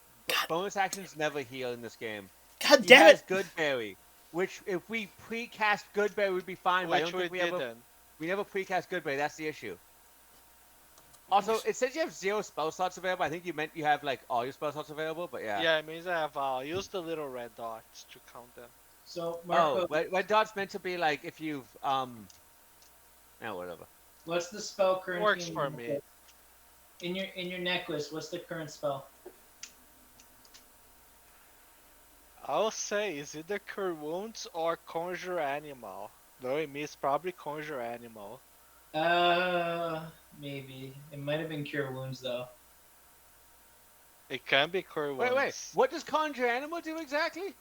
bonus actions never heal in this game. God He damn has it! Goodberry, which if we pre-cast Goodberry would be fine. But I Which don't we think didn't. we never pre-cast Goodberry. That's the issue. Also, it says you have 0 spell slots available. I think you meant you have like all your spell slots available, but yeah. Yeah, it means I have use the little red dots to count them. So, Oh, Marcos, red dot's meant to be like if you've whatever. what's the spell currently? Works in for your me. necklace? In your necklace, what's the current spell? I'll say is either Cure Wounds or Conjure Animal. Knowing me, it's probably Conjure Animal. Maybe. It might have been Cure Wounds, though. It can be Cure Wounds. Wait. What does Conjure Animal do exactly?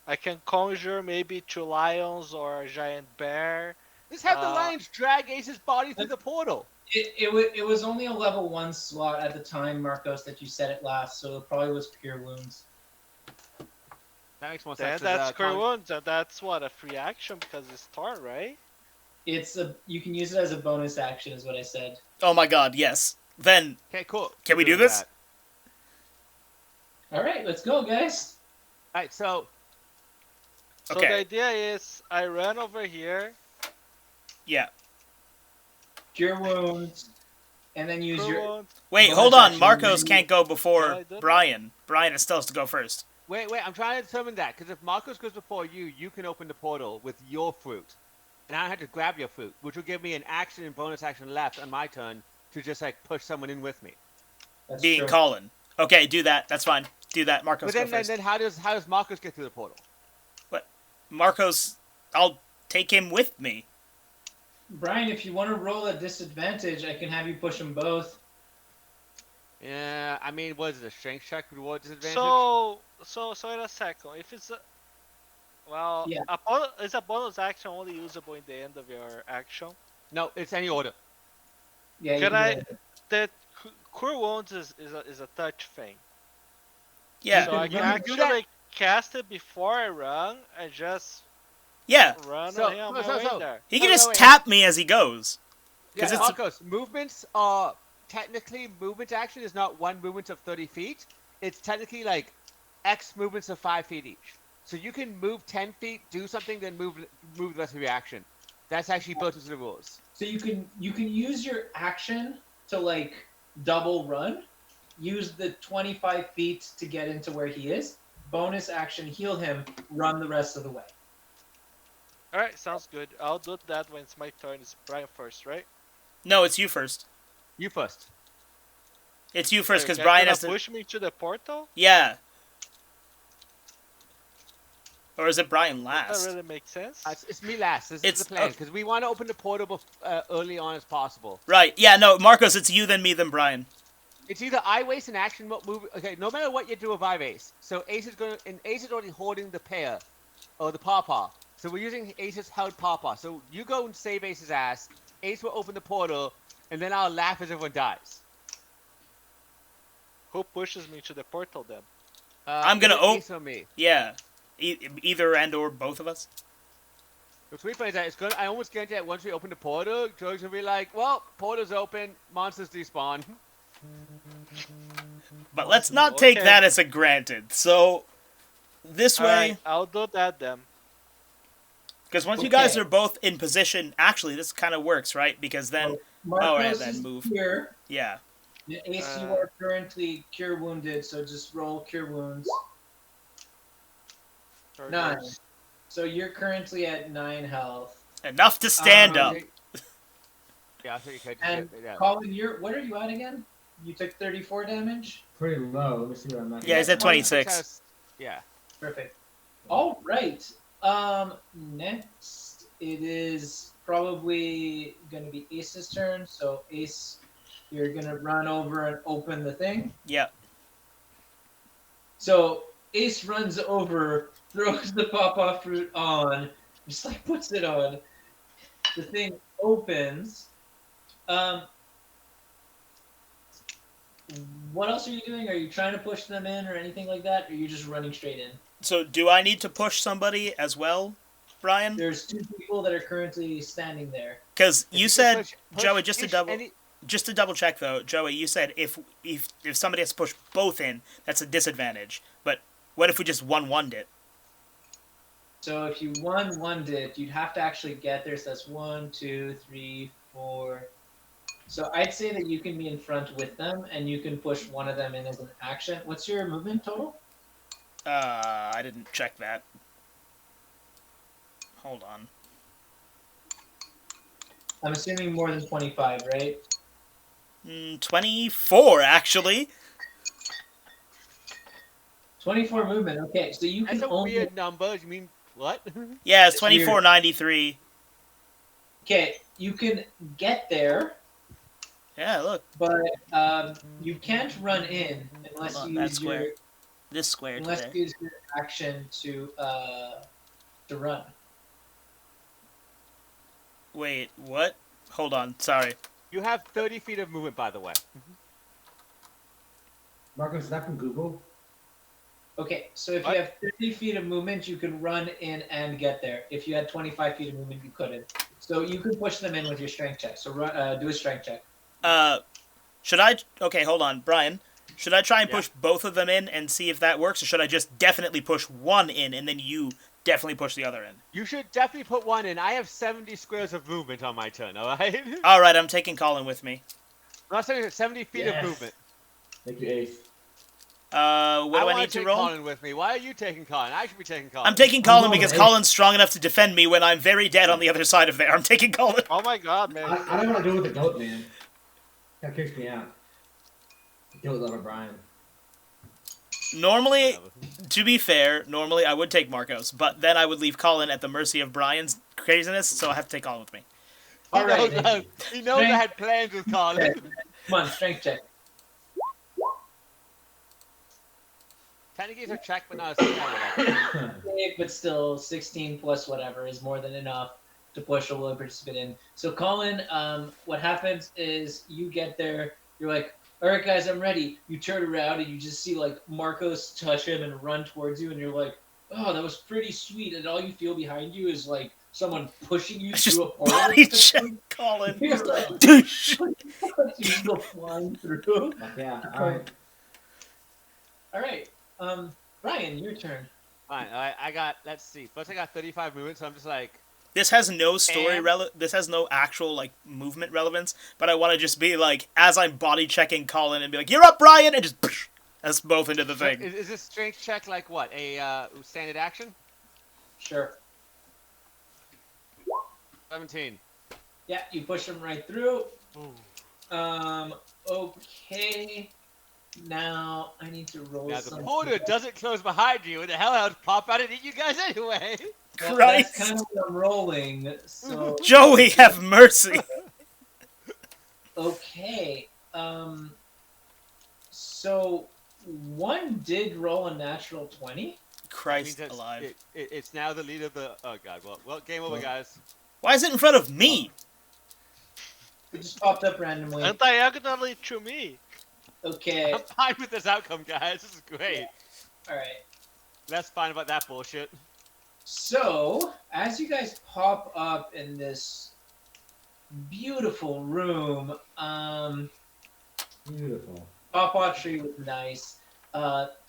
I can conjure maybe 2 lions or a giant bear. Just have the lions drag Ace's body through the portal. It was only a level 1 slot at the time, Marcos, that you said it last, so it probably was Cure Wounds. That makes more Then sense. that's Cure Wounds, and that's what, a free action because it's Thor, right? You can use it as a bonus action, is what I said. Oh my God, yes. Then Okay, cool. Can we We're do doing this? that. All right, let's go, guys. All right, so So Okay. the idea is I run over here, yeah. Cure Wounds, and then use Cure your... Wounds. Wait, Bonus hold on. action, Marcos you- can't go Can I before do that? Brian. Brian still has to go first. wait. I'm trying to determine that because if Marcos goes before you, you can open the portal with your fruit, and I had to grab your fruit, which will give me an action and bonus action left on my turn to just like push someone in with me. That's Being true. Colin. Okay, do that. That's fine. Do that. Marcos, But go then, first. then how does Marcos get through the portal? Marcos, I'll take him with me. Brian, if you want to roll a disadvantage, I can have you push them both. Yeah, I mean, what is it? A strength check reward disadvantage? So in a second, if it's a, well, Yeah. is a bonus action only usable in the end of your action? No, it's any order. Yeah, you Can I? do that. The Cure Wounds is a touch thing. Yeah. So I You can can do that. actually cast it before I run and just Yeah. run So- on my so- way so- there. He can No, just wait. tap me as he goes. Yeah, 'Cause it's- Marcos, movements are technically movement action is not one movement of 30 feet. It's technically like X movements of 5 feet each. So you can move 10 feet, do something, then move the rest of your action. That's actually built into the rules. So you can use your action to like double run. Use the 25 feet to get into where he is. Bonus action, heal him. Run the rest of the way. All right, sounds good. I'll do that when it's my turn. It's Brian first, right? No, it's you first. You first. It's you first So because you're Brian gonna has to. push me to the portal. Yeah. Or is it Brian That last? really makes sense. It's me last. This It's- is the plan because we want to open the portal early on as possible. Right. Yeah. No, Marcos, it's you, then me, then Brian. It's either I waste an action move. Okay, no matter what you do with Ace. So Ace is already holding the pair, or the pawpaw. So we're using Ace's held pawpaw. So you go and save Ace's ass. Ace will open the portal, and then I'll laugh as everyone dies. Who pushes me to the portal then? I'm gonna either Ace or me. Yeah. Either and or both of us. What's really funny is that I almost guarantee that once we open the portal, George will be like, "Well, portal's open. Monsters despawn." But let's not take Okay. that as a granted. So, this All way, right, I'll do that then. because once you guys Okay. are both in position, actually, this kind of works, right? Because then, Marcos then is move. here. Yeah. Ace, you are currently cure wounded, so just roll cure wounds. There 9. goes. So you're currently at 9 health. Enough to stand up. Yeah, I think you could. And Yeah. Colin, what are you at again? You took 34 damage? Pretty low. Let me see what I'm at. Yeah, he's at 26. Yeah. Perfect. All right. Next it is probably going to be Ace's turn. So Ace, you're going to run over and open the thing. Yeah. So Ace runs over, throws the pawpaw fruit on, just like puts it on. The thing opens. What else are you doing? Are you trying to push them in or anything like that? Or are you just running straight in? So, do I need to push somebody as well, Brian? There's 2 people that are currently standing there. Because If you can said, push Joey, just to each- double check though, Joey, you said if somebody has to push both in, that's a disadvantage. But what if we just 1-1'd it? So if you 1-1'd it, you'd have to actually get there. So that's 1, 2, 3, 4. So I'd say that you can be in front with them, and you can push one of them in as an action. What's your movement total? I didn't check that. Hold on. I'm assuming more than 25, right? 24, actually. 24 movement. Okay, so you can That's a only. weird number. You mean what? Yeah, it's It's weird. 24.93. Okay, you can get there, Yeah, look. but you can't run in unless Hold on, you that use square. your This square unless today. you use your action to run. Wait, what? Hold on, sorry. You have 30 feet of movement, by the way. Marcos, is that from Google? Okay, so if What? you have 30 feet of movement, you can run in and get there. If you had 25 feet of movement, you couldn't. So you can push them in with your strength check. So do a strength check. Should I... Okay, hold on, Brian. Should I try and Yeah. push both of them in and see if that works, or should I just definitely push one in and then you definitely push the other in? You should definitely put one in. I have 70 squares of movement on my turn, alright? Alright, I'm taking Colin with me. I'm not saying 70 feet Yes. of movement. Thank you, Ace. What do I wanna need to take roll? Colin with me. Why are you taking Colin? I should be taking Colin. I'm taking Colin rolling because eight. Colin's strong enough to defend me when I'm very dead on the other side of there. I'm taking Colin. Oh my god, man. I don't want to go with the goat, man. That kicks me out. Goat lover Brian. Normally, to be fair, normally I would take Marcos, but then I would leave Colin at the mercy of Brian's craziness, so I have to take Colin with me. All right. He knows I had plans with Colin. Come on, strength check. Technically it's a check, but not a skill. Okay, but still, 16 plus whatever is more than enough to push a willing participant in. So, Colin, what happens is you get there, you're like, all right, guys, I'm ready. You turn around and you just see, like, Marcos touch him and run towards you, and you're like, oh, that was pretty sweet. And all you feel behind you is, like, someone pushing you I just through a portal. body check Colin. You're like, Douche. you just go flying through. Fuck yeah. Alright. All right. Brian, your turn. Fine, alright, I got, let's see. First I got 35 movement, so I'm just like, This has no story And- this has no actual like movement relevance, but I want to just be like as I'm body checking Colin and be like, "You're up, Brian," and just psh, us both into the thing. Is this strength check like what? A standard action? Sure. 17. Yeah, you push him right through. Okay. Now I need to roll Now the something. portal doesn't close behind you, and the Hellhounds pop out and eat you guys anyway. Well, Christ. that's kind of what I'm rolling. So Joey, have mercy. okay. So one did roll a natural 20. Christ That means alive. it's now the lead of the. Oh god. Well, game over, guys. Why is it in front of me? It just popped up randomly. And diagonally to me. Okay. I'm fine with this outcome, guys. This is great. All right. Less fine about that bullshit. So, as you guys pop up in this beautiful room, Beautiful. Papaw was nice.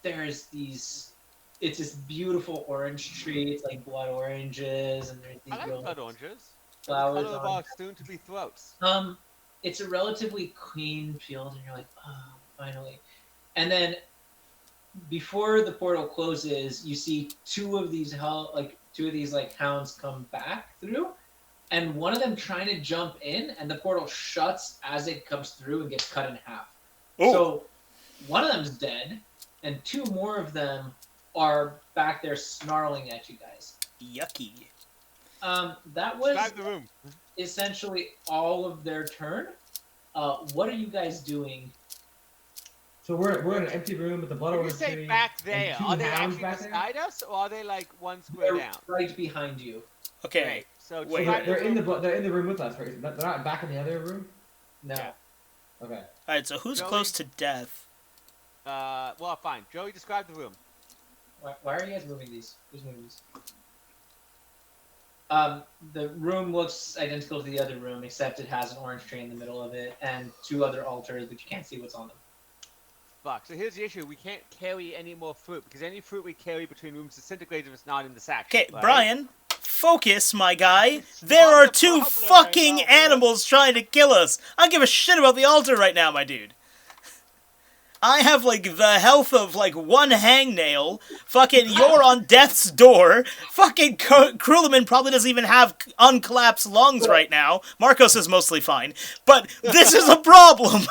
There's these. It's this beautiful orange tree. It's like blood oranges, and there's these I like little blood oranges. flowers Color of on. our soon-to-be throats. It's a relatively clean field, and you're like, oh, finally. And then, before the portal closes, you see two of these hounds come back through, and one of them trying to jump in, and the portal shuts as it comes through and gets cut in half. Oh. So one of them's dead, and two more of them are back there snarling at you guys. Yucky. That was Describe the room. essentially all of their turn. What are you guys doing? So we're in an empty room with the blood When you orange say tree. back and there, two are they hounds actually back there? beside us, or are they like one square They're down? right behind you. Okay. Great. So Wait, describe They're in room. they're in the room with us, right? They're not back in the other room. No. Yeah. Okay. Alright, so who's Joey? close to death? Well, fine. Joey, describe the room. Why are you guys moving these? Who's moving these? The room looks identical to the other room, except it has an orange tree in the middle of it and two other altars, but you can't see what's on them. Fuck. So here's the issue: we can't carry any more fruit because any fruit we carry between rooms disintegrates if it's not in the sack. Okay, right? Brian, focus, my guy. There are the two problem fucking right now, man. animals trying to kill us. I don't give a shit about the altar right now, my dude. I have, like, the health of, like, one hangnail. Fucking, you're on death's door. Fucking Kruleman probably doesn't even have uncollapsed lungs right now. Marcos is mostly fine. But this is a problem.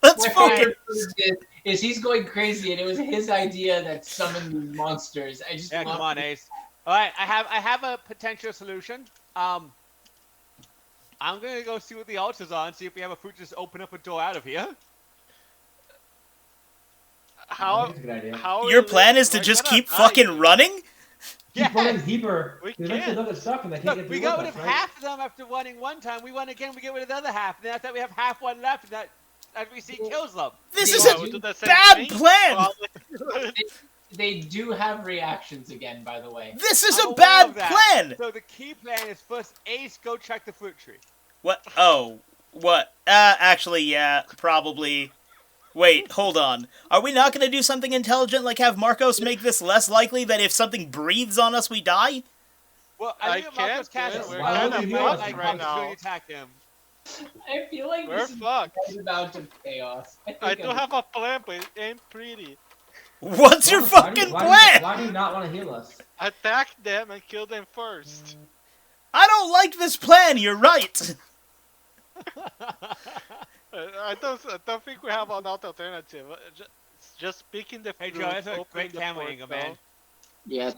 Let's My focus. favorite is he's going crazy, and it was his idea that summoned these monsters. I just Yeah, love come on, it. Ace. All right, I have a potential solution. I'm gonna go see what the altar's on, see if we have a fruit just open up a door out of here. I How? think it's a good idea. How? Your is plan it- is to we're just gonna keep die. fucking running? Keep running Yes. deeper. We Eventually can't. they'll get stuck and they can't Look, get we through got with rid of us, right? half of them after running one time. We run again, we get rid of the other half. And then after that, we have half one left, and that as we see kills them. This Yeah, is Yeah, a we do the same bad thing, plan. probably. They do have reactions again, by the way. This is I'm a aware bad of that. plan. So the key plan is first, Ace, go check the fruit tree. What? Oh, what? Actually, yeah, probably. Wait, hold on. Are we not going to do something intelligent, like have Marcos make this less likely that if something breathes on us, we die? Well, I I think Marcos can't do cast it. We're kinda fucked like right Marcos really now. attack him. I feel like We're this is fucked. right amount of chaos. I do have a plan, but it ain't pretty. What's your Why do you- fucking why do you- plan? Why do you not want to heal us? Attack them and kill them first. I don't like this plan, you're right. I don't think we have an alternative. Just picking the Hey fruit, Joe, that's a opening great the camera angle, portal, man. Yeah.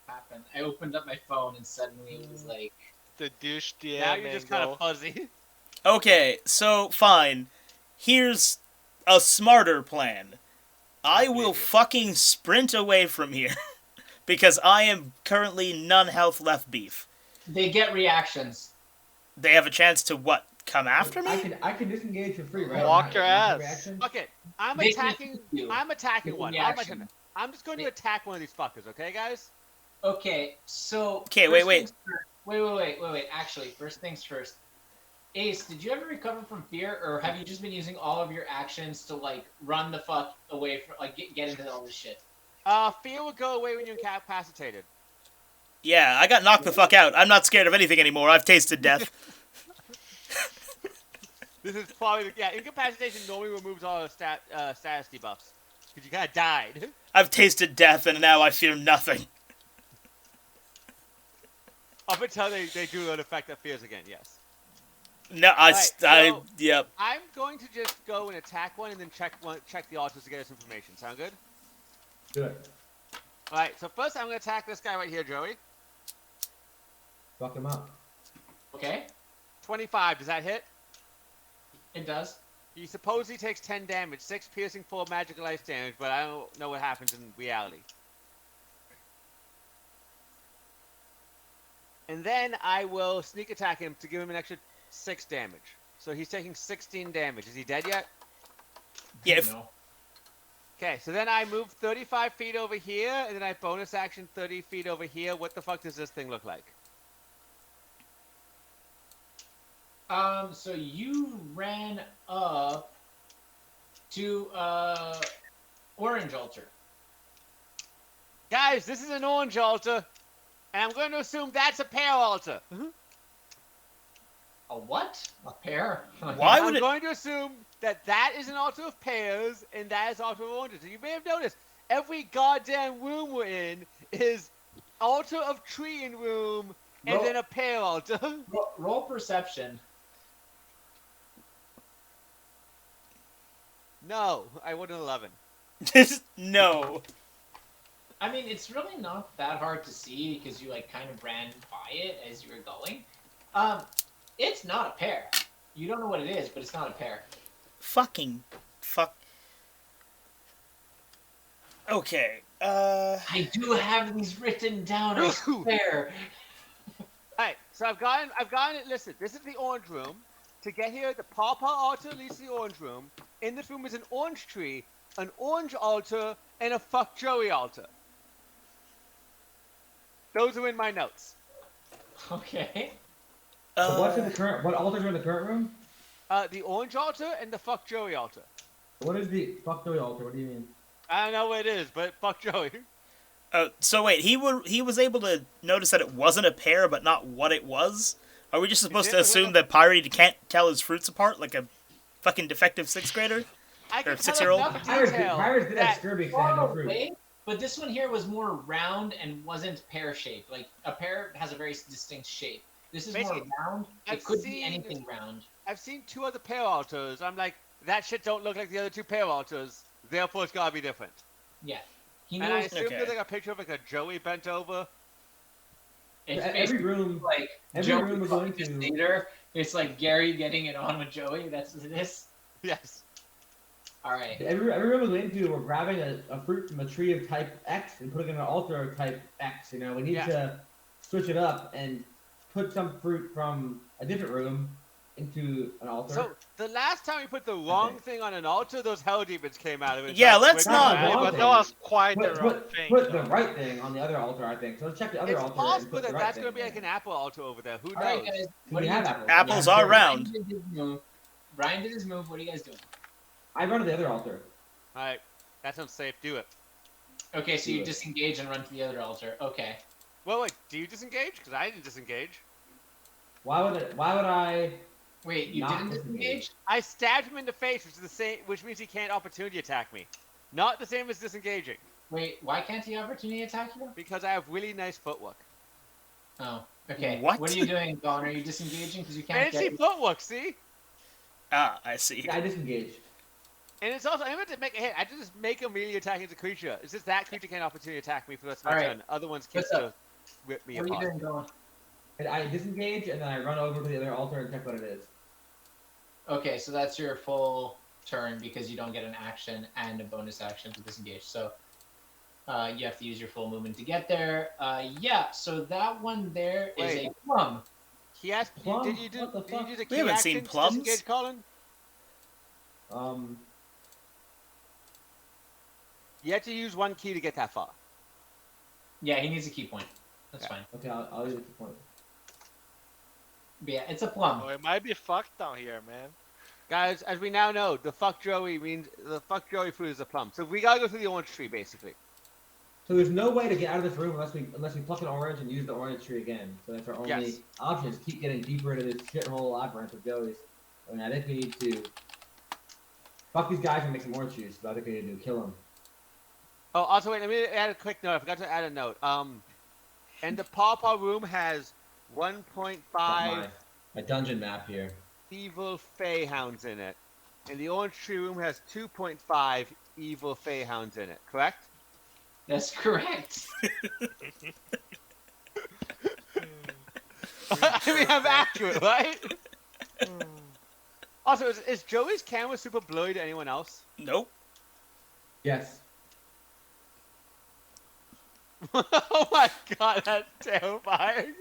Happened. I opened up my phone and suddenly it was like, The douche DM Now you're just kind angle. of fuzzy. Okay, so fine. Here's a smarter plan. I will fucking sprint away from here. Because I am currently none health left beef. they get reactions. They have a chance to what? Come after me? I can disengage for free, right? Walk your ass. Reaction? Okay, I'm They can attacking. hit you. I'm attacking With one. reaction. I'm just going to attack one of these fuckers. Okay, guys? Okay, so. Okay, first wait. things first- Wait. Actually, first things first. Ace, did you ever recover from fear, or have you just been using all of your actions to like run the fuck away from like get into all this shit? Fear will go away when you're incapacitated. Yeah, I got knocked the fuck out. I'm not scared of anything anymore. I've tasted death. This is probably incapacitation normally removes all the status debuffs because you kind of died. I've tasted death, and now I fear nothing. Up until they do an effect that fears again. Yes. No, yep. I'm going to just go and attack one and then check the altars to get us information. Sound good? Good. Alright, so first I'm going to attack this guy right here, Joey. Fuck him up. Okay, 25, does that hit? it does. He supposedly takes 10 damage, 6 piercing, 4 magical ice damage, but I don't know what happens in reality. And then I will sneak attack him to give him an extra 6 damage. So he's taking 16 damage. Is he dead yet? Yeah. No. Okay, so then I move 35 feet over here, and then I bonus action 30 feet over here. What the fuck does this thing look like? So you ran up to orange altar. Guys, this is an orange altar, and I'm going to assume that's a pear altar. A what? A pear? Why would I'm it? going to assume that is an altar of pears, and that is altar of oranges. You may have noticed, every goddamn room we're in is altar of tree in room, and then a pear altar. Roll perception. No, I would an 11. No. I mean, it's really not that hard to see because you like kind of ran by it as you were going. It's not a pear. You don't know what it is, but it's not a pear. Fuck. Okay. I do have these written down. I swear. Alright, so I've gotten it listed. This is the orange room. To get here, the pawpaw altar leads to the orange room. In this room is an orange tree, an orange altar, and a fuck Joey altar. Those are in my notes. Okay. So what's in the current? What altars are in the current room? The orange altar and the fuck Joey altar. What is the fuck Joey altar? What do you mean? I don't know what it is, but fuck Joey. So wait, he was able to notice that it wasn't a pear, but not what it was? Are we just supposed to assume that Pyre can't tell his fruits apart like a fucking defective 6th grader? I can Or tell 6-year-old? enough detail Pirates did have that scurvy because they had no fruit. Probably, but this one here was more round and wasn't pear-shaped. Like, a pear has a very distinct shape. This is more Basically, round. It I've could seen- be anything round. I've seen 2 other pear altars. I'm like, that shit don't look like the other 2 pear altars. Therefore, it's gotta be different. Yeah. He And I knows assume Okay. there's like a picture of like a Joey bent over. it's Every basically room, like every Joey room we're going fucking to. Seder. It's like Gary getting it on with Joey. That's what it is. Yes. Every Alright. room we go into, we're grabbing a fruit from a tree of type X and putting it in an altar of type X. You know, we need Yeah. to switch it up and put some fruit from a different room into an altar. So the last time we put the wrong thing on an altar, those hell demons came out of it. Yeah, Like, let's wicked not- bad. Wrong But thing. that was quite the put, wrong put, thing. put the though. right thing on the other altar, I think. So let's check the other It's altar. and possible put that the right that's thing gonna be in like an there. apple altar over there. Who Alright, knows? guys. We What are you have doing? apples. Apples Yeah. are round. Brian did his move. Brian did his move. What are you guys doing? I run to the other altar. All right, that sounds safe. Do it. Okay, so you Do it. disengage and run to the other altar. Okay. Wait. Do you disengage? Because I didn't disengage. Why would I? Wait, you Not didn't disengage? I stabbed him in the face, which is the same, which means he can't opportunity attack me. Not the same as disengaging, Wait, why can't he opportunity attack you? because I have really nice footwork. Oh, okay. What? What are you doing, Vaughn? Are you disengaging because you can't Fancy get... footwork, see? I see. I disengage. And it's also, I'm going to make a hit. I just make a melee attack as a creature. It's just that creature can't opportunity attack me for the rest of my Alright. turn. Other ones can What's still rip me What are you apart. doing, Vaughn? And I disengage and then I run over to the other altar and check what it is. Okay, so that's your full turn because you don't get an action and a bonus action to disengage. So you have to use your full movement to get there. Yeah, so that one there is Wait. a plum. He has. Plum? Did you do? What the Did you fuck? do the key We haven't action seen to plums. disengage, Colin? You had to use one key to get that far. Yeah, he needs a key point. That's Yeah. fine. Okay, I'll use it to point. But yeah, it's a plum. Oh, it might be fucked down here, man. Guys, as we now know, the fuck Joey means the fuck Joey fruit is a plum. So we gotta go through the orange tree, basically. So there's no way to get out of this room unless we pluck an orange and use the orange tree again. So that's our only Yes. option. Is keep getting deeper into this shithole labyrinth of Joey's. I mean, I think we need to fuck these guys and make some orange juice. But I think we need to kill them. Oh, also wait, let me add a quick note. I forgot to add a note. And the Paw room has 1.5 My dungeon map here. evil Hellhounds in it. And the Orange Tree room has 2.5 evil Hellhounds in it, correct? That's correct. I mean, I'm accurate, right? Also, is Joey's camera super blurry to anyone else? Nope. Yes. Oh my god, that's terrifying.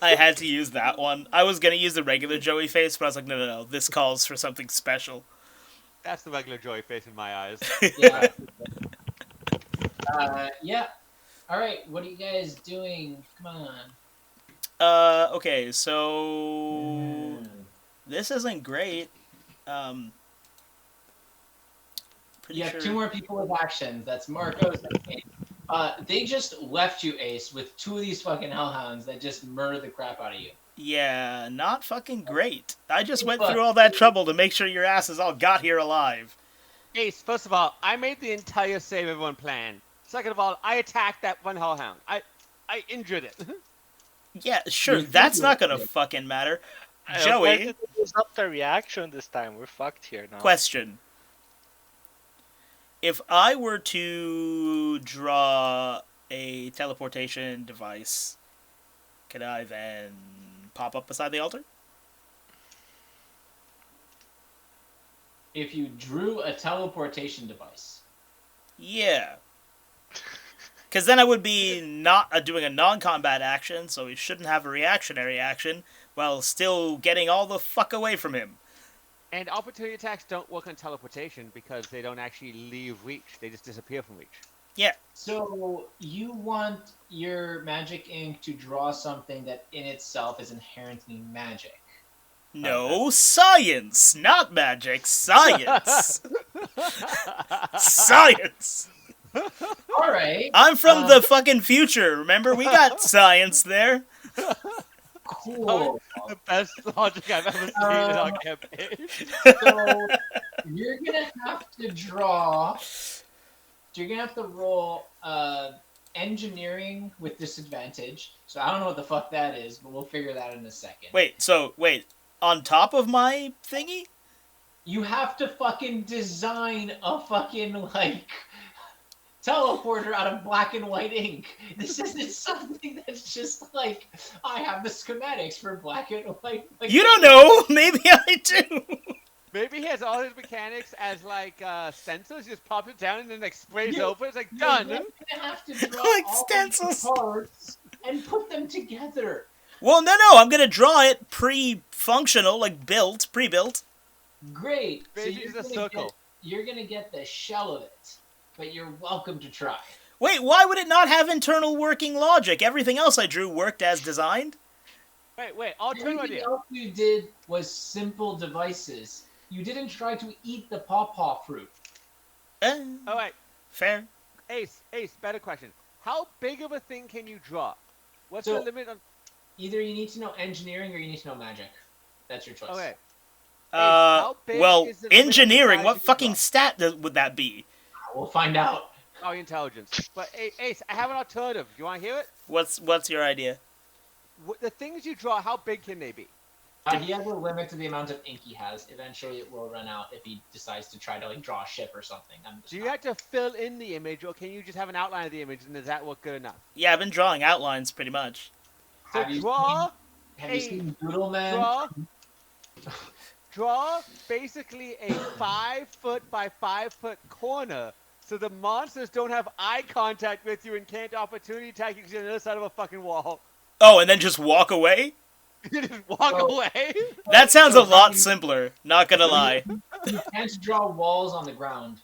I had to use that one. I was gonna use the regular Joey face, but I was like, no. This calls for something special. That's the regular Joey face in my eyes. Yeah. Yeah. All right. What are you guys doing? Come on. Okay, so this isn't great. Pretty You sure. have two more people with actions. That's Marcos and Ace. They just left you, Ace, with two of these fucking hellhounds that just murder the crap out of you. Yeah, not fucking great. I just went through all that trouble to make sure your asses all got here alive. Ace, first of all, I made the entire save everyone plan. Second of all, I attacked that one hellhound. I injured it. Yeah, sure, that's not gonna fucking matter. Joey, Use up the reaction this time. We're fucked here now. question. If I were to draw a teleportation device, could I then pop up beside the altar? If you drew a teleportation device. Yeah. Because then I would be not doing a non-combat action, so he shouldn't have a reactionary action, while still getting all the fuck away from him. And opportunity attacks don't work on teleportation because they don't actually leave reach. They just disappear from reach. Yeah. So you want your magic ink to draw something that in itself is inherently magic. No, science! Not magic, science! Science! Alright. I'm from the fucking future, remember? We got science there. Cool. The best logic I've ever seen in our campaign. So you're gonna have to draw. You're gonna have to roll engineering with disadvantage. So I don't know what the fuck that is, but we'll figure that in a second. Wait, on top of my thingy? You have to fucking design a fucking like teleporter out of black and white ink. This isn't something that's just like I have the schematics for black and white. Like, You don't know! Maybe I do! Maybe he has all his mechanics as like stencils. Just pops it down and then like sprays Yeah, over. It's like You're done. gonna have to draw Like all stencils. the parts and put them together. Well, no, I'm gonna draw it pre-functional, like pre-built. Great. So Maybe it's a circle. You're gonna get the shell of it, but you're welcome to try. Wait, why would it not have internal working logic? Everything else I drew worked as designed. Wait. Alternative Everything idea. else you did was simple devices. You didn't try to eat the pawpaw fruit. Eh, All right, fair. Ace. Better question. How big of a thing can you draw? What's So- the limit on? Either you need to know engineering or you need to know magic. That's your choice. Okay. Well, is the limit of engineering, size what you can fucking draw? stat would that be? We'll find out. Oh, intelligence. But Ace, I have an alternative. Do you want to hear it? What's your idea? The things you draw, how big can they be? He has a limit to the amount of ink he has. Eventually, it will run out if he decides to try to like draw a ship or something. Do you have to fill in the image, or can you just have an outline of the image, and does that work good enough? Yeah, I've been drawing outlines pretty much. So Have you Have you Hey, seen Doodle Man? Draw basically a 5 foot by 5 foot corner, so the monsters don't have eye contact with you and can't opportunity attack you because you're on the other side of a fucking wall. Oh, and then just walk away? You just walk So- away. That sounds a So lot how simpler, not gonna lie. You can't draw walls on the ground.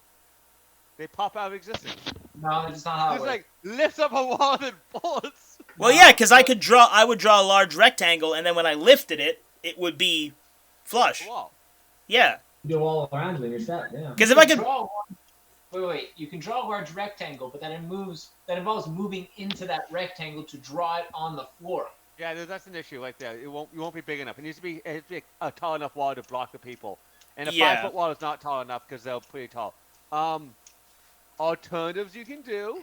They pop out of existence. No, that's not how it Just works. like lift up a wall and bullets. Well, yeah, because I would draw a large rectangle, and then when I lifted it, it would be flush. Wall. Yeah, You do all around you and you're set, yeah. because if I could, Draw one. Wait. You can draw a large rectangle, but that involves moving into that rectangle to draw it on the floor. Yeah, that's an issue right there. You won't be big enough. It needs to be a tall enough wall to block the people. And a Yeah. 5-foot wall is not tall enough because they're pretty tall. Alternatives you can do.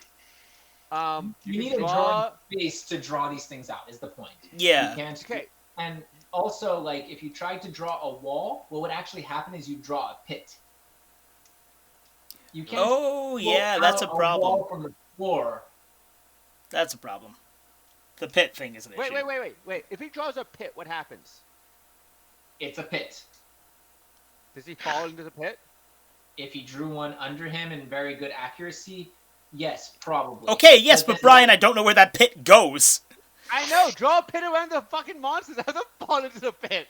You need can a drawing space to draw these things out. Is the point? Yeah. You can't. Okay. And also, like, if you tried to draw a wall, what would actually happen is you draw a pit. You can't. Oh, yeah, that's a problem. Wall from the floor. That's a problem. The pit thing is an issue. Wait. If he draws a pit, what happens? It's a pit. Does he fall into the pit? If he drew one under him in very good accuracy, yes, probably. Okay, yes, but Brian, I don't know where that pit goes. I know. Draw a pit around the fucking monsters. How they fall into the pit?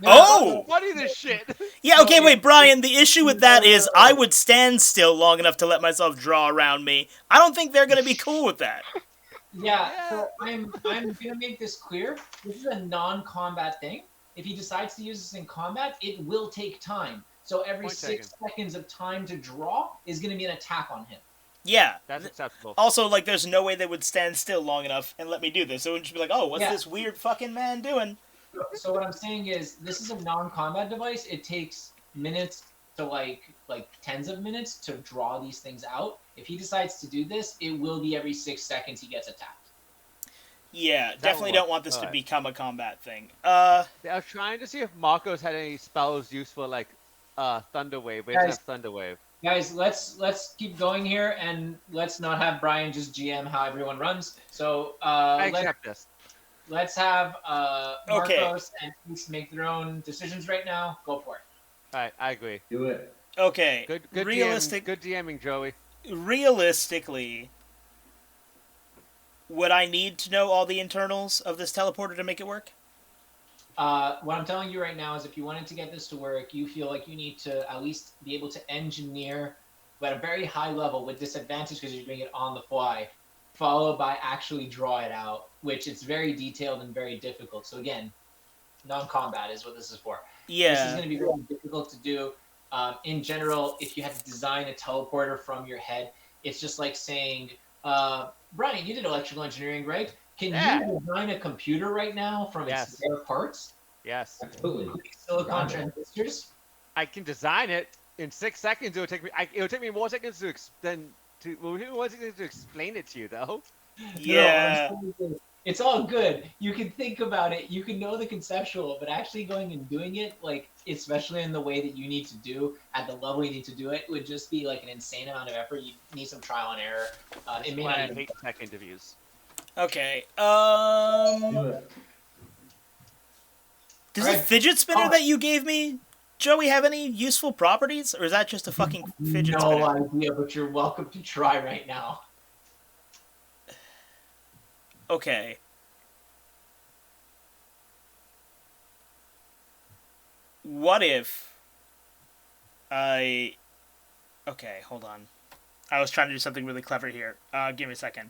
Oh! What is this shit? Yeah, okay, wait, Brian, the issue with that is I would stand still long enough to let myself draw around me. I don't think they're gonna be cool with that. Yeah, so I'm gonna make this clear. This is a non-combat thing. If he decides to use this in combat, it will take time. So every 6 seconds of time to draw is gonna be an attack on him. Yeah. That's acceptable. Also, like, there's no way they would stand still long enough and let me do this. It would just be like, oh, what's this weird fucking man doing? So what I'm saying is, this is a non-combat device. It takes minutes to like tens of minutes to draw these things out. If he decides to do this, it will be every 6 seconds he gets attacked. Yeah, definitely don't want this to become a combat thing. I was trying to see if Marcos had any spells useful, like Thunder Wave, but he doesn't have Thunder Wave. Guys, let's keep going here, and let's not have Brian just GM how everyone runs. So I accept this. Let's have Marcos and East make their own decisions right now. Go for it. All right, I agree. Do it. Okay. Good DMing, Joey. Realistically, would I need to know all the internals of this teleporter to make it work? What I'm telling you right now is if you wanted to get this to work, you feel like you need to at least be able to engineer, but at a very high level with disadvantage because you're doing it on the fly, followed by actually draw it out, which it's very detailed and very difficult. So again, non-combat is what this is for. Yeah. This is going to be very difficult to do. In general, if you had to design a teleporter from your head, it's just like saying, Brian, you did electrical engineering, right? Can you design a computer right now from its spare parts? Yes. Absolutely. Silicon transistors? I can design it in 6 seconds. It'll take me more seconds to explain it to you, though. Yeah. No, it's all good. You can think about it. You can know the conceptual, but actually going and doing it, like, especially in the way that you need to do, at the level you need to do it, would just be like an insane amount of effort. You need some trial and error. It may not I even... hate tech interviews. Okay. Do it. Does the fidget spinner that you gave me, Joey, have any useful properties, or is that just a fucking fidget spinner? No idea, but you're welcome to try right now. Okay. What if I... Okay, hold on. I was trying to do something really clever here. Give me a second.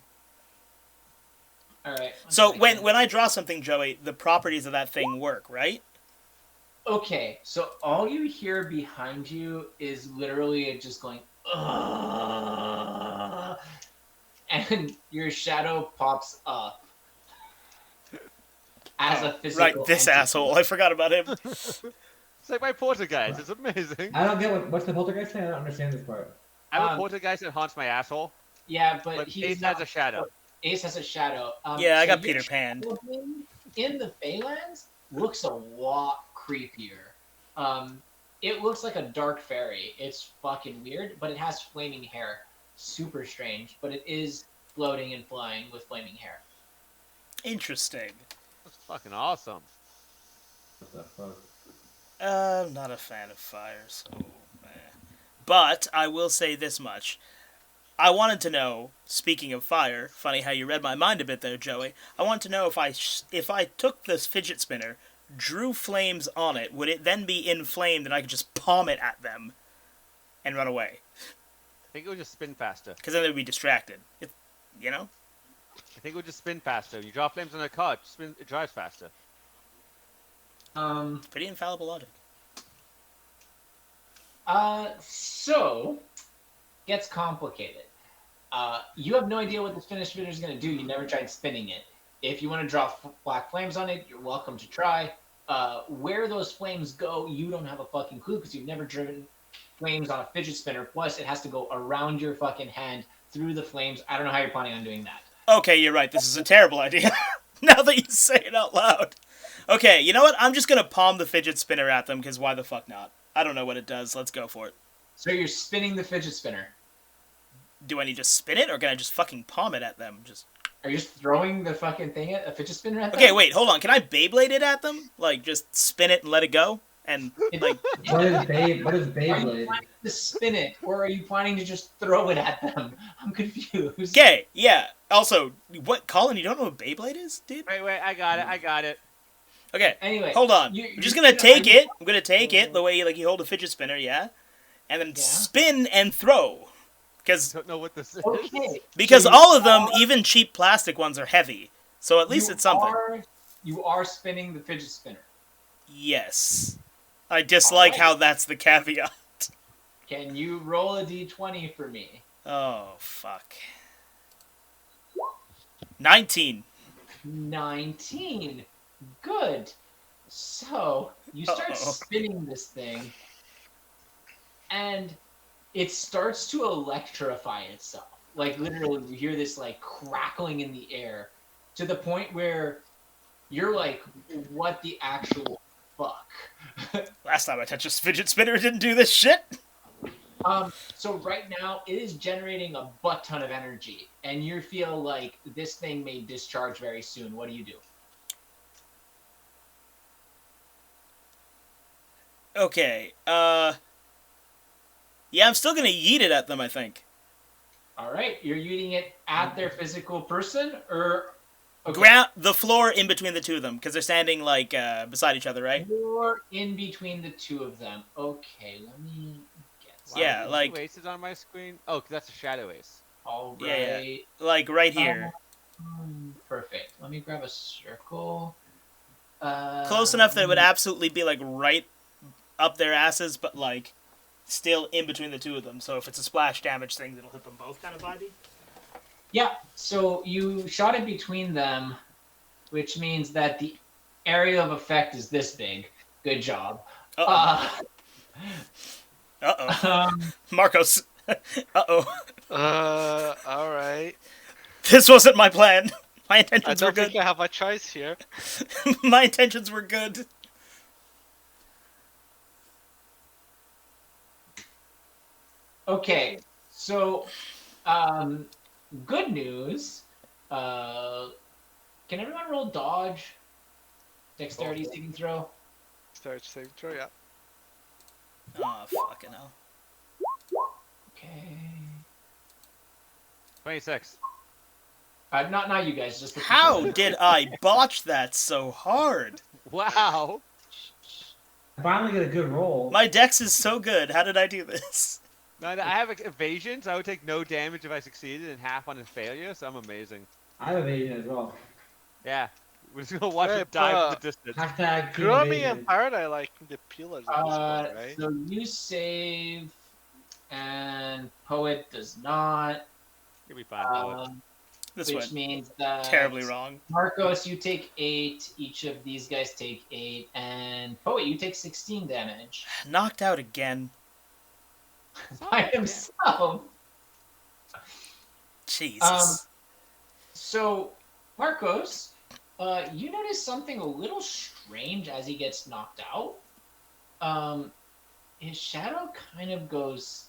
All right. So when I draw something, Joey, the properties of that thing work, right? Okay, so all you hear behind you is literally it just going, ugh, and your shadow pops up as a physical Right, this entity. asshole. I forgot about him. It's like my poltergeist. It's amazing. I don't get what's the poltergeist thing? I don't understand this part. I have a poltergeist that haunts my asshole. Yeah, but Ace has a shadow. Ace has a shadow. Yeah, I so got your Peter Pan. shadow in the Feylands looks a lot creepier. It looks like a dark fairy. It's fucking weird, but it has flaming hair. Super strange, but it is floating and flying with flaming hair. Interesting. That's fucking awesome. What the fuck? I'm not a fan of fire, so... But I will say this much. I wanted to know, speaking of fire, funny how you read my mind a bit there, Joey. I wanted to know if I took this fidget spinner, drew flames on it, would it then be inflamed and I could just palm it at them and run away? I think it would just spin faster. Because then they would be distracted. You know? I think it would just spin faster. You draw flames on a car, it drives faster. Pretty infallible logic. So gets complicated. You have no idea what the fidget spinner is going to do. You never tried spinning it. If you want to draw black flames on it, you're welcome to try. Where those flames go, you don't have a fucking clue because you've never driven flames on a fidget spinner. Plus, it has to go around your fucking hand through the flames. I don't know how you're planning on doing that. Okay, you're right. This is a terrible idea. Now that you say it out loud. Okay, you know what? I'm just gonna palm the fidget spinner at them, because why the fuck not? I don't know what it does. Let's go for it. So you're spinning the fidget spinner. Do I need to spin it, or can I just fucking palm it at them? Just. Are you just throwing the fucking thing at a fidget spinner at them? Okay, wait, hold on. Can I Beyblade it at them? Like, just spin it and let it go? And, like... What is Beyblade? Are you planning to spin it, or are you planning to just throw it at them? I'm confused. Okay, yeah. Also, what, Colin, you don't know what Beyblade is, dude? Wait, I got it. Okay, Anyway, hold on. I'm just gonna take it. I'm gonna take it the way, like, you hold a fidget spinner, yeah? And then spin and throw. Because... Don't know what this is. Okay. Because so all of them, even cheap plastic ones, are heavy. So at least it's something. You are spinning the fidget spinner. Yes. I dislike how that's the caveat. Can you roll a d20 for me? Oh, fuck. 19. 19. Good. So, you start spinning this thing, and it starts to electrify itself. Like, literally, you hear this, like, crackling in the air, to the point where you're like, what the actual fuck? Last time I touched a fidget spinner, it didn't do this shit. So right now, it is generating a butt ton of energy, and you feel like this thing may discharge very soon. What do you do? Okay, yeah, I'm still gonna yeet it at them, I think. Alright, you're yeeting it at their physical person, or... Okay. The floor in between the two of them, because they're standing, like, beside each other, right? Or in between the two of them. Okay, let me get... Yeah, like... Two aces on my screen? Oh, 'cause that's a shadow ace. Alright. Yeah. Like, right here. Perfect. Let me grab a circle. Close enough that it would absolutely be, like, right up their asses, but, like, still in between the two of them. So if it's a splash damage thing, it'll hit them both, kind of vibey. Yeah, so you shot it between them, which means that the area of effect is this big. Good job. Uh-oh. Marcos. Alright. This wasn't my plan. My intentions I were don't good. think I have a choice here. My intentions were good. Okay, so, good news. Can everyone roll dodge? Dexterity saving throw? Start saving throw, yeah. Oh, fucking hell. Okay. 26. Not you guys, just the How did I botch that so hard? Wow. I finally get a good roll. My dex is so good. How did I do this? No, I have evasion, so I would take no damage if I succeeded and half on a failure, so I'm amazing. I have evasion as well. Yeah. We're just gonna watch Hey, it die from the distance. Hashtag team Gromy evasion. and Paradise like the pillars at this point, right? So you save, and Poet does not. You'll be fine, Poet. This Which went means that terribly wrong. Marcos, you take 8. Each of these guys take 8, and Poet, you take 16 damage Knocked out again. by himself. Jesus. So, Marcos, you notice something a little strange as he gets knocked out. His shadow kind of goes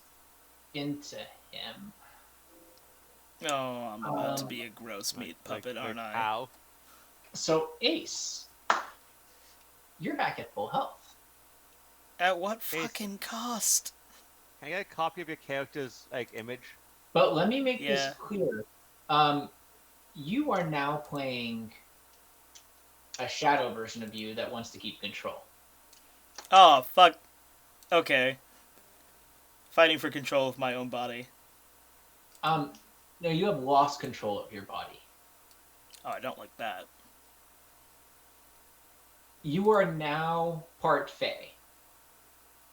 into him. Oh, I'm about to be a gross meat puppet, aren't I? How? So, Ace, you're back at full health. At what fucking cost? Can I get a copy of your character's image? But let me make Yeah. this clear. You are now playing a shadow version of you that wants to keep control. Oh, fuck. Okay. Fighting for control of my own body. No, you have lost control of your body. Oh, I don't like that. You are now part Fae.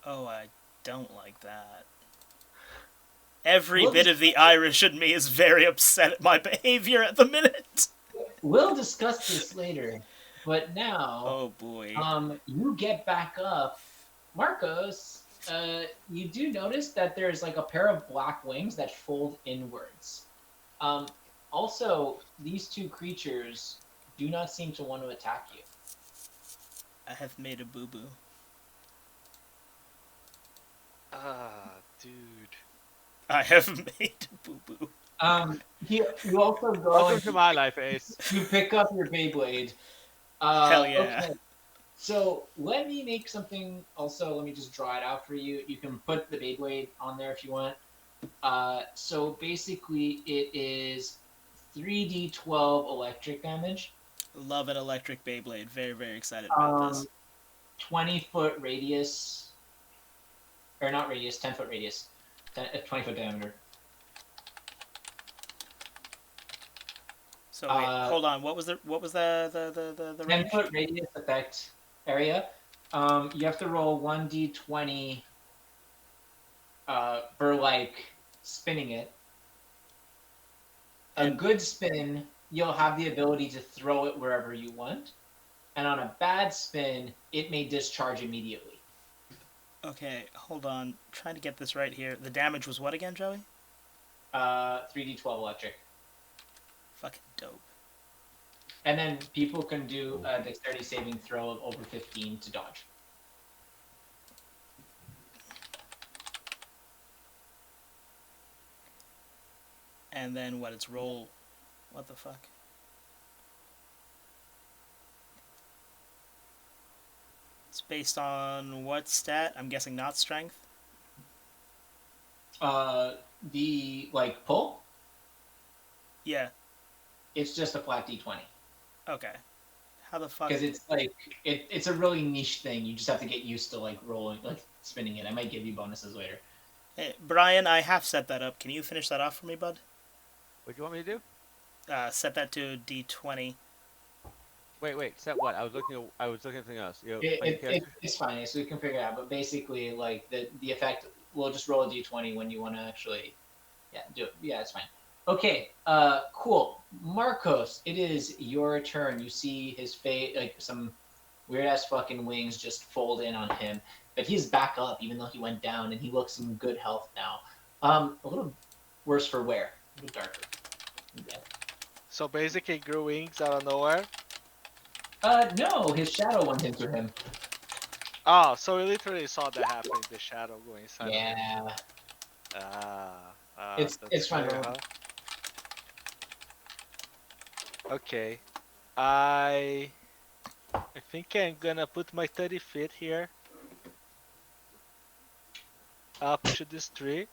Oh, I don't like that. Every We'll bit of the Irish in me is very upset at my behavior at the minute. We'll discuss this later. But now, Oh boy. you get back up. Marcos, you do notice that there's like a pair of black wings that fold inwards. Also, these two creatures do not seem to want to attack you. I have made a boo-boo. Ah, dude. I have made a boo-boo. You also go Welcome and to my life, Ace. you pick up your Beyblade. Hell yeah. Okay. So let me make something. Also, let me just draw it out for you. You can put the Beyblade on there if you want. So basically, it is 3d12 electric damage. Love an electric Beyblade. Very, very excited about this. 20-foot radius, or not radius, 10-foot radius, 20-foot diameter. So wait, hold on. What was the range? 10-foot radius effect area. You have to roll 1d20 for like spinning it. A good spin, you'll have the ability to throw it wherever you want, and on a bad spin, it may discharge immediately. Okay, hold on. Trying to get this right here. The damage was what again, Joey? 3d12 electric. Fucking dope. And then people can do a dexterity saving throw of over 15 to dodge. And then what? It's roll. What the fuck? It's based on what stat? I'm guessing not strength. The like pull, Yeah. it's just a flat d20 Okay. How the fuck? because it's like it's a really niche thing. You just have to get used to like rolling, like spinning it. I might give you bonuses later. Hey, Brian, I have set that up. Can you finish that off for me, bud? What do you want me to do? Set that to D20. Wait. Set what? I was looking at something else. It's fine, so we can figure it out. But basically, like the effect, we'll just roll a d20 when you want to actually, do it. Yeah, it's fine. Okay, cool. Marcos, it is your turn. You see his face, like some weird ass fucking wings just fold in on him, but he's back up even though he went down, and he looks in good health now. A little worse for wear, a little darker. Yeah. So basically, grew wings out of nowhere. No, his shadow went into him. Oh, so we literally saw that happen. The shadow going inside. Yeah. That's It's fine, fair, bro. huh? Okay, I think I'm gonna put my 30 feet here up to this tree,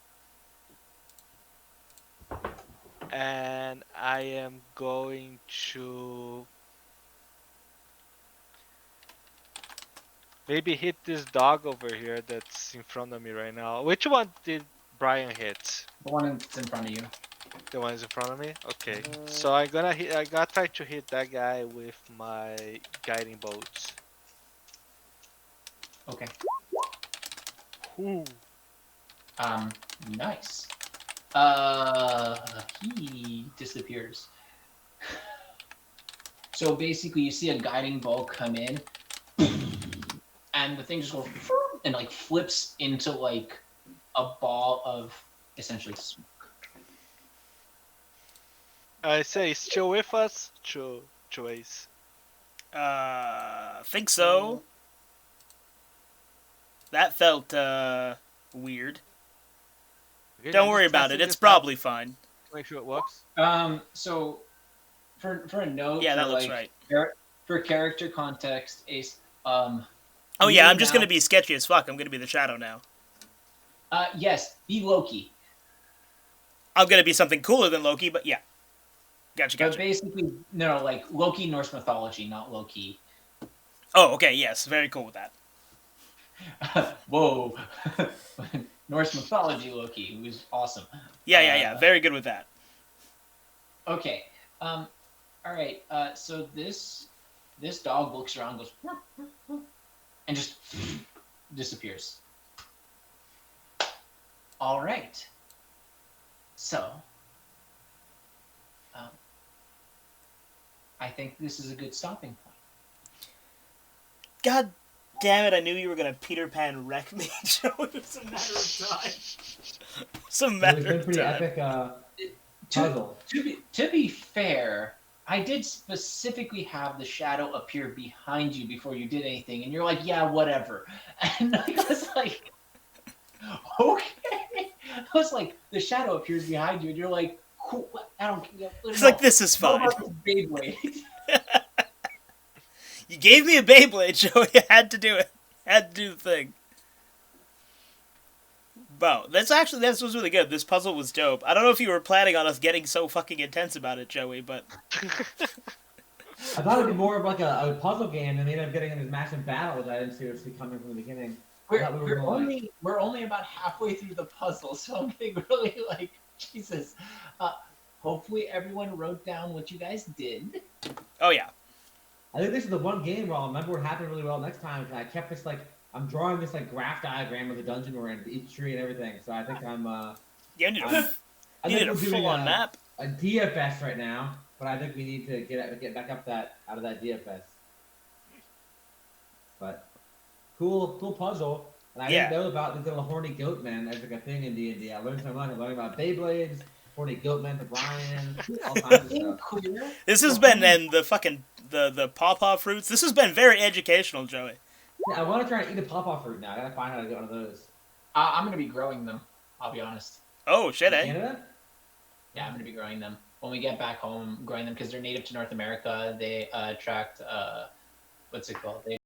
and I am going to maybe hit this dog over here that's in front of me right now. Which one did Brian hit? The one that's in front of you. The one is in front of me? Okay. So I gotta try to hit that guy with my guiding bolts. Okay. Ooh. Nice. He disappears. So basically, you see a guiding bolt come in, and the thing just goes and like flips into like a ball of essentially smoke. I say, still with us? Choice. Think so. That felt, weird. Okay, Don't I'm worry just about testing it. It's this out probably fine. to make sure it works. So for a note, Yeah, that for, looks like, right. For character context, Ace. Oh you yeah, I'm just now- gonna be sketchy as fuck. I'm gonna be the shadow now. Yes, be Loki. I'm gonna be something cooler than Loki, but yeah. Gotcha. But basically, no, like Loki Norse mythology, not Loki. Oh, okay, yes. Very cool with that. Whoa. Norse mythology Loki, who's awesome. Yeah. Very good with that. Okay. All right. So this dog looks around, goes, and just disappears. All right. So, um, I think this is a good stopping point. God damn it! I knew you were gonna Peter Pan wreck me, Joe. It was a matter of time. It's a matter It's been of pretty time. epic puzzle. To be fair, I did specifically have the shadow appear behind you before you did anything, and you're like, yeah, whatever. And I was like, okay. I was like, the shadow appears behind you, and you're like, cool. I don't care. It's like, this is fine. What about this Beyblade? You gave me a Beyblade, Joe. You had to do it. Had to do the thing. Wow, this was really good. This puzzle was dope. I don't know if you were planning on us getting so fucking intense about it, Joey, but I thought it'd be more of like a puzzle game, and they ended up getting in this massive battle that I didn't seriously coming from the beginning. We're only about halfway through the puzzle, so I'm getting really like, Jesus. Hopefully everyone wrote down what you guys did. oh yeah. I think this is the one game where I'll remember what happened really well next time. I kept this like I'm drawing this like graph diagram of the dungeon we're in, each tree and everything. So I think I'm You need a full-on map. A DFS right now, but I think we need to get back up out of that DFS. But cool puzzle. And I didn't know about the little horny goat man as like a thing in D&D. I learned so much. I learned about Beyblades, horny goat man to Brian, all kinds of stuff. This has been and the fucking the pawpaw fruits. This has been very educational, Joey. Yeah, I want to try and eat a pawpaw fruit now. I gotta find how to get one of those. I'm gonna be growing them. I'll be honest. Oh shit, eh? Canada? Yeah, I'm gonna be growing them when we get back home. Growing them because they're native to North America. They attract what's it called? They